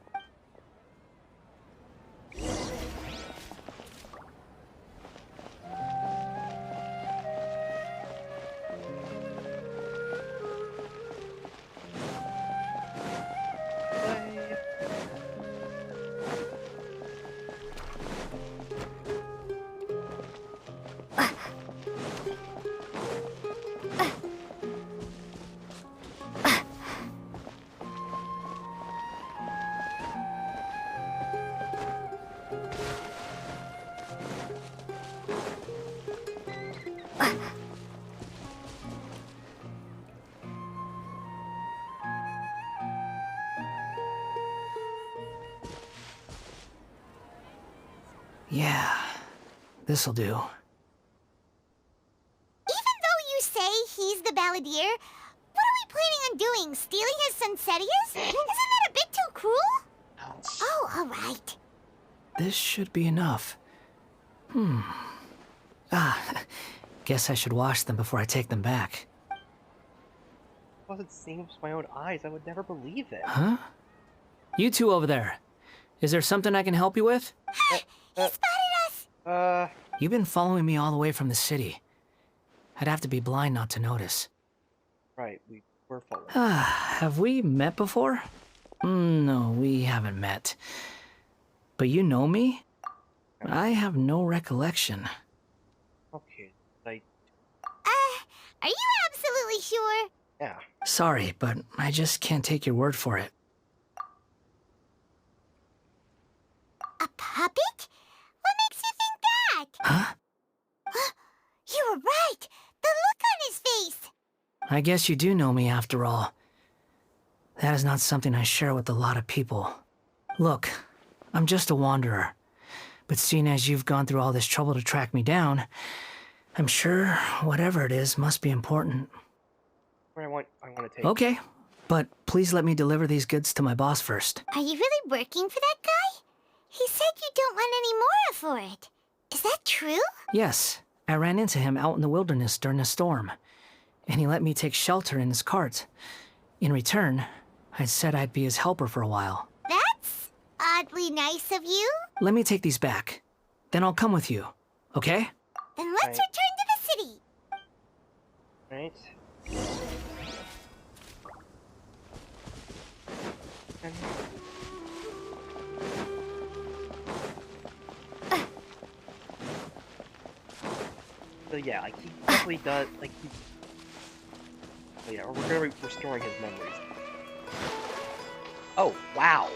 Yeah, this'll do. Even though you say he's the balladeer, what are we planning on doing? Stealing his Sunsetius? Isn't that a bit too cruel? Oh, all right. This should be enough. Guess I should wash them before I take them back. If I wasn't seeing with my own eyes, I would never believe it. Huh? You two over there. Is there something I can help you with? He spotted us! You've been following me all the way from the city. I'd have to be blind not to notice. Right, we were following. Have we met before? No, we haven't met. But you know me? I have no recollection. Okay, Are you absolutely sure? Yeah. Sorry, but I just can't take your word for it. A puppet? What makes you think that? Huh? You were right! The look on his face! I guess you do know me after all. That is not something I share with a lot of people. Look, I'm just a wanderer. But seeing as you've gone through all this trouble to track me down, I'm sure whatever it is must be important. I want to take. Okay, but please let me deliver these goods to my boss first. Are you really working for that guy? He said you don't want any more for it. Is that true? Yes, I ran into him out in the wilderness during a storm, and he let me take shelter in his cart. In return, I said I'd be his helper for a while. That's oddly nice of you. Let me take these back. Then I'll come with you, okay? Then let's return to the city. Right. So yeah, like he definitely does. Like he. So yeah, we're gonna be restoring his memories. Oh wow!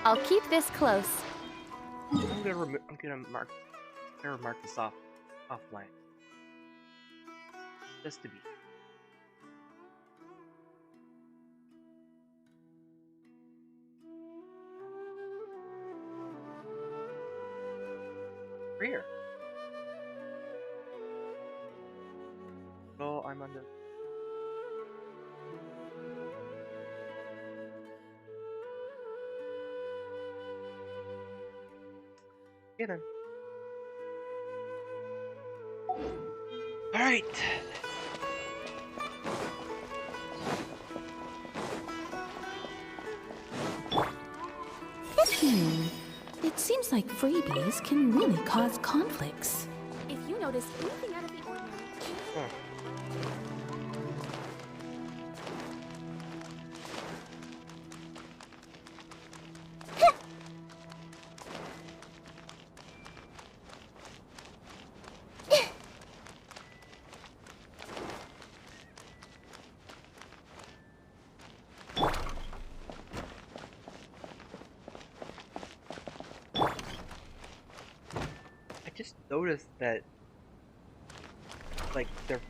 I'll keep this close. I'm gonna mark this offline. Just to be. Here. So I'm under. Okay then. Alright. It seems like freebies can really cause conflicts. If you notice anything out of the ordinary... Noticed that, like, their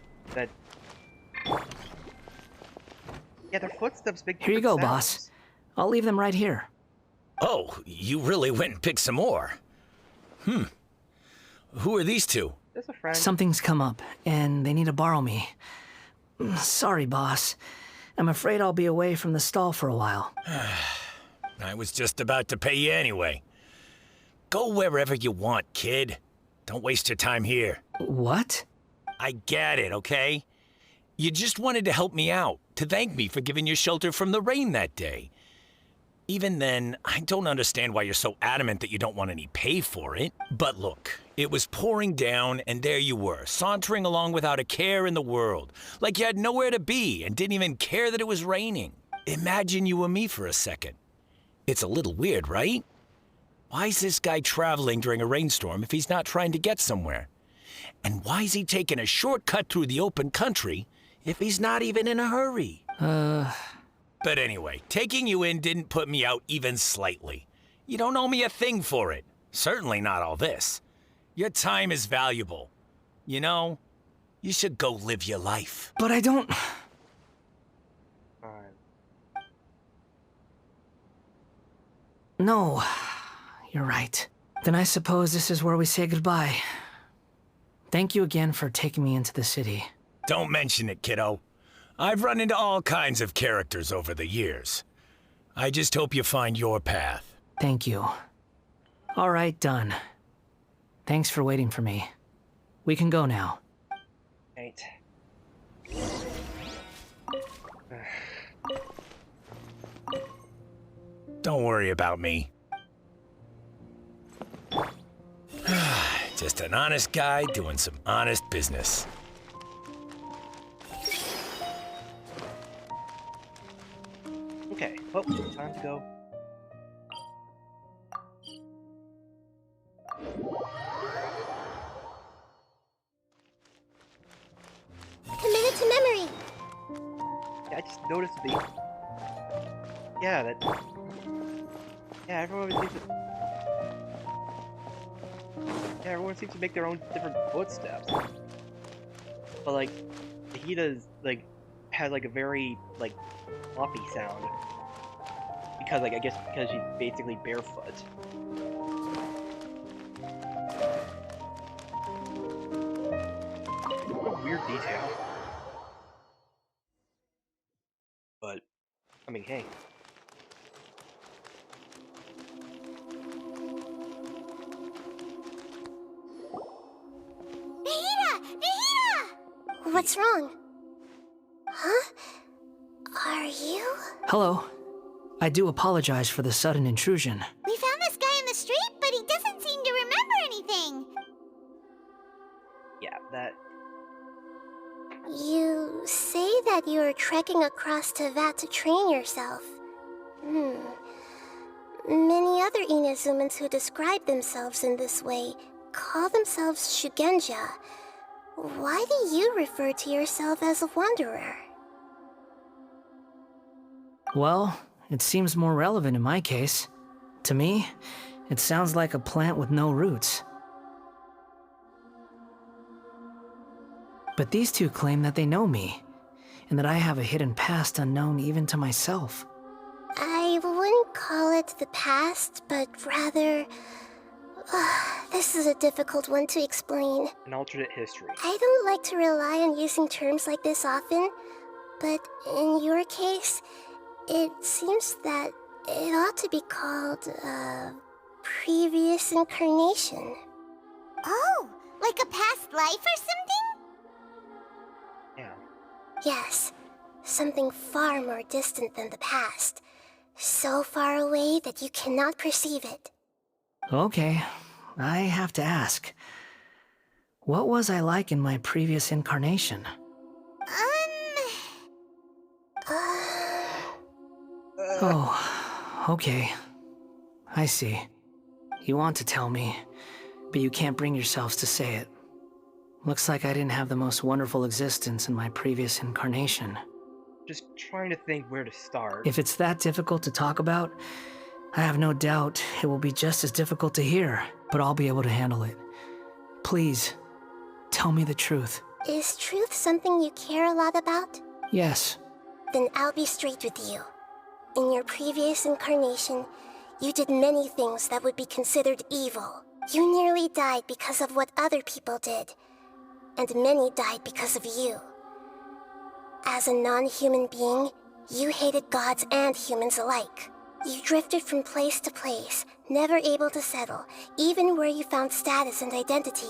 footsteps make Here you go, different boss. sounds. I'll leave them right here. Oh, you really went and picked some more. Who are these two? Just a friend. Something's come up, and they need to borrow me. Sorry, boss. I'm afraid I'll be away from the stall for a while. I was just about to pay you anyway. Go wherever you want, kid. Don't waste your time here. What? I get it, okay? You just wanted to help me out, to thank me for giving you shelter from the rain that day. Even then, I don't understand why you're so adamant that you don't want any pay for it. But look, it was pouring down, and there you were, sauntering along without a care in the world, like you had nowhere to be and didn't even care that it was raining. Imagine you were me for a second. It's a little weird, right? Why is this guy traveling during a rainstorm if he's not trying to get somewhere? And why is he taking a shortcut through the open country if he's not even in a hurry? But anyway, taking you in didn't put me out even slightly. You don't owe me a thing for it. Certainly not all this. Your time is valuable. You know, you should go live your life. But I don't... No, you're right. Then I suppose this is where we say goodbye. Thank you again for taking me into the city. Don't mention it, kiddo. I've run into all kinds of characters over the years. I just hope you find your path. Thank you. All right, done. Thanks for waiting for me. We can go now. Right. Don't worry about me. Just an honest guy doing some honest business. Okay, well, time to go. Committed to memory. Yeah, I just noticed the... Yeah, that... Yeah, everyone seems to... Yeah, everyone seems to make their own different footsteps. But, like, Hida's, like, has, like, a very, like, floppy sound. Because, like, I guess because she's basically barefoot. What a weird detail. But, I mean, hey. What's wrong? Huh? Are you? Hello. I do apologize for the sudden intrusion. We found this guy in the street, but he doesn't seem to remember anything. Yeah, that... You say that you are trekking across Tevat to train yourself. Many other Inazumans who describe themselves in this way call themselves Shugenja. Why do you refer to yourself as a wanderer? Well, it seems more relevant in my case. To me, it sounds like a plant with no roots. But these two claim that they know me, and that I have a hidden past unknown even to myself. I wouldn't call it the past, but rather... this is a difficult one to explain. An alternate history. I don't like to rely on using terms like this often, but in your case, it seems that it ought to be called, previous incarnation. Oh, like a past life or something? Yeah. Yes, something far more distant than the past. So far away that you cannot perceive it. Okay, I have to ask. What was I like in my previous incarnation? Oh, okay. I see. You want to tell me, but you can't bring yourselves to say it. Looks like I didn't have the most wonderful existence in my previous incarnation. Just trying to think where to start. If it's that difficult to talk about, I have no doubt it will be just as difficult to hear, but I'll be able to handle it. Please, tell me the truth. Is truth something you care a lot about? Yes. Then I'll be straight with you. In your previous incarnation, you did many things that would be considered evil. You nearly died because of what other people did, and many died because of you. As a non-human being, You hated gods and humans alike. You drifted from place to place, never able to settle, even where you found status and identity.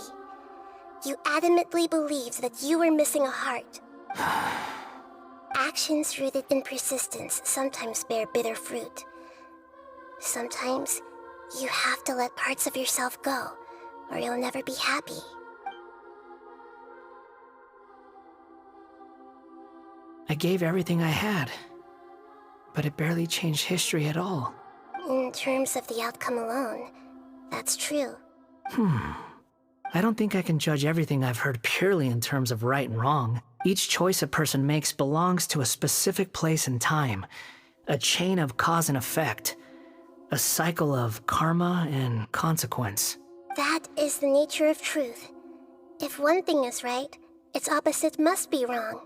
You adamantly believed that you were missing a heart. Actions rooted in persistence sometimes bear bitter fruit. Sometimes, you have to let parts of yourself go, or you'll never be happy. I gave everything I had, but it barely changed history at all. In terms of the outcome alone, that's true. I don't think I can judge everything I've heard purely in terms of right and wrong. Each choice a person makes belongs to a specific place and time, a chain of cause and effect, a cycle of karma and consequence. That is the nature of truth. If one thing is right, its opposite must be wrong.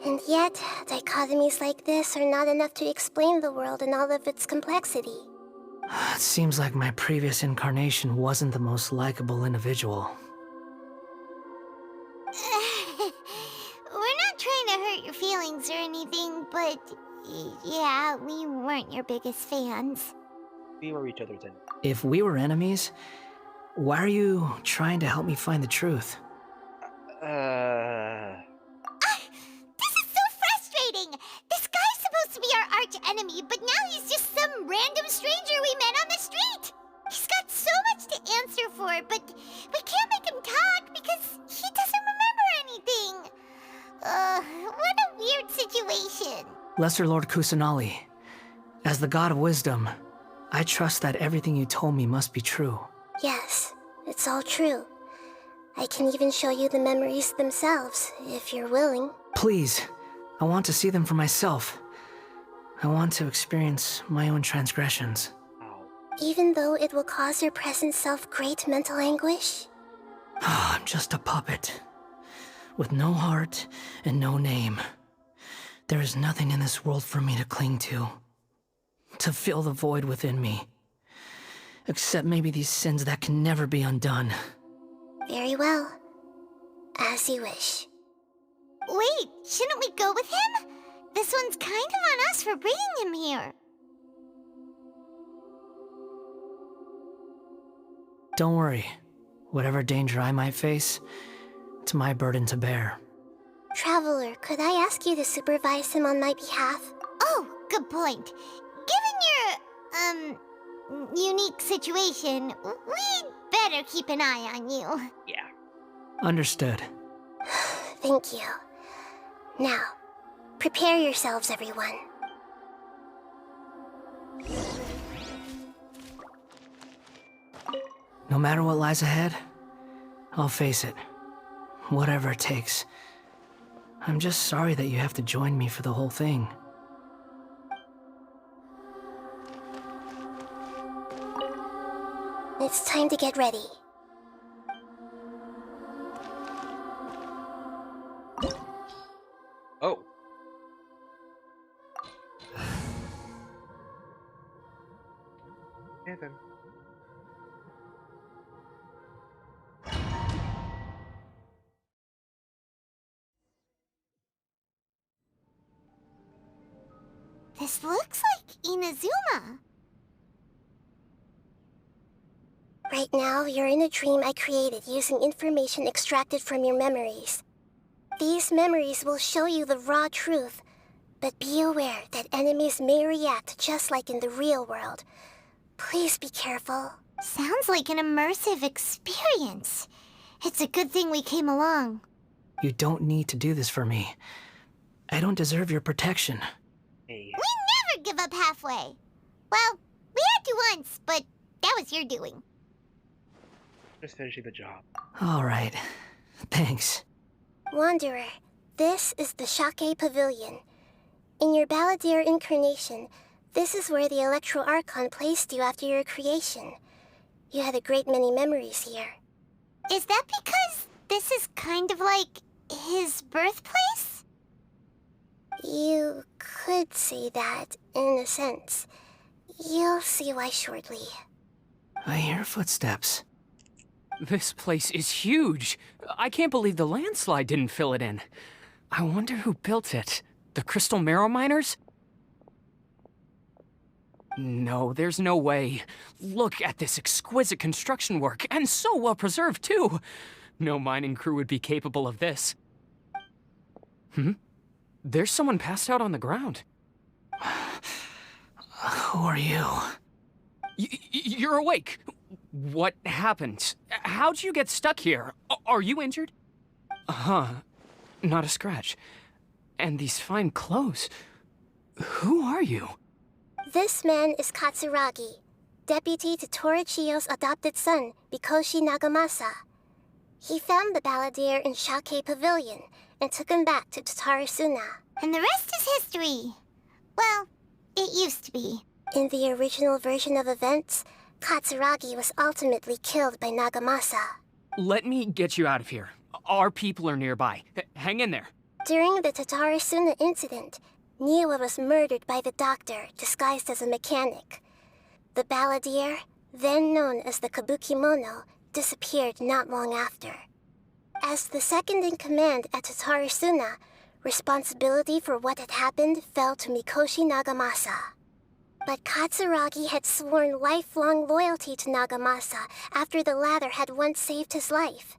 And yet, dichotomies like this are not enough to explain the world in all of its complexity. It seems like my previous incarnation wasn't the most likable individual. We're not trying to hurt your feelings or anything, but yeah, we weren't your biggest fans. We were each other's enemies. If we were enemies, why are you trying to help me find the truth? This is so frustrating! This guy's supposed to be our arch enemy, but now he's just some random stranger we met on the street! He's got so much to answer for, but we can't make him talk because he doesn't remember anything! What a weird situation. Lesser Lord Kusanali, as the god of wisdom, I trust that everything you told me must be true. Yes, it's all true. I can even show you the memories themselves, if you're willing. Please, I want to see them for myself. I want to experience my own transgressions. Even though it will cause your present self great mental anguish? I'm just a puppet, with no heart and no name. There is nothing in this world for me to cling to fill the void within me. Except maybe these sins that can never be undone. Very well. As you wish. Wait, shouldn't we go with him? This one's kind of on us for bringing him here. Don't worry. Whatever danger I might face, it's my burden to bear. Traveler, could I ask you to supervise him on my behalf? Oh, good point. Given your, unique situation, we'd better keep an eye on you. Yeah. Understood. Thank you. Now, prepare yourselves, everyone. No matter what lies ahead, I'll face it. Whatever it takes. I'm just sorry that you have to join me for the whole thing. It's time to get ready. Oh. Yeah, then. This looks like Inazuma. Right now, you're in a dream I created using information extracted from your memories. These memories will show you the raw truth, but be aware that enemies may react just like in the real world. Please be careful. Sounds like an immersive experience. It's a good thing we came along. You don't need to do this for me. I don't deserve your protection. Hey. We never give up halfway. Well, we had to once, but that was your doing. Just finishing the job. All right. Thanks. Wanderer, this is the Shake Pavilion. In your Balladeer incarnation, this is where the Electro Archon placed you after your creation. You had a great many memories here. Is that because this is kind of like his birthplace? You could say that, in a sense. You'll see why shortly. I hear footsteps. This place is huge. I can't believe the landslide didn't fill it in. I wonder who built it. The crystal marrow miners? No, there's no way. Look at this exquisite construction work, and so well preserved, too. No mining crew would be capable of this. There's someone passed out on the ground. Who are you? You're awake. What happened? How'd you get stuck here? Are you injured? Not a scratch. And these fine clothes. Who are you? This man is Katsuragi, deputy to Torichiyo's adopted son, Mikoshi Nagamasa. He found the balladeer in Shake Pavilion and took him back to Tatarasuna. And the rest is history. Well, it used to be. In the original version of events, Katsuragi was ultimately killed by Nagamasa. Let me get you out of here. Our people are nearby. Hang in there. During the Tatarasuna incident, Niwa was murdered by the doctor disguised as a mechanic. The balladeer, then known as the Kabukimono, disappeared not long after. As the second in command at Tatarasuna, responsibility for what had happened fell to Mikoshi Nagamasa. But Katsuragi had sworn lifelong loyalty to Nagamasa after the latter had once saved his life.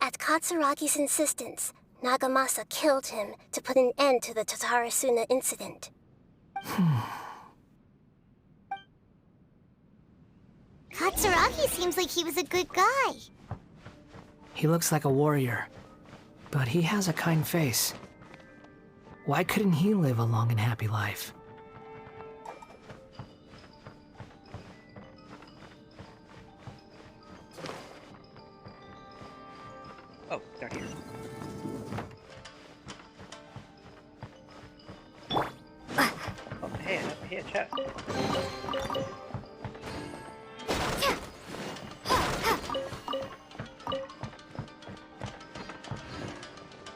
At Katsuragi's insistence, Nagamasa killed him to put an end to the Tatarasuna incident. Katsuragi seems like he was a good guy. He looks like a warrior, but he has a kind face. Why couldn't he live a long and happy life? Oh, down here. Oh, hey, chat.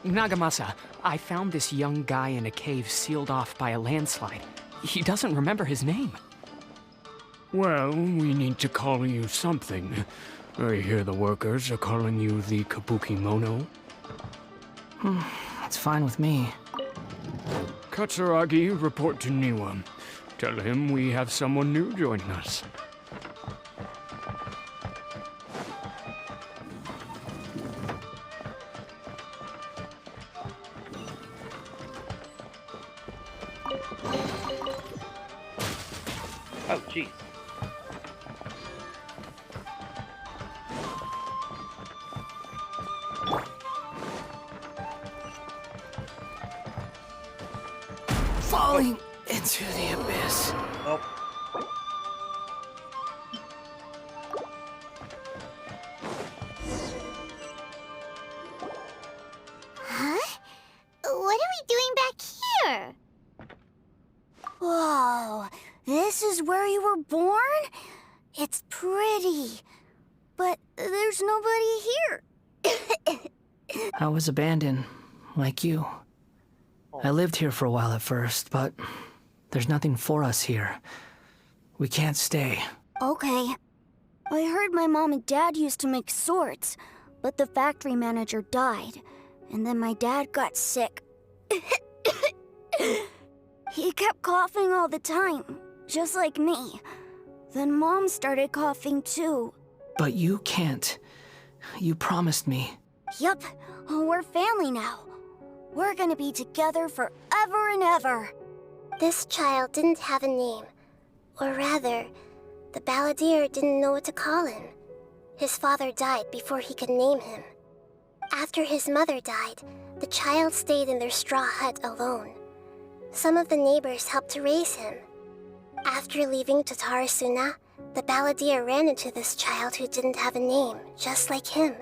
Nagamasa, I found this young guy in a cave sealed off by a landslide. He doesn't remember his name. Well, we need to call you something. I hear the workers are calling you the Kabukimono. That's fine with me. Katsuragi, report to Niwa. Tell him we have someone new joining us. Oh, jeez. Falling into the abyss. Oh. Huh? What are we doing back here? Whoa, this is where you were born? It's pretty, but there's nobody here. I was abandoned, like you. I lived here for a while at first, but there's nothing for us here. We can't stay. Okay. I heard my mom and dad used to make swords, but the factory manager died, and then my dad got sick. He kept coughing all the time, just like me. Then Mom started coughing too. But you can't. You promised me. Yup, we're family now. We're gonna be together forever and ever. This child didn't have a name. Or rather, the balladeer didn't know what to call him. His father died before he could name him. After his mother died, the child stayed in their straw hut alone. Some of the neighbors helped to raise him. After leaving Tatarasuna, the balladeer ran into this child who didn't have a name, just like him.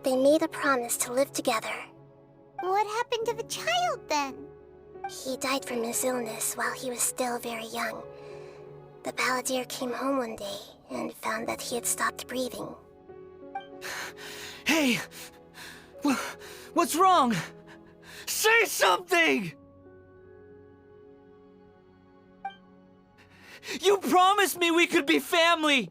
They made a promise to live together. What happened to the child then? He died from his illness while he was still very young. The balladeer came home one day and found that he had stopped breathing. Hey! What's wrong? Say something! You promised me we could be family!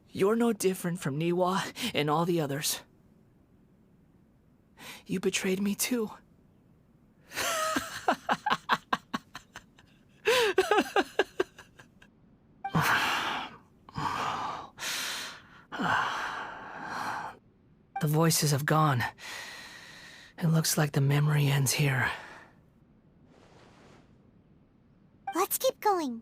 You're no different from Niwa and all the others. You betrayed me too. The voices have gone. It looks like the memory ends here. Let's keep going.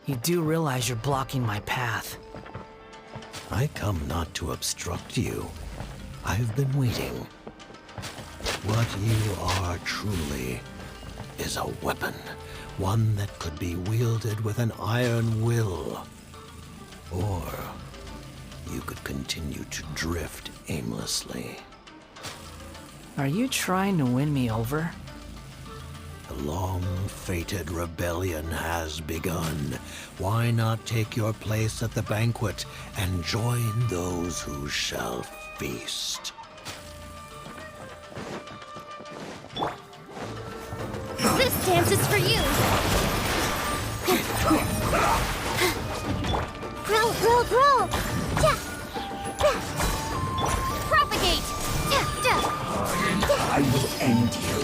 You do realize you're blocking my path. I come not to obstruct you. I've been waiting. What you are truly is a weapon. One that could be wielded with an iron will. Or you could continue to drift aimlessly. Are you trying to win me over? The long-fated rebellion has begun. Why not take your place at the banquet and join those who shall feast? This dance is for you! Grow, grow, grow! Yeah. Propagate! I will end you.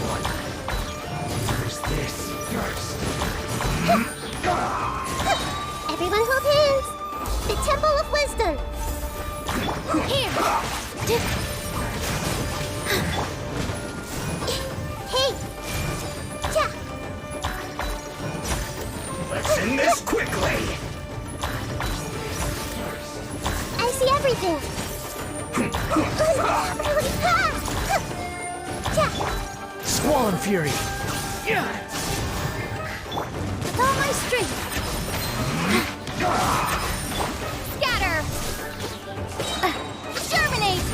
First this, first. Everyone hold hands! The Temple of Wisdom! Here! Hey! Yeah. Let's end this quickly! I see everything! Squall Fury! With all my strength! Scatter! Germinate!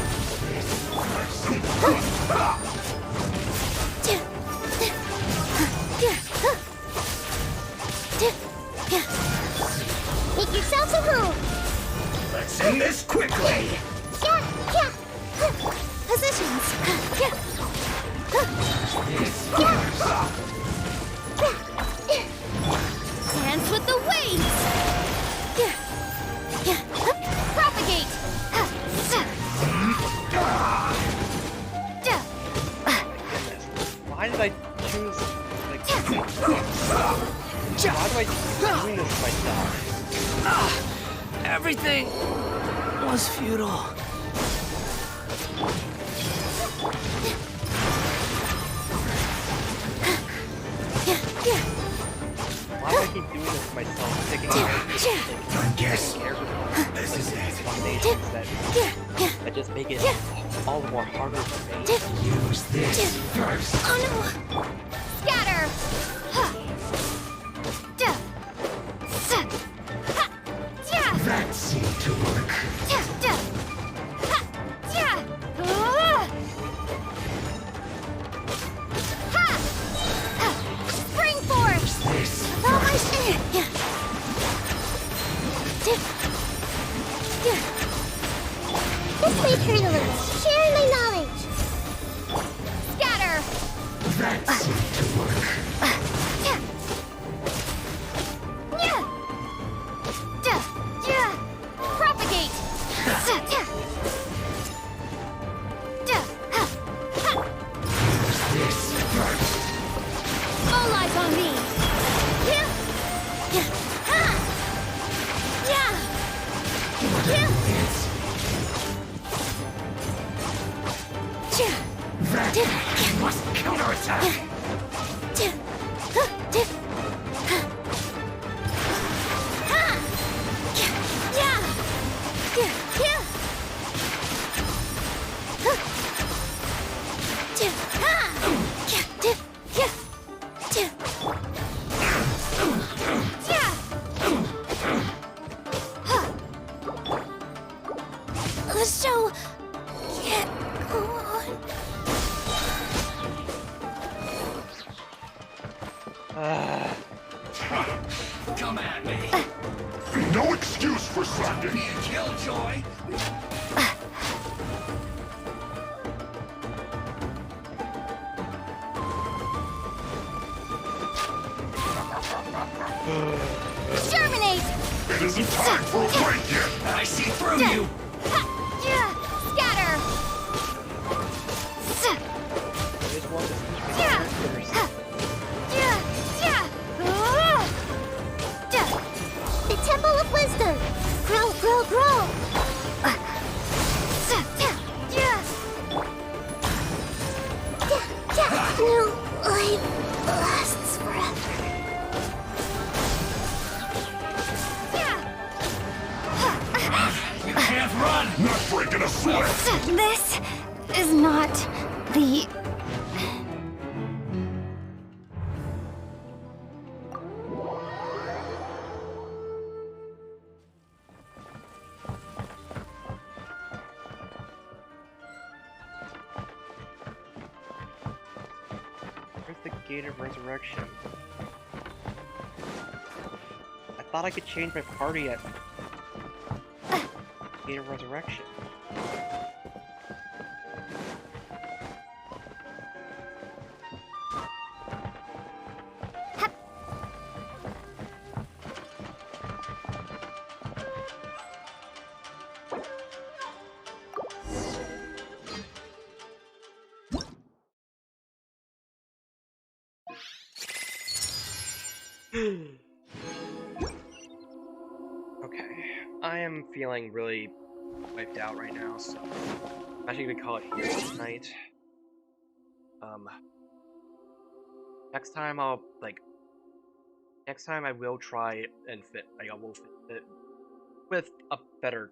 Make yourselves at home! Let's end this quickly! Yeah! Positions! Dance with the waves! Propagate! Why did I choose, like... Why do I keep doing this to myself? Everything was futile. Why do I keep doing this to myself? Taking I guess this is it. foundations that just make it all the more harder for me. Use this first. Oh no! Scatter! That seemed to work. Spring force! This With all my strength! This way, Colonelers! Sharing my knowledge! Scatter! That seemed to work. Propagate! This first. All eyes on me! That must counterattack. The show can't go on. no excuse for slacking. Be a killjoy. Exterminate! It isn't time for a break yet. I see through you. Scatter! The Temple of Wisdom! Grow, grow, grow! New life lasts forever. You can't run! Not breaking a sweat! This is not the... Where's the Gate of Resurrection? I thought I could change my party at Gate of Resurrection. Okay, I am feeling really wiped out right now, so I'm actually gonna call it here tonight. Next time next time I will try and I will fit it with a better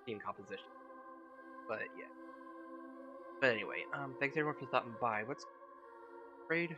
team composition. But yeah. But anyway, thanks everyone for stopping by. What's grade?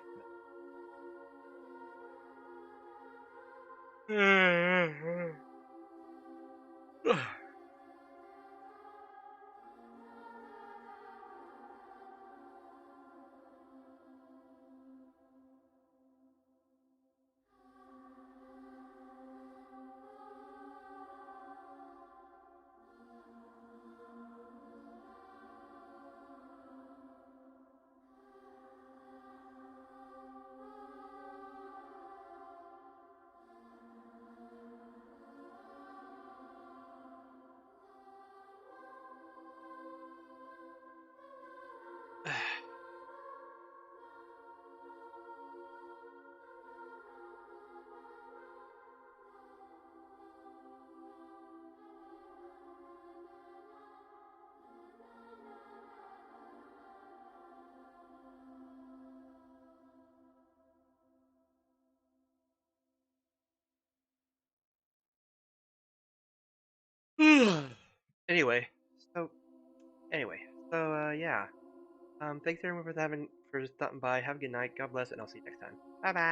Anyway, so yeah. Thanks everyone for stopping by. Have a good night. God bless, and I'll see you next time. Bye bye.